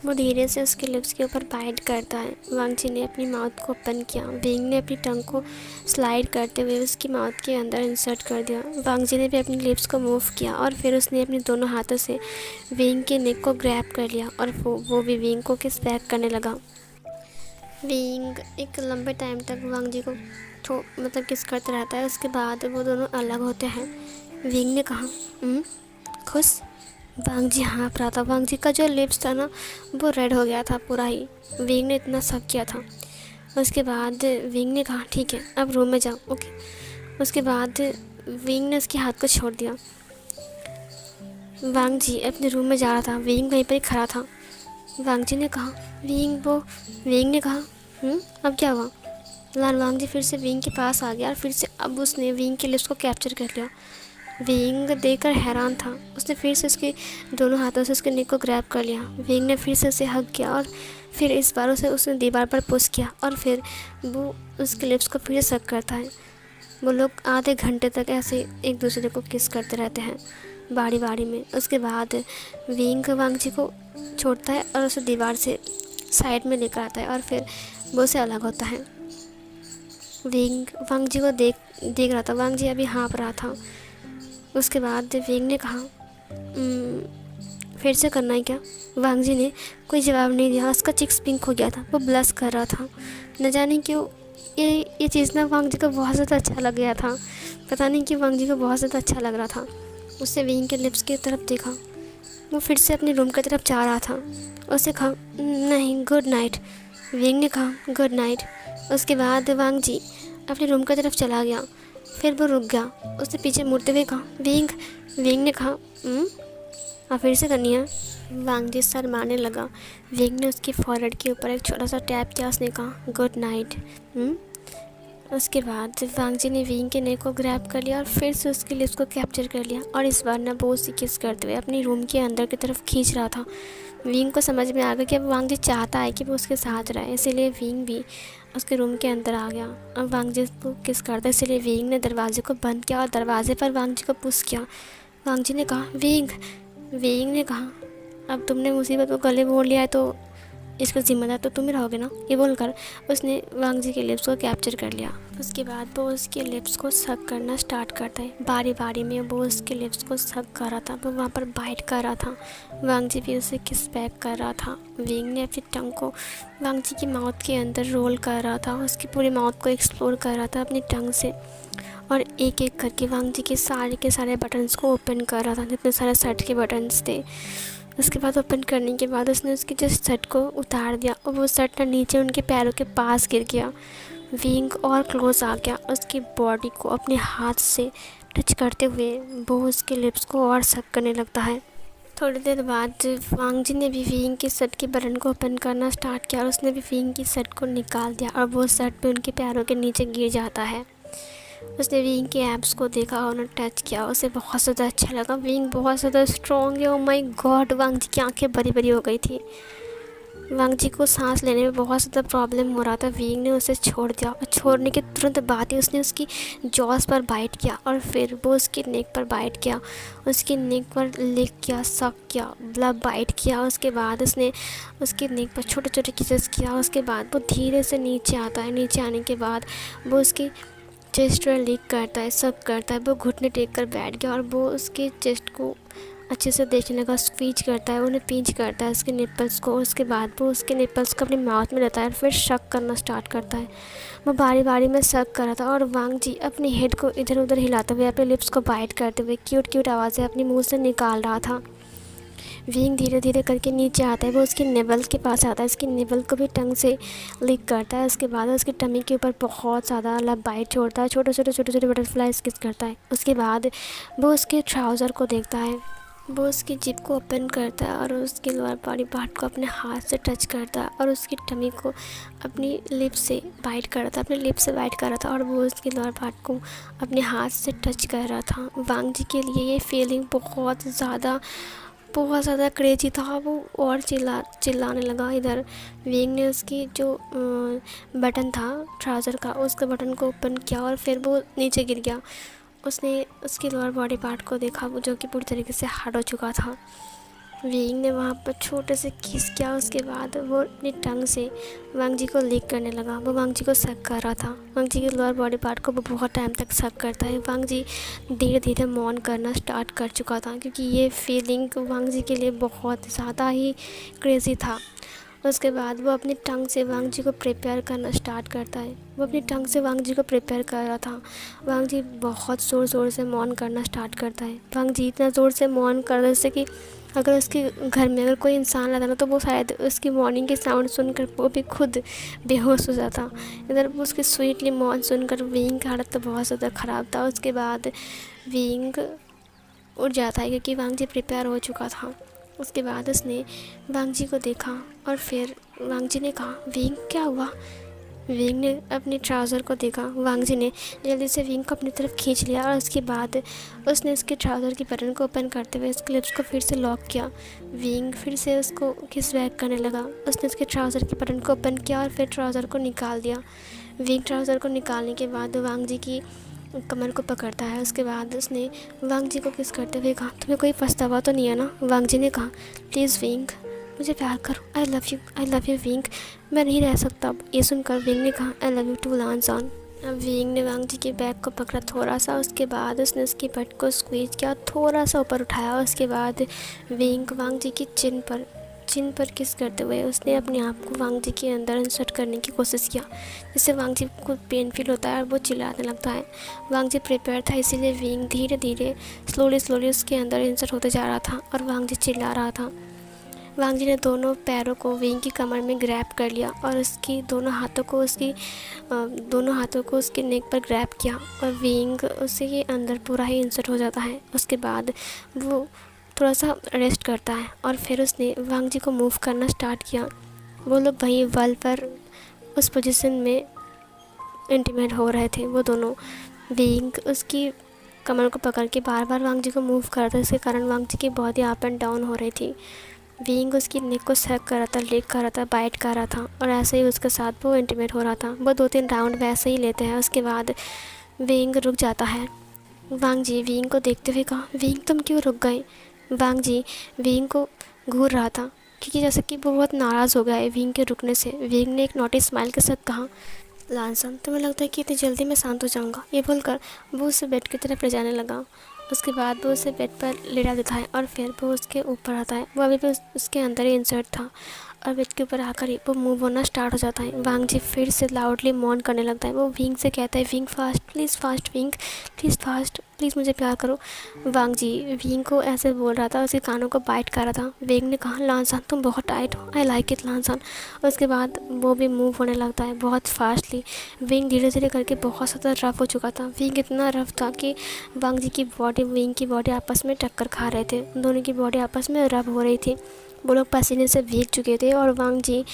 वो धीरे से उसके लिप्स के ऊपर बाइट करता है। वांग जी ने अपनी माउथ को ओपन किया। विंग ने अपनी टंग को स्लाइड करते हुए उसकी माउथ के अंदर इंसर्ट कर दिया। वांग जी ने भी अपनी लिप्स को मूव किया और फिर उसने अपने दोनों हाथों से विंग के नेक को ग्रैब कर लिया और वो भी विंग को किस बैक करने लगा। विंग एक लंबे टाइम तक वांग जी को मतलब किस करते रहता है। उसके बाद वो दोनों अलग होते हैं। विंग ने कहा, खुश? वांग जी हाँफ रहा था। वांग जी का जो लिप्स था ना वो रेड हो गया था पूरा ही। विंग ने इतना सब किया था। उसके बाद विंग ने कहा, ठीक है अब रूम में जाओ, ओके। उसके बाद विंग ने उसके हाथ को छोड़ दिया। वांग जी अपने रूम में जा रहा था। विंग वहीं पर ही खड़ा था। वांग जी ने कहा, विंग ने कहा, अब क्या हुआ? वांग जी फिर से विंग के पास आ गया और फिर से अब उसने विंग के लिप्स को कैप्चर कर लिया। विंग देखकर हैरान था। उसने फिर से उसके दोनों हाथों से उसके नेक को ग्रैब कर लिया। विंग ने फिर से उसे हग किया और फिर इस बार उसने दीवार पर पुश किया और फिर वो उसके लिप्स को फिर से सक करता है। वो लोग आधे घंटे तक ऐसे एक दूसरे को किस करते रहते हैं बारी बारी में। उसके बाद विंग वांग जी को छोड़ता है और उसे दीवार से साइड में लेकर आता है और फिर वो से अलग होता है। विंग वांग जी को देख रहा था। वांग जी अभी हाँफ रहा था। उसके बाद विंग ने कहा, फिर से करना है क्या? वांग जी ने कोई जवाब नहीं दिया। उसका चिक्स पिंक हो गया था। वो ब्लश कर रहा था। न जाने क्यों ये चीज़ ना वांग जी को बहुत ज़्यादा अच्छा लग गया था। पता नहीं क्यों वांग जी को बहुत ज़्यादा अच्छा लग रहा था। उसने विंग के लिप्स की तरफ देखा। वो फिर से अपने रूम की तरफ जा रहा था। उसे कहा, नहीं गुड नाइट। विंग ने कहा, गुड नाइट। उसके बाद वांग जी अपने रूम की तरफ चला गया। फिर वो रुक गया। उसने पीछे मुड़ते हुए कहा, विंग ने कहा, आप फिर से करनी है? वांग जी सर मारने लगा। विंग ने उसकी फॉरहेड के ऊपर एक छोटा सा टैप किया। उसने कहा, गुड नाइट। उसके बाद वांग जी ने विंग के नेक को ग्रैब कर लिया और फिर से उसके लिप्स को कैप्चर कर लिया और इस बार ना वो उसे किस करते हुए अपनी रूम के अंदर की तरफ खींच रहा था। विंग को समझ में आ गया कि अब वांग जी चाहता है कि वो उसके साथ रहे, इसीलिए विंग भी उसके रूम के अंदर आ गया। अब वांग जी को किस करता है, इसलिए विंग ने दरवाजे को बंद किया और दरवाजे पर वांग जी को पुश किया। वांग जी ने कहा, विंग ने कहा, अब तुमने मुसीबत को गले मोड़ लिया है तो इसका जिम्मेदार तो तुम ही रहोगे ना। ये बोलकर उसने वांग जी के लिप्स को कैप्चर कर लिया। उसके बाद वो उसके लिप्स को सक करना स्टार्ट करता है। बारी बारी में वो उसके लिप्स को सक कर रहा था। वो वहाँ पर बाइट कर रहा था। वांग जी भी उसे किस बैक कर रहा था। विंग ने अपनी टंग को वांग जी की माउथ के अंदर रोल कर रहा था। उसकी पूरी माउथ को एक्सप्लोर कर रहा था अपनी टंग से और एक एक करके वांग जी के सारे बटन्स को ओपन कर रहा था, जितने सारे शर्ट के बटन्स थे। उसके बाद ओपन करने के बाद उसने उसकी जस्ट शर्ट को उतार दिया और वो शर्ट ना नीचे उनके पैरों के पास गिर गया। विंग और क्लोज आ गया। उसकी बॉडी को अपने हाथ से टच करते हुए वो उसके लिप्स को और सक करने लगता है। थोड़ी देर बाद वांग जी ने भी विंग की शर्ट के बटन को ओपन करना स्टार्ट किया और उसने भी विंग की शर्ट को निकाल दिया और वो शर्ट पे उनके पैरों के नीचे गिर जाता है। उसने विंग के एब्स को देखा और उन्हें टच किया। उसे बहुत ज़्यादा अच्छा लगा। विंग बहुत ज़्यादा स्ट्रॉन्ग है। ओ माय गॉड, वांग जी की आंखें बड़ी बड़ी हो गई थी। वांग जी को सांस लेने में बहुत ज़्यादा प्रॉब्लम हो रहा था। विंग ने उसे छोड़ दिया और छोड़ने के तुरंत बाद ही उसने उसकी जॉस पर बाइट किया और फिर वो उसकी नेक पर बाइट किया। उसकी नेक पर लिक किया, सक किया, मतलब बाइट किया। उसके बाद उसने उसकी नेक पर छोटे छोटे किसेस किया। उसके बाद वो धीरे से नीचे आता है। नीचे आने के बाद वो उसकी चेस्ट पर लीक करता है, सब करता है। वो घुटने टेक कर बैठ गया और वो उसके चेस्ट को अच्छे से देखने लगा। स्क्वीज करता है, उन्हें पिंच करता है उसके निप्पल्स को। उसके बाद वो उसके निप्पल्स को अपने माउथ में लेता है और फिर शक करना स्टार्ट करता है। वो बारी बारी में शक कर रहा था और वांग जी अपने हेड को इधर उधर हिलाते हुए अपने लिप्स को बाइट करते हुए क्यूट आवाज़ें अपने मुँह से निकाल रहा था। विंग धीरे धीरे करके नीचे आता है। वो उसके नेवल के पास आता है। उसकी नेवल को भी टंग से लिक करता है। उसके बाद उसकी टमी के ऊपर बहुत ज़्यादा बाइट छोड़ता है। छोटे छोटे बटरफ्लाइज किस करता है। उसके बाद वो उसके ट्राउज़र को देखता है। वो उसकी जिप को ओपन करता है और उसके लोअर बॉडी पार्ट को अपने हाथ से टच करता है और उसकी टमी को अपनी लिप से बाइट कर रहा था, अपने लिप से बाइट कर रहा था और वो उसके लोअर पार्ट को अपने हाथ से टच कर रहा था। वांग जी के लिए ये फीलिंग बहुत ज़्यादा क्रेजी था। वो और चिल्लाने लगा। इधर विंग ने उसकी जो बटन था ट्राउज़र का, उसके बटन को ओपन किया और फिर वो नीचे गिर गया। उसने उसके लोअर बॉडी पार्ट को देखा, वो जो कि पूरी तरीके से हार्ड हो चुका था। विंग ने वहाँ पर छोटे से किस किया। उसके बाद वो अपनी टंग से वांग जी को लीक करने लगा। वो वांग जी को सक कर रहा था। वांग जी के लोअर बॉडी पार्ट को वो बहुत टाइम तक सक करता है। वांग जी धीरे धीरे मौन करना स्टार्ट कर चुका था, क्योंकि ये फीलिंग वांग जी के लिए बहुत ज़्यादा ही क्रेज़ी था। उसके बाद वो अपनी टंग से वांग जी को प्रिपेयर करना स्टार्ट करता है। वो अपनी टंग से वांग जी को प्रिपेयर कर रहा था। वांग जी बहुत ज़ोर ज़ोर से मौन करना स्टार्ट करता है। वांग जी इतना ज़ोर से मौन कर रहा जैसे कि अगर उसके घर में अगर कोई इंसान रहता ना तो वो शायद उसकी मॉर्निंग के साउंड सुनकर वो भी खुद बेहोश हो जाता। इधर वो उसकी स्वीटली मौन सुनकर विंग की हालत तो बहुत ज़्यादा ख़राब था। उसके बाद विंग उठ जाता है, क्योंकि वांग जी प्रिपेयर हो चुका था। उसके बाद उसने वांग जी को देखा और फिर वांग जी ने कहा, विंग क्या हुआ? विंग ने अपने ट्राउज़र को देखा। वांग जी ने जल्दी से विंग को अपनी तरफ खींच लिया और उसके बाद उसने उसके ट्राउज़र की बटन को ओपन करते हुए उसके लिप्स को फिर से लॉक किया। विंग फिर से उसको किस बैक करने लगा। उसने उसके ट्राउज़र के बटन को ओपन किया और फिर ट्राउज़र को निकाल दिया। विंग ट्राउज़र को निकालने के बाद वांग जी की कमर को पकड़ता है। उसके बाद उसने वांग जी को किस करते हुए कहा, तुम्हें कोई पछतावा तो नहीं है ना? वांग जी ने कहा, प्लीज़ विंग मुझे प्यार करो, आई लव यू विंग, मैं नहीं रह सकता अब। ये सुनकर विंग ने कहा, आई लव यू टू लांसान। अब विंग ने वांग जी के बैग को पकड़ा थोड़ा सा। उसके बाद उसने उसकी पट को स्क्वीज किया, थोड़ा सा ऊपर उठाया। उसके बाद विंग वांग जी की चिन पर किस करते हुए उसने अपने आप को वांग जी के अंदर इंसर्ट करने की कोशिश किया, जिससे वांग जी को पेन फील होता है और वो चिल्लाने लगता है। वांग जी प्रिपेयर था, इसीलिए विंग धीरे धीरे स्लोली उसके अंदर इंसर्ट होते जा रहा था और वांग जी चिल्ला रहा था। वांग जी ने दोनों पैरों को विंग की कमर में ग्रैब कर लिया और उसकी दोनों हाथों को उसके नेक पर ग्रैब किया और विंग उसी के अंदर पूरा ही इंसर्ट हो जाता है। उसके बाद वो थोड़ा सा रेस्ट करता है और फिर उसने वांग जी को मूव करना स्टार्ट किया। वो लोग वहीं वॉल पर उस पोजीशन में इंटीमेट हो रहे थे। वो दोनों विंग उसकी कमर को पकड़ के बार बार वांग जी को मूव कर रहा था, इसके कारण वांग जी की बॉडी अप एंड डाउन हो रही थी। विंग उसकी नेक को सक कर रहा था, लिक कर रहा था, बाइट कर रहा था और ऐसे ही उसके साथ वो इंटीमेट हो रहा था। वो 2-3 राउंड वैसे ही लेते हैं। उसके बाद विंग रुक जाता है। वांग जी विंग को देखते हुए कहा, विंग तुम क्यों रुक गए? वांग जी विंग को घूर रहा था, क्योंकि जैसे कि वो बहुत नाराज़ हो गया है विंग के रुकने से। विंग ने एक नोटिस स्माइल के साथ कहा, लांसन तुम्हें लगता है कि इतनी जल्दी मैं शांत हो जाऊंगा? ये बोलकर वो उसे बेड की तरफ ले जाने लगा। उसके बाद वो उसे बेड पर लेटा देता है और फिर वो उसके ऊपर आता है। वो अभी भी उसके अंदर ही इंसर्ट था और बेड के ऊपर आकर ही वो मूव होना स्टार्ट हो जाता है। वांग जी फिर से लाउडली मौन करने लगता है। वो विंग से कहता है, wing fast, please fast wing, please fast, please मुझे प्यार करो। वांग जी विंग को ऐसे बोल रहा था, उसके कानों को बाइट कर रहा था। विंग ने कहा, लांसान तुम बहुत टाइट हो, आई लाइक इट लांसान। उसके बाद वो भी मूव होने लगता है बहुत फास्टली। विंग धीरे धीरे करके बहुत ज़्यादा रफ़ हो चुका था। विंग इतना रफ़ था कि वांग जी की बॉडी विंग की बॉडी आपस में टक्कर खा रहे थे। दोनों की बॉडी आपस में रब हो रही थी। वो लोग पसीने से भीग चुके थे और वांग जी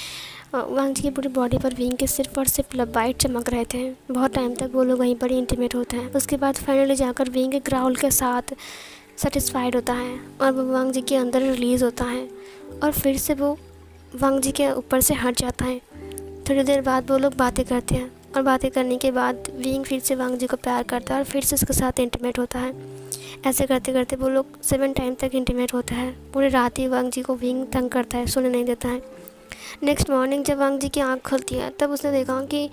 की पूरी बॉडी पर विंग के सिर्फ और सिर्फ लबाइट चमक रहे थे। बहुत टाइम तक वो लोग वहीं पर ही इंटीमेट होते हैं। उसके बाद फाइनली जाकर विंग एक ग्राउल के साथ सेटिस्फाइड होता है और वो वांग जी के अंदर रिलीज़ होता है और फिर से वो वांग जी के ऊपर से हट जाता है। थोड़ी देर बाद वो लोग बातें करते हैं और बातें करने के बाद विंग फिर से वांग जी को प्यार करता है और फिर से उसके साथ इंटीमेट होता है। ऐसे करते करते वो लोग 7 टाइम तक इंटीमेट होता है। पूरी रात ही वांग जी को विंग तंग करता है, सोने नहीं देता है। नेक्स्ट मॉर्निंग जब वांग जी की आँख खुलती है तब उसने देखा कि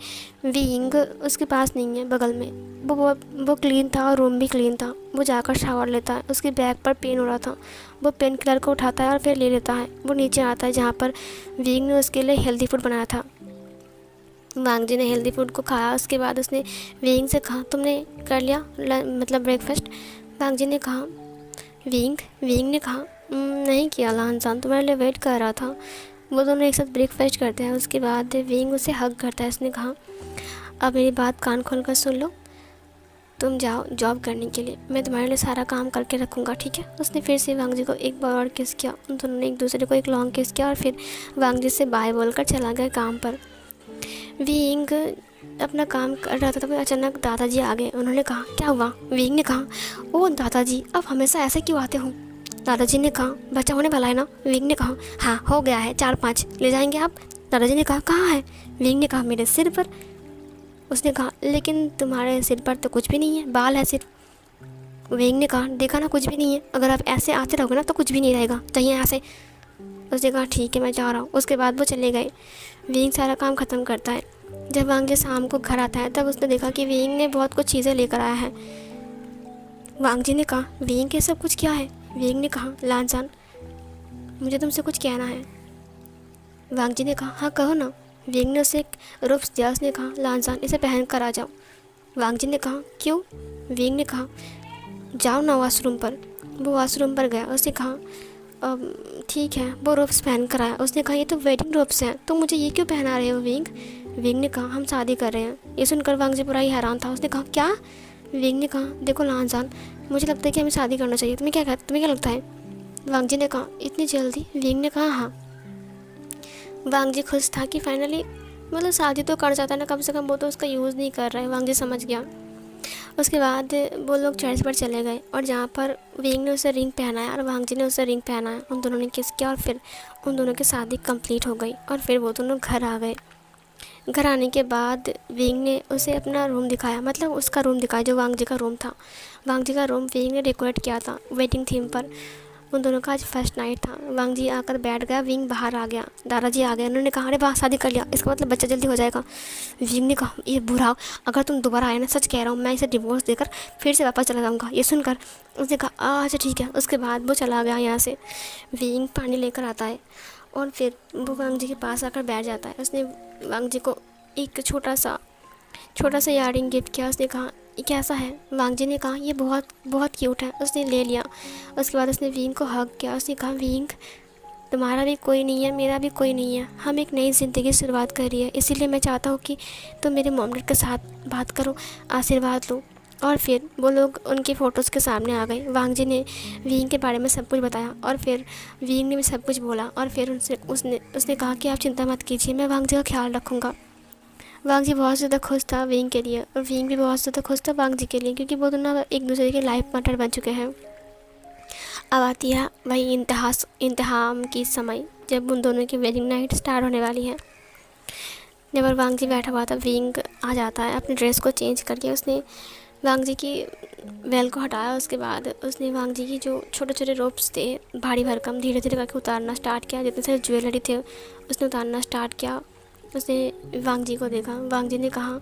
विंग उसके पास नहीं है, बगल में। वो क्लीन था और रूम भी क्लीन था। वो जाकर शावर लेता है। उसके बैक पर पेन हो रहा था। वो पेन किलर को उठाता है और फिर ले लेता है। वो नीचे आता है जहाँ पर विंग ने उसके लिए हेल्दी फूड बनाया था। वांग जी ने हेल्दी फूड को खाया। उसके बाद उसने विंग से कहा, तुमने कर लिया मतलब ब्रेकफास्ट? वांग जी ने कहा, विंग ने कहा, नहीं किया लांसान, तुम्हारे लिए वेट कर रहा था। वो दोनों एक साथ ब्रेकफास्ट करते हैं। उसके बाद विंग उसे हग करता है। उसने कहा, अब मेरी बात कान खोल कर सुन लो। तुम जाओ जॉब करने के लिए, मैं तुम्हारे लिए सारा काम करके रखूँगा, ठीक है। उसने फिर से वांग जी को एक बार और किस किया। उन दोनों ने एक दूसरे को एक लॉन्ग किस किया और फिर वांग जी से बाय बोलकर चला गया काम पर। विंग अपना काम कर रहा था तभी अचानक दादाजी आ गए। उन्होंने कहा, क्या हुआ? विंग ने कहा, ओ दादाजी, आप हमेशा ऐसे क्यों आते हो? दादाजी ने कहा, बच्चा होने वाला है ना? विंग ने कहा, हाँ हो गया है, 4-5 ले जाएंगे आप? दादाजी ने कहा, कहाँ है? विंग ने कहा, मेरे सिर पर। उसने कहा, लेकिन तुम्हारे सिर पर तो कुछ भी नहीं है, बाल है सिर्फ। विंग ने कहा, देखा ना, कुछ भी नहीं है, अगर आप ऐसे आते रहोगे ना तो कुछ भी नहीं रहेगा, चाहिए ऐसे। उसने कहा, ठीक है मैं जा रहा हूँ। उसके बाद वो चले गए। विंग सारा काम ख़त्म करता है। जब वांग जी शाम को घर आता है तब उसने देखा कि विंग ने बहुत कुछ चीज़ें लेकर आया है। वांग जी ने कहा, विंग ये सब कुछ क्या है? विंग ने कहा, लानजान, मुझे तुमसे कुछ कहना है। वांग जी ने कहा, हाँ कहो ना। विंग ने उसे एक रूप्स दिया। उसने कहा, लानजान, इसे पहन कर आ जाओ। वांग जी ने कहा, क्यों? विंग ने कहा, जाओ ना वॉशरूम पर। वो वॉशरूम पर गया। उसने कहा, ठीक है। वो रोब्स पहन कर आया। उसने कहा, ये तो वेडिंग रोब्स हैं, तो मुझे ये क्यों पहना रहे हो विंग? विंग ने कहा, हम शादी कर रहे हैं। ये सुनकर वांग जी पूरा ही हैरान था। उसने कहा, क्या? विंग ने कहा, देखो लानजान, मुझे लगता है कि हमें शादी करना चाहिए, तुम्हें क्या लगता है? वांग जी ने कहा, इतनी जल्दी? विंग ने कहा, हाँ। वांग जी खुश था कि फाइनली मतलब शादी तो कर जाता है ना, कम से कम वो तो उसका यूज़ नहीं कर रहा है। वांग जी समझ गया। उसके बाद वो लोग चर्च पर चले गए और जहाँ पर विंग ने उसे रिंग पहनाया और वांग जी ने उसे रिंग पहनाया। उन दोनों ने किस किया और फिर उन दोनों की शादी कंप्लीट हो गई और फिर वो दोनों घर आ गए। घर आने के बाद विंग ने उसे अपना रूम दिखाया, मतलब उसका रूम दिखाया जो वांग जी का रूम था। वांग जी का रूम विंग ने डेकोरेट किया था वेडिंग थीम पर। उन दोनों का आज फर्स्ट नाइट था। वांग जी आकर बैठ गया, विंग बाहर आ गया। दादाजी आ गए। उन्होंने कहा, अरे वाह, शादी कर लिया, इसका मतलब बच्चा जल्दी हो जाएगा। विंग ने कहा, ये बुरा, अगर तुम दोबारा आए ना, सच कह रहा हूँ, मैं इसे डिवोर्स देकर फिर से वापस चला जाऊँगा। ये सुनकर उसने कहा, अच्छा ठीक है। उसके बाद वो चला गया यहाँ से। विंग पानी लेकर आता है और फिर वो वांग जी के पास आकर बैठ जाता है। उसने वांग जी को एक छोटा सा इयररिंग गिफ्ट किया। उसने कहा, ये कैसा है? वांग जी ने कहा, ये बहुत बहुत क्यूट है। उसने ले लिया। उसके बाद उसने विंग को हग किया। उसने कहा, विंग, तुम्हारा भी कोई नहीं है, मेरा भी कोई नहीं है, हम एक नई ज़िंदगी की शुरुआत कर रही है, इसीलिए मैं चाहता हूँ कि तुम मेरे मॉम डैड के साथ बात करो, आशीर्वाद लो। और फिर वो लोग उनकी फ़ोटोज़ के सामने आ गए। वांग जी ने विंग के बारे में सब कुछ बताया और फिर विंग ने भी सब कुछ बोला और फिर उसने कहा कि आप चिंता मत कीजिए, मैं वांग जी का ख्याल रखूँगा। वांग जी बहुत ज़्यादा खुश था विंग के लिए और विंग भी बहुत ज़्यादा खुश था वांग जी के लिए, क्योंकि वो दोनों एक दूसरे के लाइफ पार्टनर बन चुके हैं। अब आती है वही इंतहाम की समय, जब उन दोनों की वेडिंग नाइट स्टार्ट होने वाली है। जब वांग जी बैठा हुआ था, विंग आ जाता है। अपनी ड्रेस को चेंज करके उसने वांग जी की वेल को हटाया। उसके बाद उसने वांग जी की जो छोटे छोटे रोप्स थे भारी भरकम धीरे धीरे करके उतारना स्टार्ट किया। जितने सारे ज्वेलरी थे उसने उतारना स्टार्ट किया। उसने वांग जी को देखा। वांग जी ने कहा,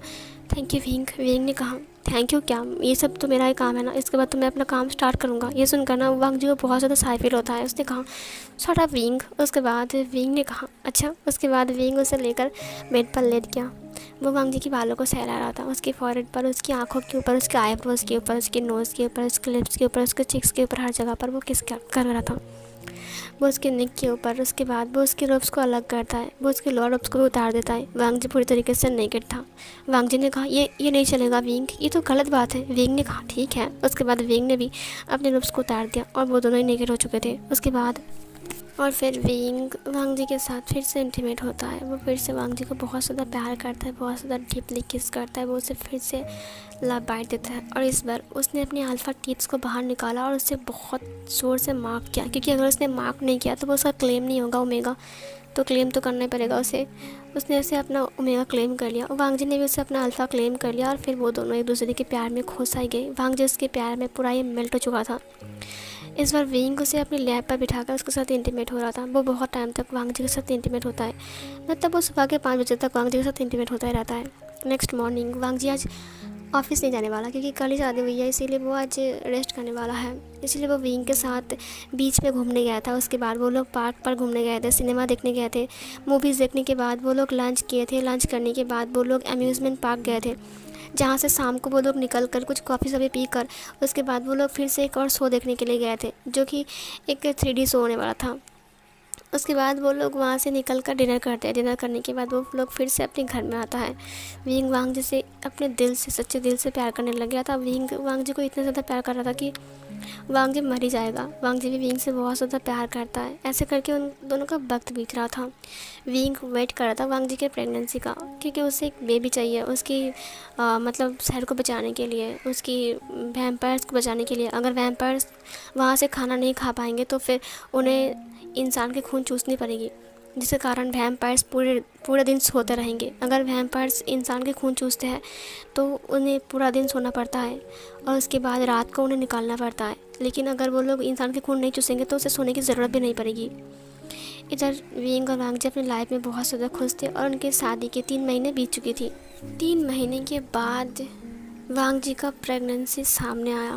थैंक यू विंग। विंग ने कहा, थैंक यू क्या, ये सब तो मेरा ही काम है ना, इसके बाद तो मैं अपना काम स्टार्ट करूँगा। ये सुनकर ना वांग जी को बहुत ज़्यादा शाय फील होता है। उसने कहा, शट अप विंग। उसके बाद विंग ने कहा, अच्छा। उसके बाद विंग उसे लेकर बेड पर लेट गया। वो वांग जी के बालों को सहला रहा था, उसके फॉरहेड पर, उसकी आँखों के ऊपर, उसके आईब्रोज़ के ऊपर, उसके नोज़ के ऊपर, उसके लिप्स के ऊपर, उसके चिक्स के ऊपर, हर जगह पर वो किस कर रहा था। वो उसके नेक के ऊपर। उसके बाद वो उसके रोब्स को अलग करता है, वो उसके लोअर रोब्स को भी उतार देता है। वांग जी पूरी तरीके से नेकेड था। वांग जी ने कहा, ये नहीं चलेगा विंग, ये तो गलत बात है। विंग ने कहा, ठीक है। उसके बाद विंग ने भी अपने रोब्स को उतार दिया और वो दोनों ही नेकेड हो चुके थे। उसके बाद और फिर विंग वांग जी के साथ फिर से इंटीमेट होता है। वो फिर से वांग जी को बहुत ज़्यादा प्यार करता है, बहुत ज़्यादा डीपली किस करता है। वो उसे फिर से लव बाइट देता है और इस बार उसने अपने अल्फ़ा टीथ्स को बाहर निकाला और उसे बहुत ज़ोर से मार्क किया, क्योंकि अगर उसने मार्क नहीं किया तो वो उसका क्लेम नहीं होगा ओमेगा, तो क्लेम तो करना ही पड़ेगा उसे। उसने उसे अपना ओमेगा क्लेम कर लिया और वांग जी ने भी उसे अपना अल्फ़ा क्लेम कर लिया और फिर वो दोनों एक दूसरे के प्यार में खो सा गए। वांग जी उसके प्यार में पूरा ही मेल्ट हो चुका था। इस बार विंग उसे अपनी लैब पर बिठाकर उसके साथ इंटीमेट हो रहा था। वो बहुत टाइम तक वांग जी के साथ इंटीमेट होता है, मतलब वो सुबह के 5 बजे तक वांग जी के साथ इंटीमेट होता ही रहता है। नेक्स्ट मॉर्निंग वांग जी आज ऑफिस नहीं जाने वाला, क्योंकि कल ही शादी हुई है, इसीलिए वो आज रेस्ट करने वाला है। इसलिए वो विंग के साथ बीच पे घूमने गया था। उसके बाद वो लोग पार्क पर घूमने गए थे, सिनेमा देखने गए थे। मूवीज़ देखने के बाद वो लोग लंच किए थे। लंच करने के बाद वो लोग अम्यूज़मेंट पार्क गए थे, जहाँ से शाम को वो लोग निकल कर कुछ कॉफ़ी सभी पी कर उसके बाद वो लोग फिर से एक और शो देखने के लिए गए थे, जो कि एक 3D शो होने वाला था। उसके बाद वो लोग वहाँ से निकल कर डिनर करते हैं। डिनर करने के बाद वो लोग फिर से अपने घर में आता है। विंग वांग जी से अपने दिल से, सच्चे दिल से प्यार करने लग गया था। विंग वांग जी को इतना ज़्यादा प्यार कर रहा था कि वांग जी मर ही जाएगा। वांग जी भी विंग से बहुत ज़्यादा प्यार करता है। ऐसे करके उन दोनों का वक्त बीत रहा था। विंग वेट कर रहा था वांग जी के प्रेगनेंसी का, क्योंकि उसे एक बेबी चाहिए उसकी मतलब शहर को बचाने के लिए, उसकी वैम्पायर्स को बचाने के लिए। अगर वैम्पायर्स वहाँ से खाना नहीं खा पाएंगे तो फिर उन्हें इंसान के खून चूसनी पड़ेगी, जिसके कारण वैम्पायर्स पूरे पूरे दिन सोते रहेंगे। अगर वैम्पायर्स इंसान के खून चूसते हैं तो उन्हें पूरा दिन सोना पड़ता है और उसके बाद रात को उन्हें निकालना पड़ता है। लेकिन अगर वो लोग इंसान के खून नहीं चूसेंगे तो उसे सोने की ज़रूरत भी नहीं पड़ेगी। इधर विंग और वांग जी अपनी लाइफ में बहुत ज़्यादा खुश थे और उनके शादी के 3 महीने बीत चुकी थी। 3 महीने के बाद वांग जी का प्रेगनेंसी सामने आया।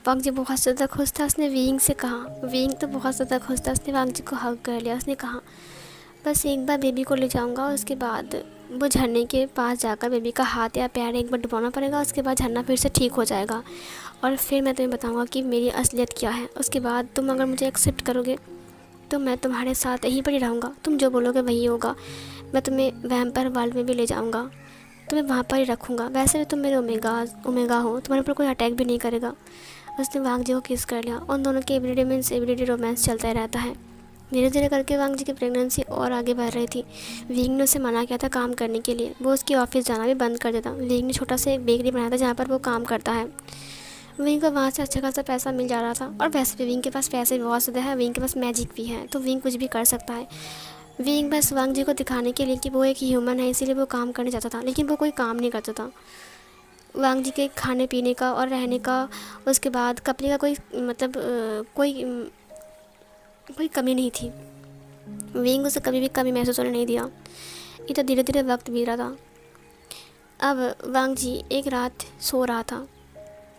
वांग जी बहुत ज़्यादा खुश था। उसने विंग से कहा, विंग तो बहुत ज़्यादा खुश था, उसने वांग जी को हग कर लिया। उसने कहा बस एक बार बेबी को ले जाऊंगा, उसके बाद वो झरने के पास जाकर बेबी का हाथ या पैर एक बार डुबाना पड़ेगा, उसके बाद झरना फिर से ठीक हो जाएगा और फिर मैं तुम्हें बताऊंगा कि मेरी असलियत क्या है। उसके बाद तुम अगर मुझे एक्सेप्ट करोगे तो मैं तुम्हारे साथ यहीं पर ही रहूँगा, तुम जो बोलोगे वही होगा। मैं तुम्हें वैम्पायर वर्ल्ड में भी ले जाऊँगा, तुम्हें वहाँ पर ही रखूँगा। वैसे भी तुम मेरे ओमेगा हो, तुम्हारे ऊपर कोई अटैक भी नहीं करेगा। उसने वांग जी को किस कर लिया। उन दोनों के एवरीडे रोमांस चलता ही रहता है। धीरे धीरे करके वांग जी की प्रेगनेंसी और आगे बढ़ रही थी। विंग ने उसे मना किया था काम करने के लिए, वो उसकी ऑफिस जाना भी बंद कर देता। विंग ने छोटा सा एक बेकरी बनाया था जहाँ पर वो काम करता है। विंग को वहाँ से अच्छा खासा पैसा मिल जा रहा था और वैसे भी विंग के पास पैसे भी बहुत ज़्यादा है, विंग के पास मैजिक भी है, तो विंग कुछ भी कर सकता है। विंग बस वांग जी को दिखाने के लिए कि वो एक ह्यूमन है इसीलिए वो काम करने जाता था, लेकिन वो कोई काम नहीं करता था। वांग जी के खाने पीने का और रहने का, उसके बाद कपड़े का कोई मतलब कोई कमी नहीं थी। विंग उसे कभी भी कमी महसूस होने नहीं दिया। इतना धीरे धीरे वक्त बीत रहा था। अब वांग जी एक रात सो रहा था,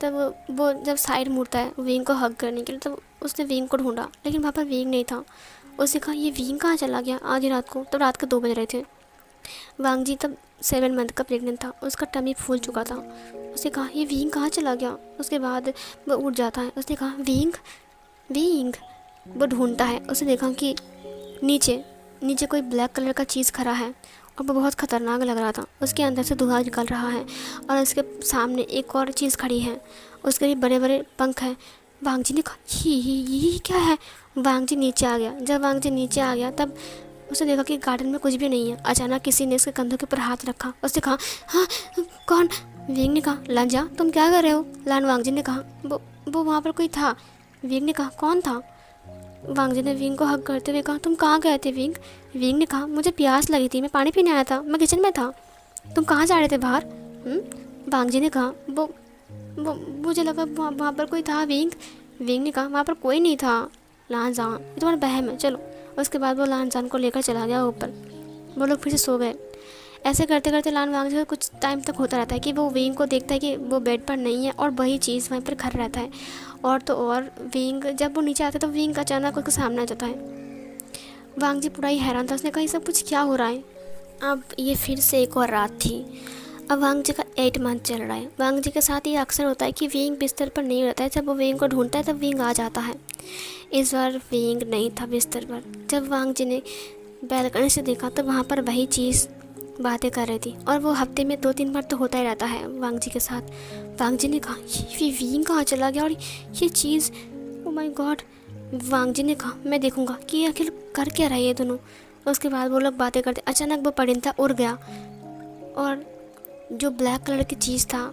तब वो जब साइड मुड़ता है विंग को हग करने के लिए, तब उसने विंग को ढूंढा, लेकिन वहाँ पर विंग नहीं था। उसने कहा ये विंग कहाँ चला गया आधी रात को। तब रात के 2 बज रहे थे। वांग जी तब 7 मंथ का प्रेग्नेंट था, उसका टमी फूल चुका था। उसने कहा ये विंग कहाँ चला गया। उसके बाद वो उठ जाता है। उसने कहा विंग विंग। वो ढूंढता है, उसने देखा कि नीचे नीचे कोई ब्लैक कलर का चीज़ खड़ा है और वो बहुत ख़तरनाक लग रहा था। उसके अंदर से धुआं निकल रहा है और उसके सामने एक और चीज़ खड़ी है, उसके लिए बड़े बड़े पंख हैं। वांग जी ने कहा ये क्या है। वांग जी नीचे आ गया। जब वांग जी नीचे आ गया तब उसने देखा कि गार्डन में कुछ भी नहीं है। अचानक किसी ने उसके कंधों के ऊपर हाथ रखा। उसने कहा हाँ कौन। विंग ने कहा लांजा तुम क्या कर रहे हो। लान वांग जी ने कहा वो वहाँ पर कोई था। विंग ने कहा कौन था। वांग जी ने विंग को हग करते हुए कहा तुम कहाँ गए थे विंग। विंग ने कहा मुझे प्यास लगी थी, मैं पानी पीने आया था, मैं किचन में था। तुम कहाँ जा रहे थे बाहर। वांग जी ने कहा वो मुझे लगा वहाँ पर कोई था विंग। विंग ने कहा वहाँ पर कोई नहीं था लान जान, ये तुम्हारा बहम है, चलो। उसके बाद वो लान जान को लेकर चला गया ऊपर। वो लोग फिर से सो गए। ऐसे करते करते लान वांग जी कुछ टाइम तक होता रहता है कि वो विंग को देखता है कि वो बेड पर नहीं है और वही चीज़ वहीं पर खड़ा रहता है। और तो और विंग जब वो नीचे आता है तो विंग अचानक उसके सामने आ जाता है। वांग जी पूरा ही हैरान था। उसने कहा ये सब कुछ क्या हो रहा है। अब ये फिर से एक और रात थी। अब वांग जी का 8 मंथ चल रहा है। वांग जी के साथ ये अक्सर होता है कि विंग बिस्तर पर नहीं रहता है। जब वो विंग को ढूंढता है तब विंग आ जाता है। इस बार विंग नहीं था बिस्तर पर। जब वांग जी ने बैल्कनी से देखा तो वहाँ पर वही चीज़ बातें कर रही थी और वो हफ्ते में 2-3 बार तो होता ही रहता है वांग जी के साथ। वांग जी ने कहा ये विंग कहाँ चला गया और ये चीज़, ओ माय गॉड। वांग जी ने कहा मैं देखूंगा कि आखिर कर क्या रहे ये दोनों। उसके बाद वो लोग बातें करते, अचानक वो परिंदा उड़ गया और जो ब्लैक कलर की चीज़ था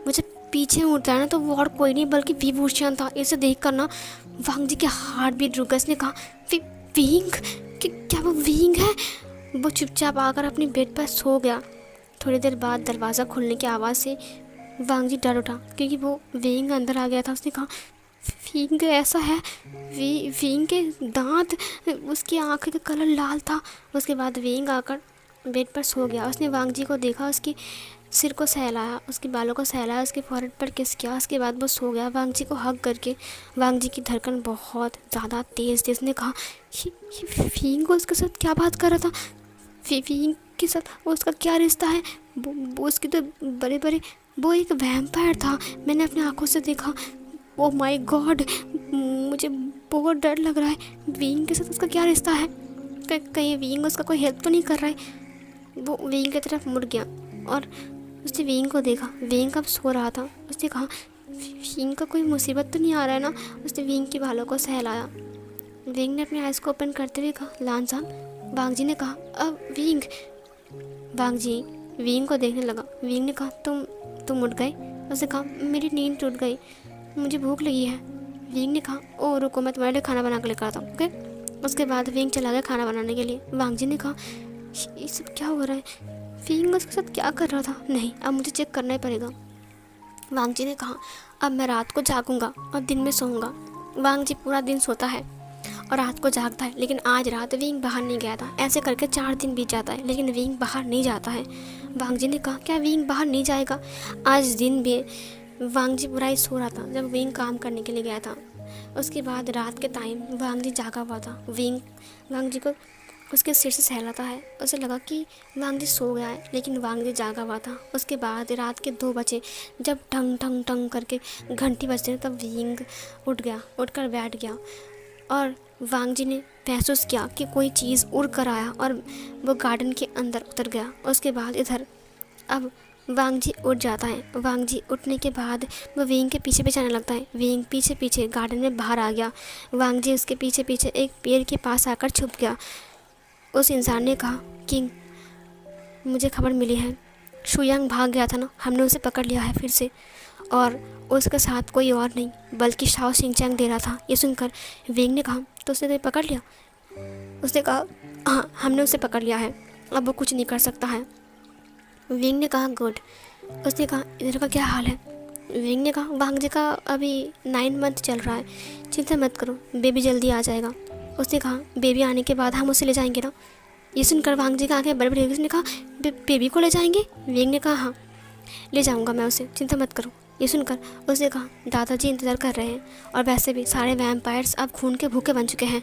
मुझे पीछे उड़ता है ना, तो वो और कोई नहीं बल्कि विभूषण था। इसे देख कर ना वांग जी के हार्ट बीट रुक गया। इसने कहा विंग क्या वो विंग है। वो चुपचाप आकर अपनी बेड पर सो गया। थोड़ी देर बाद दरवाज़ा खुलने की आवाज़ से वांग जी डर उठा क्योंकि वो विंग अंदर आ गया था। उसने कहा विंग ऐसा है। विंग के दांत, उसकी आँख का कलर लाल था। उसके बाद विंग आकर बेड पर सो गया। उसने वांग जी को देखा, उसकी सिर को सहलाया, उसके बालों को सहलाया, उसके फोrehead पर किस किया। उसके बाद वो सो गया वांग जी को हग करके। वांग जी की धड़कन बहुत ज़्यादा तेज़ थी। उसने कहा ये विंग को उसके साथ क्या बात कर रहा था। विंग के साथ उसका क्या रिश्ता है। वो उसके तो बड़े बड़े, वो एक वैम्पायर था, मैंने अपनी आंखों से देखा। ओ माय गॉड, मुझे बहुत डर लग रहा है, विंग के साथ उसका क्या रिश्ता है, कहीं विंग उसका कोई हेल्प तो नहीं कर रहा है। वो विंग की तरफ मुड़ गया और उसने विंग को देखा। विंग अब सो रहा था। उसने कहा विंग का कोई मुसीबत तो नहीं आ रहा है ना। उसने विंग की बालों को सहलाया। विंग ने अपनी आइज़ को ओपन करते हुए कहा लानजान। वांग जी ने कहा अब विंग। वांग जी विंग को देखने लगा। विंग ने कहा तुम उठ गए। उसने कहा मेरी नींद टूट गई, मुझे भूख लगी है। विंग ने कहा ओ रुको, मैं तुम्हारे लिए खाना बना के लेकर आता हूँ। ओके। उसके बाद विंग चला गया खाना बनाने के लिए। वांग जी ने कहा ये सब क्या हो रहा है, विंग उसके साथ क्या कर रहा था। नहीं, अब मुझे चेक करना ही पड़ेगा। वांग जी ने कहा अब मैं रात को जागूंगा और दिन में सोऊंगा। वांग जी पूरा दिन सोता है और रात को जागता है, लेकिन आज रात विंग बाहर नहीं गया था। ऐसे करके 4 दिन बीत जाता है, लेकिन विंग बाहर नहीं जाता है। वांग जी ने कहा क्या विंग बाहर नहीं जाएगा। आज दिन भी वांग जी पूरा ही सो रहा था जब विंग काम करने के लिए गया था। उसके बाद रात के टाइम वांग जी जागा हुआ था। वांग जी को उसके सिर से सहलाता है। उसे लगा कि वांग जी सो गया है, लेकिन वांग जी जागा हुआ था। उसके बाद रात के 2 बजे जब टंग टंग टंग करके घंटी बजते तब विंग उठकर बैठ गया और वांग जी ने महसूस किया कि कोई चीज़ उड़ कर आया और वो गार्डन के अंदर उतर गया। उसके बाद इधर अब वांग जी उठ जाता है। वांग जी उठने के बाद वो विंग के पीछे पीछे आने लगता है। विंग पीछे पीछे गार्डन में बाहर आ गया। वांग जी उसके पीछे पीछे एक पेड़ के पास आकर छुप गया। उस इंसान ने कहा किंग मुझे खबर मिली है, शुयांग भाग गया था ना, हमने उसे पकड़ लिया है फिर से, और उसके साथ कोई और नहीं बल्कि शाओ सिंचैंग दे रहा था। ये सुनकर विंग ने कहा तो उसने पकड़ लिया। उसने कहा हाँ हमने उसे पकड़ लिया है, अब वो कुछ नहीं कर सकता है। विंग ने कहा गुड। उसने कहा इधर का क्या हाल है। विंग ने कहा वांग जी का अभी 9 मंथ चल रहा है, चिंता मत करो, बेबी जल्दी आ जाएगा। उसने कहा बेबी आने के बाद हम उसे ले जाएंगे ना। ये सुनकर वांग जी का आंखें बड़ी बड़ी। उसने कहा बेबी को ले जाएंगे। विंग ने कहा हाँ ले जाऊंगा मैं उसे, चिंता मत करो। ये सुनकर उसने कहा दादाजी इंतज़ार कर रहे हैं, और वैसे भी सारे वैम्पायर्स अब खून के भूखे बन चुके हैं।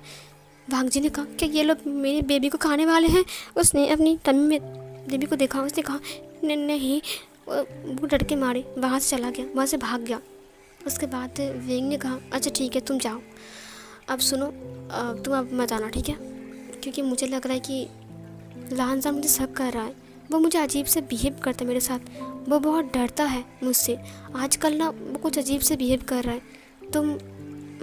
वांग जी ने कहा क्या ये लोग मेरे बेबी को खाने वाले हैं। उसने अपनी टम्मी में बेबी को देखा। उसने कहा नहीं। वो डर के मारे वहाँ से चला गया, वहाँ से भाग गया। उसके बाद विंग ने कहा अच्छा ठीक है तुम जाओ। अब सुनो तुम अब मत आना ठीक है, क्योंकि मुझे लग रहा है कि लानजान मुझे शक कर रहा है। वो मुझे अजीब से बिहेव करता है मेरे साथ, वो बहुत डरता है मुझसे आजकल ना, वो कुछ अजीब से बिहेव कर रहा है। तुम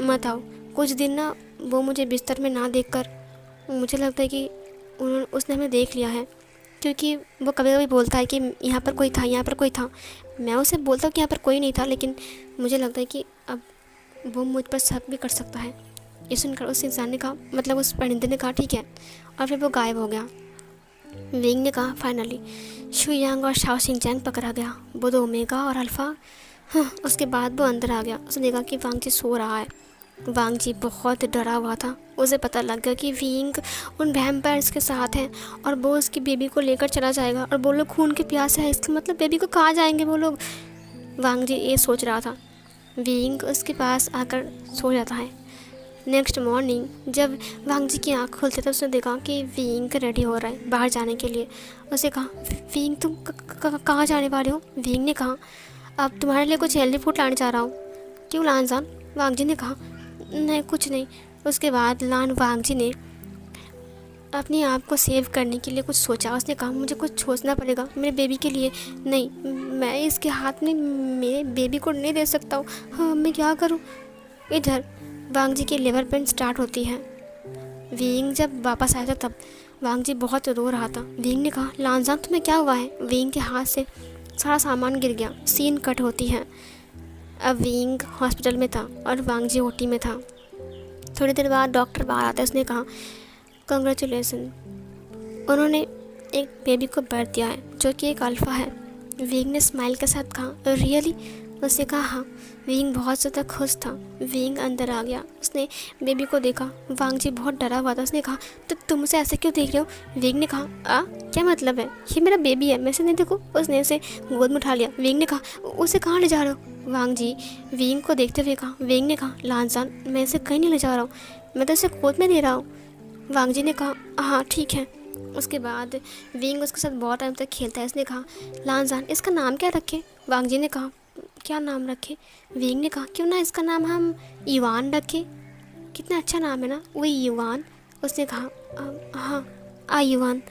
मत आओ कुछ दिन ना। वो मुझे बिस्तर में ना देखकर मुझे लगता है कि उसने हमें देख लिया है, क्योंकि वो कभी कभी बोलता है कि यहाँ पर कोई था, यहाँ पर कोई था। मैं उसे बोलता हूँ कि यहाँ पर कोई नहीं था, लेकिन मुझे लगता है कि अब वो मुझ पर शक भी कर सकता है। ये सुनकर उस इंसान ने कहा, मतलब उस परिंदे ने कहा ठीक है, और फिर वो गायब हो गया। विंग ने कहा फाइनली शुयांग और शाओ सिंचैंग पकड़ा गया, वो 2 ओमेगा और अल्फ़ा। हाँ, उसके बाद वो अंदर आ गया। उसने देखा कि वांग जी सो रहा है। वांग जी बहुत डरा हुआ था। उसे पता लग गया कि विंग उन वैम्पायर्स के साथ हैं और वो उसकी बेबी को लेकर चला जाएगा, और वो लोग खून के प्यासे हैं, इसका मतलब बेबी को कहाँ जाएंगे वो लोग। वांग जी ये सोच रहा था। विंग उसके पास आकर सो जाता है। नेक्स्ट मॉर्निंग जब वांग जी की आँख खुलते तो उसने देखा कि विंग रेडी हो रहा है बाहर जाने के लिए। उसे कहा विंग तुम कहाँ जाने वाले हो। विंग ने कहा अब तुम्हारे लिए कुछ हेल्दी फूड लाने जा रहा हूँ। क्यों लानजान। वांग जी ने कहा नहीं कुछ नहीं। उसके बाद वांग जी ने अपने आप को सेव करने के लिए कुछ सोचा। उसने कहा मुझे कुछ सोचना पड़ेगा मेरे बेबी के लिए। नहीं, मैं इसके हाथ में मेरे बेबी को नहीं दे सकता हूँ। हाँ मैं क्या करूँ। इधर वांग जी की लेबर पेन स्टार्ट होती है। विंग जब वापस आया था तब वांग जी बहुत रो रहा था। विंग ने कहा लानजान तुम्हें क्या हुआ है। विंग के हाथ से सारा सामान गिर गया। सीन कट होती है। अब विंग हॉस्पिटल में था और वांग जी ओटी में था। थोड़ी देर बाद डॉक्टर बाहर आता है। उसने कहा कंग्रेचुलेसन, उन्होंने एक बेबी को बर्थ दिया है जो कि एक अल्फ़ा है। विंग ने स्माइल के साथ कहा रियली। उसने कहा हाँ। विंग बहुत ज़्यादा खुश था। विंग अंदर आ गया। उसने बेबी को देखा। वांग जी बहुत डरा हुआ था। उसने कहा तो तुम उसे ऐसे क्यों देख रहे हो। विंग ने कहा क्या मतलब है, ये मेरा बेबी है, मैं इसे नहीं देखूँ। उसने उसे गोद में उठा लिया। विंग ने कहा उसे कहाँ ले जा रहे हो। वांग जी विंग को देखते हुए कहा। विंग ने कहा लानजान मैं इसे कहीं नहीं ले जा रहा हूँ, मैं तो इसे गोद में दे रहा हूँ। वांग जी ने कहा हाँ ठीक है। उसके बाद विंग उसके साथ बहुत टाइम तक खेलता है। उसने कहा लानजान इसका नाम क्या रखे। वांग जी ने कहा क्या नाम रखे। विंग ने कहा क्यों ना इसका नाम हम इवान रखें। कितना अच्छा नाम है ना, वही युवान। उसने कहा हाँ आयुवान।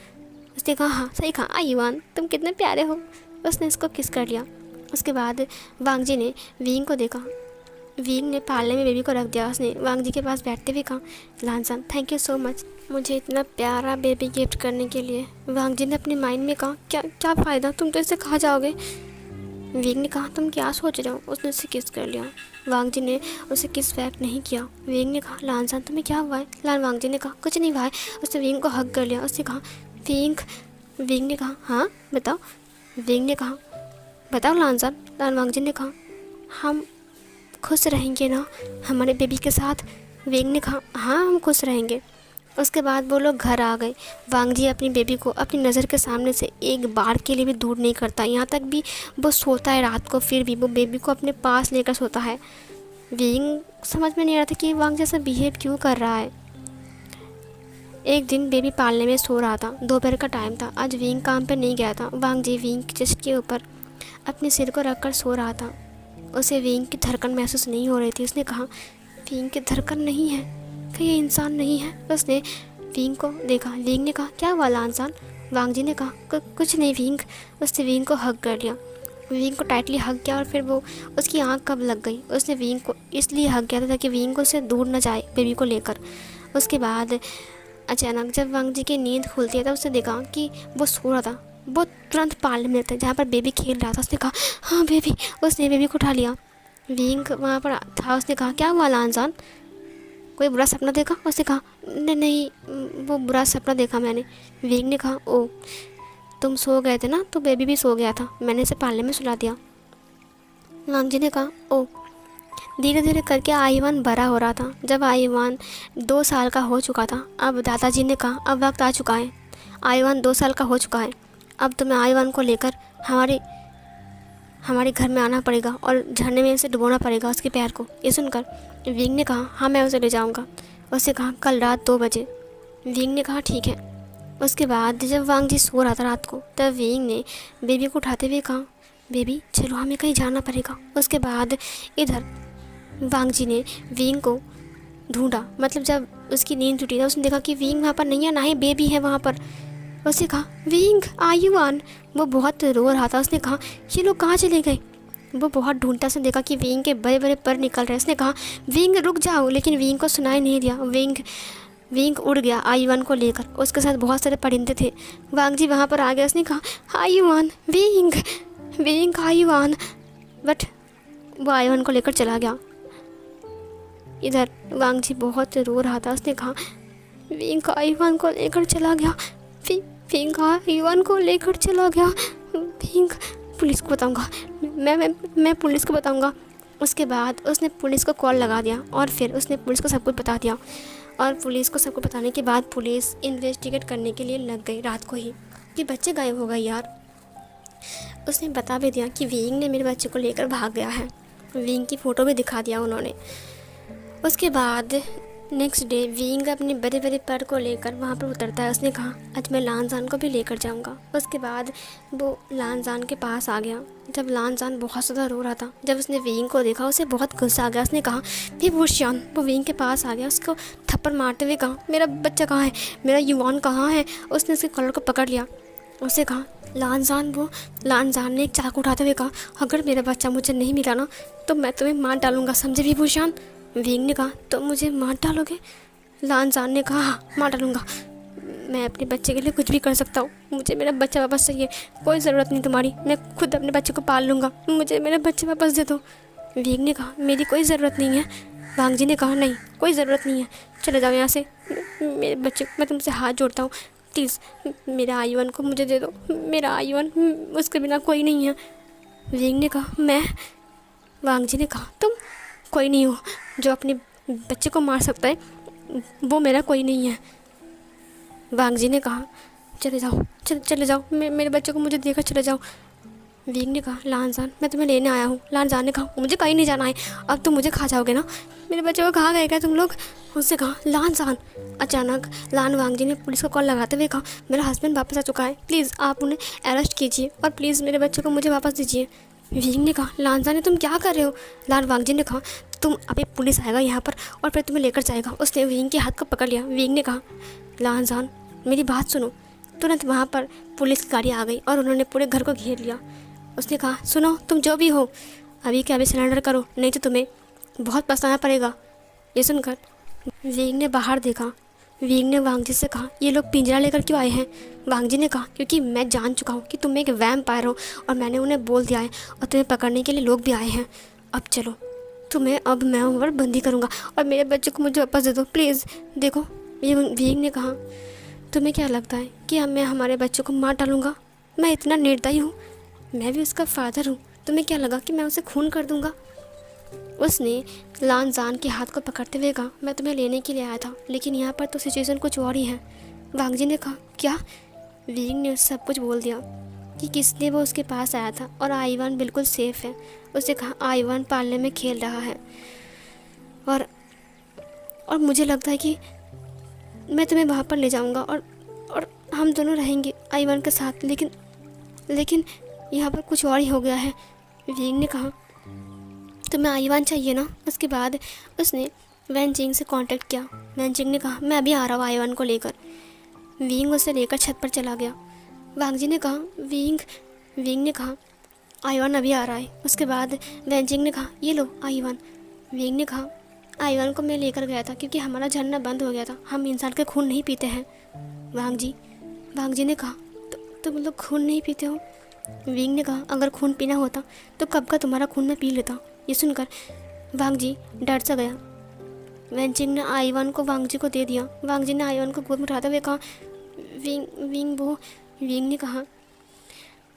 उसने कहा हाँ सही कहा आयुवान, तुम कितने प्यारे हो। उसने इसको किस कर लिया। उसके बाद वांग जी ने विंग को देखा। विंग ने पार्ले में बेबी को रख दिया। उसने वांग जी के पास बैठते हुए कहा लानसान थैंक यू सो मच मुझे इतना प्यारा बेबी गिफ्ट करने के लिए। वांग जी ने अपने माइंड में कहा क्या क्या फ़ायदा, तुम तो इससे खा जाओगे। विंग ने कहा तुम क्या सोच रहे हो। उसने उसे किस कर लिया। वांग जी ने उसे किस बैक नहीं किया। विंग ने कहा लानसान तुम्हें क्या हुआ है। वांग जी ने कहा कुछ नहीं हुआ है। उसने विंग को हग कर लिया। उसने कहा विंग। विंग ने कहा हाँ बताओ। विंग ने कहा बताओ लानसान। वांग जी ने कहा हम खुश रहेंगे ना हमारे बेबी के साथ। विंग ने कहा हाँ हम खुश रहेंगे। उसके बाद वो लोग घर आ गए। वांग जी अपनी बेबी को अपनी नज़र के सामने से एक बार के लिए भी दूर नहीं करता। यहाँ तक भी वो सोता है रात को, फिर भी वो बेबी को अपने पास लेकर सोता है। विंग समझ में नहीं आ रहा था कि वांग जैसा बिहेव क्यों कर रहा है। एक दिन बेबी पालने में सो रहा था। दोपहर का टाइम था। आज विंग काम पे नहीं गया था। वांग जी विंग की चेस्ट के ऊपर अपने सिर को रखकर सो रहा था। उसे विंग की धड़कन महसूस नहीं हो रही थी। उसने कहा विंग की धड़कन नहीं है, क्या ये इंसान नहीं है। उसने विंग को देखा। विंग ने कहा क्या हुआ लानसान। वांग जी ने कहा कुछ नहीं विंग। उसने विंग को हग कर लिया। विंग को टाइटली हग किया और फिर वो उसकी आंख कब लग गई। उसने विंग को इसलिए हग किया था ताकि विंग को उससे दूर न जाए बेबी को लेकर। उसके बाद अचानक जब वांग जी की नींद खुलती है तब उसने देखा कि वो सो रहा था। वो तुरंत पार्ले में था जहाँ पर बेबी खेल रहा था। उसने कहा हाँ बेबी। उसने बेबी को उठा लिया। विंग वहाँ पर था। उसने कहा क्या हुआ लानसान, कोई बुरा सपना देखा। उसने कहा नहीं वो बुरा सपना देखा मैंने। विंग ने कहा ओ तुम सो गए थे ना तो बेबी भी सो गया था, मैंने इसे पालने में सुला दिया। वांग जी ने कहा ओ। धीरे धीरे करके आयुवान बड़ा हो रहा था। जब आयुवान 2 साल का हो चुका था, अब दादाजी ने कहा अब वक्त आ चुका है, आयुवान 2 साल का हो चुका है, अब तुम्हें आयुवान को लेकर हमारे घर में आना पड़ेगा और झरने में उसे डुबोना पड़ेगा उसके पैर को। ये सुनकर विंग ने कहा हाँ मैं उसे ले जाऊंगा। उसने कहा कल रात 2 बजे। विंग ने कहा ठीक है। उसके बाद जब वांग जी सो रहा था रात को तब विंग ने बेबी को उठाते हुए कहा बेबी चलो हमें कहीं जाना पड़ेगा। उसके बाद इधर वांग जी ने विंग को ढूंढा। मतलब जब उसकी नींद टूटी था उसने देखा कि विंग वहाँ पर नहीं है, ना ही बेबी है वहाँ पर। उसने कहा विंग आयुवान। वो बहुत रो रहा था। उसने कहा ये लोग कहाँ चले गए। वो बहुत ढूंढता। उसने देखा कि विंग के बड़े बड़े पर निकल रहे। उसने कहा विंग रुक जाओ, लेकिन विंग को सुनाई नहीं दिया। विंग उड़ गया आयुवान को लेकर। उसके साथ बहुत सारे परिंदे थे। वांग जी वहाँ पर आ गया। उसने कहा आयुवान विंग आयुवान, बट वो आयुवान को लेकर चला गया। इधर वांग जी बहुत रो रहा था। उसने कहा विंग आयुवान को लेकर चला गया, विंग आयुवान को लेकर चला गया। विंग पुलिस को बताऊंगा, मैं पुलिस को बताऊंगा। उसके बाद उसने पुलिस को कॉल लगा दिया और फिर उसने पुलिस को सब कुछ बता दिया। और पुलिस को सब कुछ बताने के बाद पुलिस इन्वेस्टिगेट करने के लिए लग गई रात को ही कि बच्चे गायब हो गए यार। उसने बता भी दिया कि विंग ने मेरे बच्चे को लेकर भाग गया है। विंग की फ़ोटो भी दिखा दिया उन्होंने। उसके बाद नेक्स्ट डे विंग अपने बड़े बड़े पर को लेकर वहाँ पर उतरता है। उसने कहा आज मैं लानजान को भी लेकर जाऊँगा। उसके बाद वो लानजान के पास आ गया। जब लानजान बहुत ज़्यादा रो रहा था, जब उसने विंग को देखा उसे बहुत गुस्सा आ गया। उसने कहा विभूषण। वो विंग के पास आ गया, उसको थप्पड़ मारते हुए कहा मेरा बच्चा कहाँ है, मेरा युवान कहाँ है। उसने उसके कॉलर को पकड़ लिया। उससे कहा लानजान ने एक चाकू उठाते हुए कहा अगर मेरा बच्चा मुझे नहीं मिला ना तो मैं तुम्हें मार डालूंगा, समझे विभूषण। विंग ने कहा तो मुझे मार डालोगे। लानजान ने कहा हाँ मार डालूंगा, मैं अपने बच्चे के लिए कुछ भी कर सकता हूँ, मुझे मेरा बच्चा वापस चाहिए, कोई ज़रूरत नहीं तुम्हारी, मैं खुद अपने बच्चे को पाल लूँगा, मुझे मेरा बच्चा वापस दे दो। विंग ने कहा मेरी कोई ज़रूरत नहीं है। वांग जी ने कहा नहीं कोई ज़रूरत नहीं है, चले जाओ यहाँ से, मेरे बच्चे मैं तुमसे हाथ जोड़ता हूँ, प्लीज़ मेरा आयुवान को मुझे दे दो, मेरा आयुवान उसके बिना कोई नहीं है। विंग ने कहा मैं। वांग जी ने कहा तुम कोई नहीं हो जो अपने बच्चे को मार सकता है, वो मेरा कोई नहीं है। वांग जी ने कहा चले जाओ चले जाओ, मेरे बच्चे को मुझे देकर चले जाओ। विंग ने कहा लानजान मैं तुम्हें लेने आया हूँ। लानजान ने कहा मुझे कहीं नहीं जाना है, अब तुम मुझे खा जाओगे ना, मेरे बच्चे को कहाँ गए क्या तुम लोग। उसने कहा लानजान। अचानक वांग जी ने पुलिस को कॉल लगाते हुए कहा मेरा हस्बैंड वापस आ चुका है, प्लीज़ आप उन्हें अरेस्ट कीजिए और प्लीज़ मेरे बच्चे को मुझे वापस दीजिए। विंग ने कहा लानजान तुम क्या कर रहे हो। वांग जी ने कहा अभी पुलिस आएगा यहाँ पर और फिर तुम्हें लेकर जाएगा। उसने विंग के हाथ को पकड़ लिया। विंग ने कहा, लानजान मेरी बात सुनो। तुरंत वहाँ पर पुलिस की गाड़ी आ गई और उन्होंने पूरे घर को घेर लिया। उसने कहा, सुनो तुम जो भी हो अभी के अभी सरेंडर करो, नहीं तो तुम्हें बहुत पछताना पड़ेगा। ये सुनकर विंग ने बाहर देखा। विंग ने वांगजी से कहा, ये लोग पिंजरा लेकर क्यों आए हैं? वांगजी ने कहा, क्योंकि मैं जान चुका हूँ कि तुम एक वैम्पायर हो और मैंने उन्हें बोल दिया है और तुम्हें पकड़ने के लिए लोग भी आए हैं। अब चलो, तुम्हें अब मैं वहाँ पर बंदी करूँगा और मेरे बच्चे को मुझे वापस दे दो प्लीज़। देखो, ये विंग ने कहा, तुम्हें क्या लगता है कि अब मैं हमारे बच्चों को मार डालूँगा? मैं इतना निर्दयी हूँ? मैं भी उसका फादर हूँ। तुम्हें क्या लगा कि मैं उसे खून कर दूँगा? उसने लानजान के हाथ को पकड़ते हुए कहा, मैं तुम्हें लेने के लिए आया था, लेकिन यहाँ पर तो सिचुएशन कुछ और ही है। वांगजी ने कहा, क्या? विंग ने सब कुछ बोल दिया कि किसने वो उसके पास आया था और आईवान बिल्कुल सेफ है। उसने कहा, आईवान पालने में खेल रहा है और मुझे लगता है कि मैं तुम्हें वहाँ पर ले जाऊँगा और हम दोनों रहेंगे आईवान के साथ। लेकिन यहाँ पर कुछ और ही हो गया है। विंग ने कहा, तुम्हें आईवान चाहिए ना? उसके बाद उसने वैनजिंग से कांटेक्ट किया। वैनजिंग ने कहा, मैं अभी आ रहा हूँ आईवान को लेकर। विंग उसे लेकर छत पर चला गया। वांगजी ने कहा, विंग ने कहा, आईवान अभी आ रहा है। उसके बाद वैनजिंग ने कहा, ये लो आईवान। विंग ने कहा, आईवान को मैं लेकर गया था क्योंकि हमारा झरना बंद हो गया था, हम इंसान का खून नहीं पीते हैं। वांगजी ने कहा, तुम लोग खून नहीं पीते हो? विंग ने कहा, अगर खून पीना होता तो कब का तुम्हारा खून मैं पी लेता। ये सुनकर वांगजी डर सा गया। वैनजिंग ने आईवान को वांगजी को दे दिया। वांगजी ने आईवान को गोद में उठाते हुए कहा, विंग ने कहा,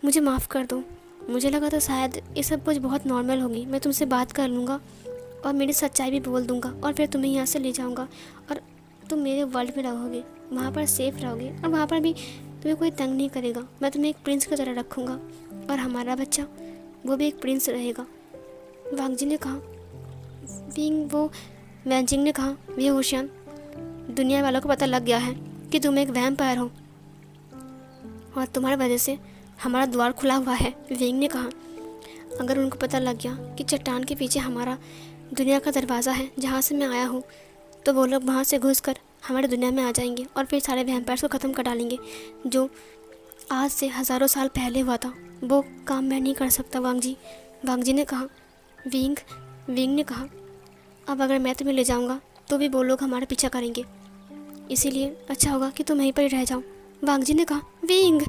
मुझे माफ़ कर दो, मुझे लगा था शायद ये सब कुछ बहुत नॉर्मल होगी। मैं तुमसे बात कर लूँगा और मेरी सच्चाई भी बोल दूँगा और फिर तुम्हें यहाँ से ले जाऊँगा और तुम मेरे वर्ल्ड में रहोगे, वहाँ पर सेफ रहोगे और वहाँ पर भी तुम्हें कोई तंग नहीं करेगा। मैं तुम्हें एक प्रिंस की तरह रखूँगा और हमारा बच्चा वो भी एक प्रिंस रहेगा। वांगजी ने कहा, वैनजिंग ने कहा, वे होशियान, दुनिया वालों को पता लग गया है कि तुम एक वैम्पायर हो और तुम्हारी वजह से हमारा द्वार खुला हुआ है। विंग ने कहा, अगर उनको पता लग गया कि चट्टान के पीछे हमारा दुनिया का दरवाज़ा है जहाँ से मैं आया हूँ, तो वो लोग वहाँ से घुसकर हमारी दुनिया में आ जाएंगे और फिर सारे वैम्पायर्स को ख़त्म कर डालेंगे। जो आज से हज़ारों साल पहले हुआ था वो काम मैं नहीं कर सकता वांगजी ने कहा। विंग ने कहा, अब अगर मैं तुम्हें ले जाऊंगा तो भी वो लोग हमारा पीछा करेंगे, इसीलिए अच्छा होगा कि तुम वहीं पर ही रह जाओ। वांगजी ने कहा, विंग,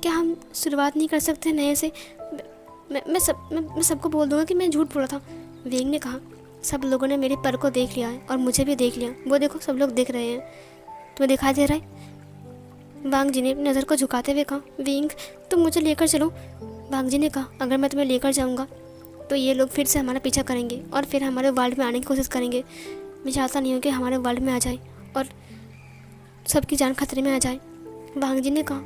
क्या हम शुरुआत नहीं कर सकते नए से? मैं सबको बोल दूंगा कि मैं झूठ बोला था। विंग ने कहा, सब लोगों ने मेरे पर को देख लिया है और मुझे भी देख लिया। वो देखो, सब लोग देख रहे हैं, तुम्हें दिखाई दे रहा है? वांगजी ने नज़र को झुकाते हुए कहा, विंग, तुम मुझे लेकर चलो। वांगजी ने कहा, अगर मैं तुम्हें लेकर जाऊंगा तो ये लोग फिर से हमारा पीछा करेंगे और फिर हमारे वर्ल्ड में आने की कोशिश करेंगे। मैं चाहता नहीं हूँ कि हमारे वर्ल्ड में आ जाए और सबकी जान खतरे में आ जाए। वांगजी ने कहा,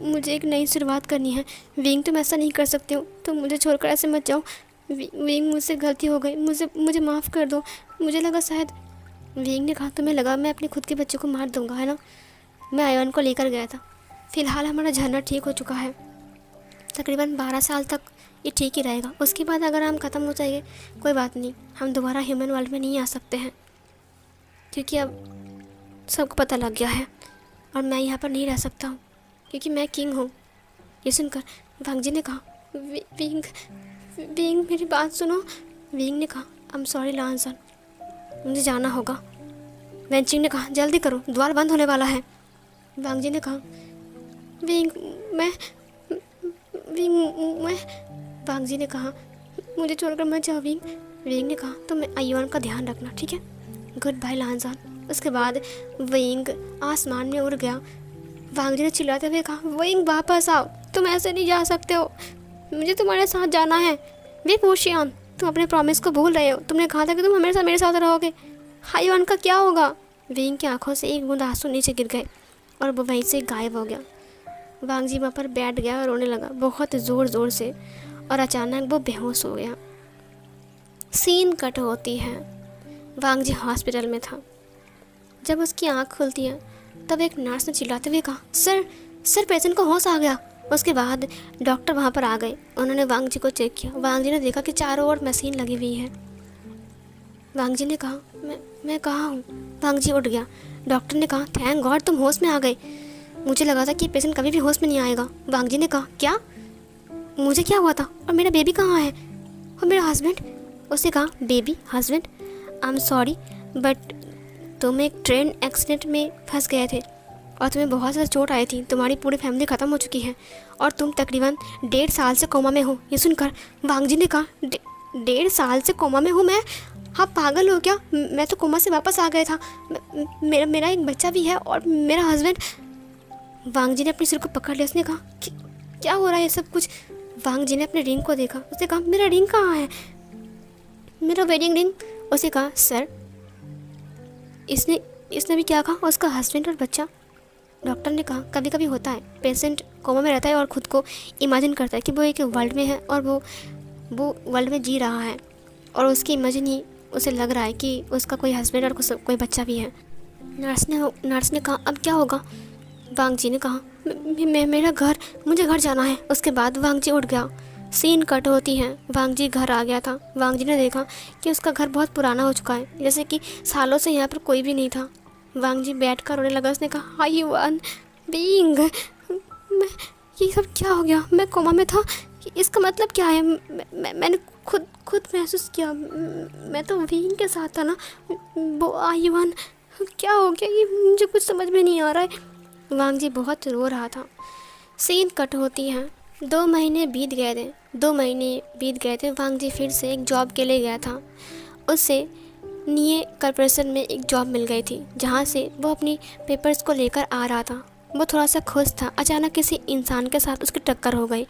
मुझे एक नई शुरुआत करनी है। विंग, तुम ऐसा नहीं कर सकते हो, तुम मुझे छोड़कर ऐसे मत जाओ। विंग, मुझसे गलती हो गई, मुझे माफ़ कर दो। मुझे लगा शायद, विंग ने कहा, तुम्हें लगा मैं अपने खुद के बच्चों को मार दूंगा, है ना? मैं आईवान को लेकर गया था। फ़िलहाल हमारा झरना ठीक हो चुका है, तकरीबन 12 साल तक ये ठीक ही रहेगा। उसके बाद अगर हम ख़त्म हो जाएंगे कोई बात नहीं, हम दोबारा ह्यूमन वर्ल्ड में नहीं आ सकते हैं क्योंकि अब सबको पता लग गया है और मैं यहाँ पर नहीं रह सकता हूँ क्योंकि मैं किंग हूँ। ये सुनकर वांगजी ने कहा, विंग, मेरी बात सुनो। विंग ने कहा, आई एम सॉरी लानजान, मुझे जाना होगा। वैनजिंग ने कहा, जल्दी करो, द्वार बंद होने वाला है। वांगजी ने कहा, विंग, मैं वांगजी ने कहा, मुझे छोड़कर मत जाओ विंग। विंग ने कहा, तो मैं आईवान का ध्यान रखना, ठीक है? गुड बाय लानजान। उसके बाद विंग आसमान में उड़ गया। वांगजी ने चिल्लाते हुए कहा, विंग, वापस आओ, तुम ऐसे नहीं जा सकते हो, मुझे तुम्हारे साथ जाना है। वे पोशियान, तुम अपने प्रॉमिस को भूल रहे हो, तुमने कहा था कि तुम हमेशा मेरे साथ रहोगे। आईवान का क्या होगा? विंग की आंखों से एक बूंद आंसू नीचे गिर गए और वो वहीं से गायब हो गया। वांगजी वहाँ पर बैठ गया और रोने लगा बहुत ज़ोर से और अचानक वो बेहोश हो गया। सीन कट होती है। वांगजी हॉस्पिटल में था। जब उसकी आंख खुलती है तब एक नर्स ने चिल्लाते हुए कहा, सर, पेशेंट को होश आ गया। उसके बाद डॉक्टर वहाँ पर आ गए। उन्होंने वांगजी को चेक किया। वांगजी ने देखा कि चारों ओर मशीन लगी हुई है। वांग जी ने कहा, मैं कहाँ हूँ? वांग जी उठ गया। डॉक्टर ने कहा, थैंक गॉड तुम होश में आ गए, मुझे लगा था कि पेशेंट कभी भी होश में नहीं आएगा। वांग जी ने कहा, क्या? मुझे क्या हुआ था? और मेरा बेबी कहाँ है? और मेरा हस्बैंड? उसने कहा, baby, husband, I am sorry but तुम एक ट्रेन एक्सीडेंट में फंस गए थे और तुम्हें बहुत ज़्यादा चोट आई थी, तुम्हारी पूरी फैमिली ख़त्म हो चुकी है और तुम तकरीबन 1.5 साल से कोमा में हो। ये सुनकर वांग जी ने कहा, 1.5 साल से कोमा में हूँ मैं? हाँ, पागल हो क्या? मैं तो कोमा से वापस आ गया था। मेरा एक बच्चा भी है और मेरा हस्बैंड। वांग जी ने अपने सिर को पकड़ लिया। उसने कहा, क्या हो रहा है ये सब कुछ? वांग जी ने अपने रिंग को देखा। उसने कहा, मेरा रिंग कहाँ है? मेरा वेडिंग रिंग? उसने कहा, सर इसने भी क्या कहा? उसका हस्बैंड और बच्चा। डॉक्टर ने कहा, कभी कभी होता है, पेशेंट कोमा में रहता है और ख़ुद को इमेजिन करता है कि वो एक वर्ल्ड में है और वो वर्ल्ड में जी रहा है और उसकी इमेजिन ही उसे लग रहा है कि उसका कोई हस्बैंड और कोई बच्चा भी है। नर्स ने कहा, अब क्या होगा? वांग जी ने कहा, मेरा घर, मुझे घर जाना है। उसके बाद वांग जी उठ गया। सीन कट होती है। वांग जी घर आ गया था। वांग जी ने देखा कि उसका घर बहुत पुराना हो चुका है, जैसे कि सालों से यहाँ पर कोई भी नहीं था। वांग जी बैठ कर रोने लगा। उसने कहा, हाय युवान बीइंग, मैं, ये सब क्या हो गया? मैं कोमा में था, इसका मतलब क्या है? मैंने खुद महसूस किया, मैं तो बीइंग के साथ था ना। वो आयुवान, क्या हो गया? ये मुझे कुछ समझ में नहीं आ रहा है। वांग जी बहुत रो रहा था। सीन कट होती है। 2 महीने बीत गए थे। वांग जी फिर से एक जॉब के लिए गया था। उससे निये कॉर्पोरेशन में एक जॉब मिल गई थी, जहाँ से वो अपनी पेपर्स को लेकर आ रहा था। वो थोड़ा सा खुश था। अचानक किसी इंसान के साथ उसकी टक्कर हो गई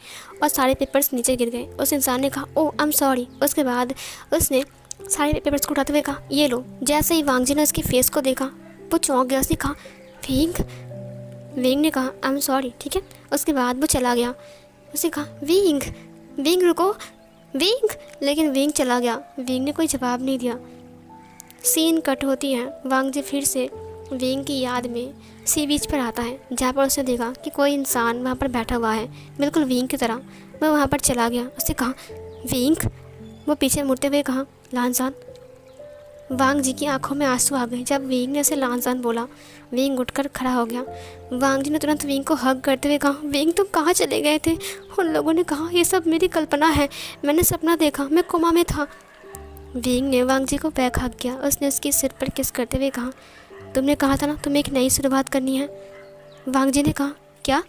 और सारे पेपर्स नीचे गिर गए। उस इंसान ने कहा, ओह आई एम सॉरी। उसके बाद उसने सारे पेपर्स को उठाते हुए कहा, ये लो। जैसे ही वांग जी ने उसके फेस को देखा, वो चौंक गया। उसने कहा, विंग ने कहा, आई एम सॉरी, ठीक है। उसके बाद वो चला गया। उसने कहा, विंग रुको, विंग। लेकिन विंग चला गया। विंग ने कोई जवाब नहीं दिया। सीन कट होती है। वांग जी फिर से विंग की याद में सी बीच पर आता है, जहाँ पर उसने देखा कि कोई इंसान वहाँ पर बैठा हुआ है, बिल्कुल विंग की तरह। वह वहाँ पर चला गया। उसने कहा, विंग। वो पीछे मुड़ते हुए कहा, लानजान। वांग जी की आंखों में आंसू आ गए जब विंग ने उसे लानजान बोला। विंग उठकर खड़ा हो गया। वांग जी ने तुरंत विंग को हग करते हुए कहा, विंग तुम कहाँ चले गए थे? उन लोगों ने कहा, ये सब मेरी कल्पना है, मैंने सपना देखा, मैं कोमा में था। विंग ने वांग जी को बैक हक किया। उसने उसके सिर पर किस करते हुए कहा, तुमने कहा था ना तुम्हें एक नई शुरुआत करनी है। वांग जी ने कहा, क्या?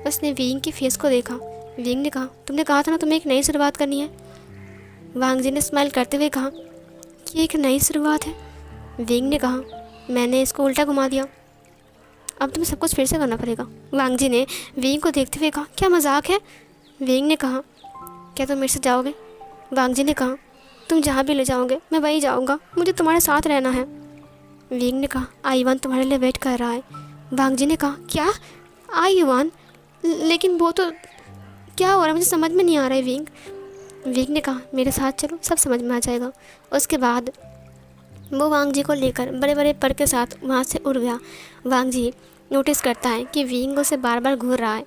उसने विंग की फेस को देखा। विंग ने कहा, तुमने कहा था ना तुम्हें एक नई शुरुआत करनी है। वांग जी ने स्माइल करते हुए कहा, कि एक नई शुरुआत है। विंग ने कहा, मैंने इसको उल्टा घुमा दिया, अब तुम्हें सब कुछ फिर से करना पड़ेगा। वांग जी ने विंग को देखते हुए कहा, क्या मजाक है? विंग ने कहा, क्या तुम मेरे से जाओगे? वांग जी ने कहा, तुम जहाँ भी ले जाओगे मैं वहीं जाऊँगा, मुझे तुम्हारे साथ रहना है। विंग ने कहा, आयुवान तुम्हारे लिए वेट कर रहा है। वांग जी ने कहा, क्या? आयुवान? लेकिन वो तो क्या हो रहा है, मुझे समझ में नहीं आ रहा है। विंग ने कहा, मेरे साथ चलो, सब समझ में आ जाएगा। उसके बाद वो वांग जी को लेकर बड़े बड़े पर के साथ वहाँ से उड़ गया। वांग जी नोटिस करता है कि विंग उसे बार बार घूर रहा है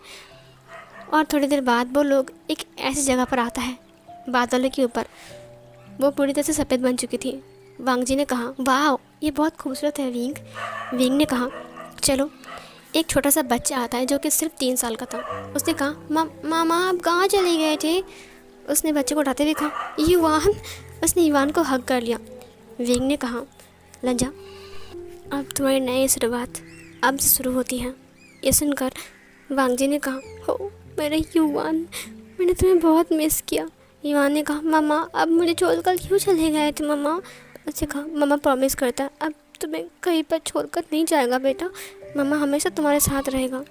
और थोड़ी देर बाद वो लोग एक ऐसी जगह पर आता है, बादलों के ऊपर। वो पूरी तरह से सफ़ेद बन चुकी थी। वांग जी ने कहा, वाह ये बहुत खूबसूरत है विंग। विंग ने कहा, चलो। एक छोटा सा बच्चा आता है जो कि सिर्फ 3 साल का था। उसने कहा, मामा आप कहाँ चले गए थे? उसने बच्चे को उठाते हुए कहा, युवान। उसने युवान को हग कर लिया। विंग ने कहा, लंजा, अब तुम्हारी नई शुरुआत अब से शुरू होती है। ये सुनकर वांग जी ने कहा, हो मेरे युवान, मैंने तुम्हें बहुत मिस किया। युवान ने कहा, मामा अब मुझे छोड़कर क्यों चले गए थे मामा? उसने कहा, मामा प्रॉमिस करता है अब तुम्हें कहीं पर छोड़कर नहीं जाएगा बेटा, मामा हमेशा तुम्हारे साथ रहेगा।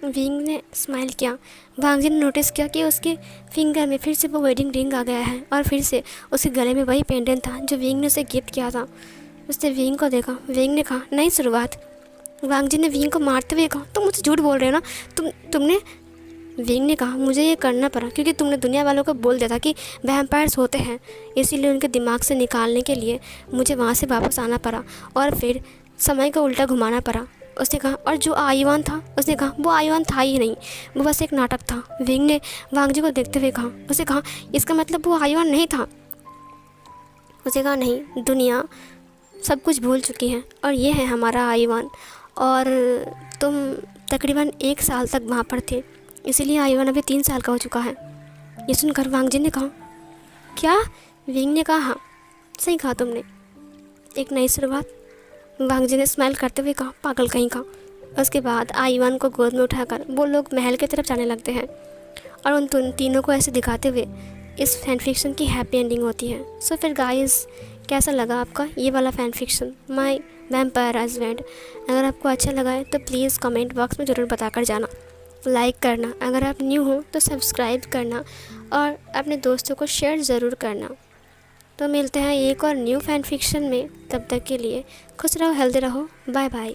विंग ने स्माइल किया। वांग जी ने नोटिस किया कि उसके फिंगर में फिर से वो वेडिंग रिंग आ गया है और फिर से उसके गले में वही पेंडेंट था जो विंग ने उसे गिफ्ट किया था। उसने विंग को देखा। विंग ने कहा, नई शुरुआत। वांग जी ने विंग को मारते हुए कहा, तुम मुझे झूठ बोल रहे हो ना? तुमने विंग ने कहा, मुझे ये करना पड़ा क्योंकि तुमने दुनिया वालों को बोल दिया था कि वैम्पायर्स होते हैं, इसीलिए उनके दिमाग से निकालने के लिए मुझे वहाँ से वापस आना पड़ा और फिर समय को उल्टा घुमाना पड़ा। उसने कहा, और जो आयुवान था? उसने कहा, वो आयुवान था ही नहीं, वो बस एक नाटक था। विंग ने वांग जी को देखते हुए कहा। उसने कहा, इसका मतलब वो आयुवान नहीं था? उसे कहा नहीं, दुनिया सब कुछ भूल चुकी है और ये है हमारा आईवान, और तुम तकरीबन 1 साल तक वहाँ पर थे, इसीलिए आईवान अभी 3 साल का हो चुका है। ये सुनकर वांग जिन ने कहा, क्या? विंग ने कहा, हाँ सही कहा तुमने, एक नई शुरुआत। वांग जिन ने स्माइल करते हुए कहा, पागल कहीं का। उसके बाद आईवान को गोद में उठाकर वो लोग महल की तरफ जाने लगते हैं और उन तीनों को ऐसे दिखाते हुए इस फैन फिक्शन की हैप्पी एंडिंग होती है। सो फिर गाइस, कैसा लगा आपका ये वाला fan fiction my vampire husband? अगर आपको अच्छा लगा है तो प्लीज़ कमेंट बॉक्स में ज़रूर बताकर जाना, लाइक करना, अगर आप न्यू हो तो सब्सक्राइब करना और अपने दोस्तों को शेयर ज़रूर करना। तो मिलते हैं एक और न्यू फैन फिक्शन में, तब तक के लिए खुश रहो, हेल्दी रहो, बाय बाय।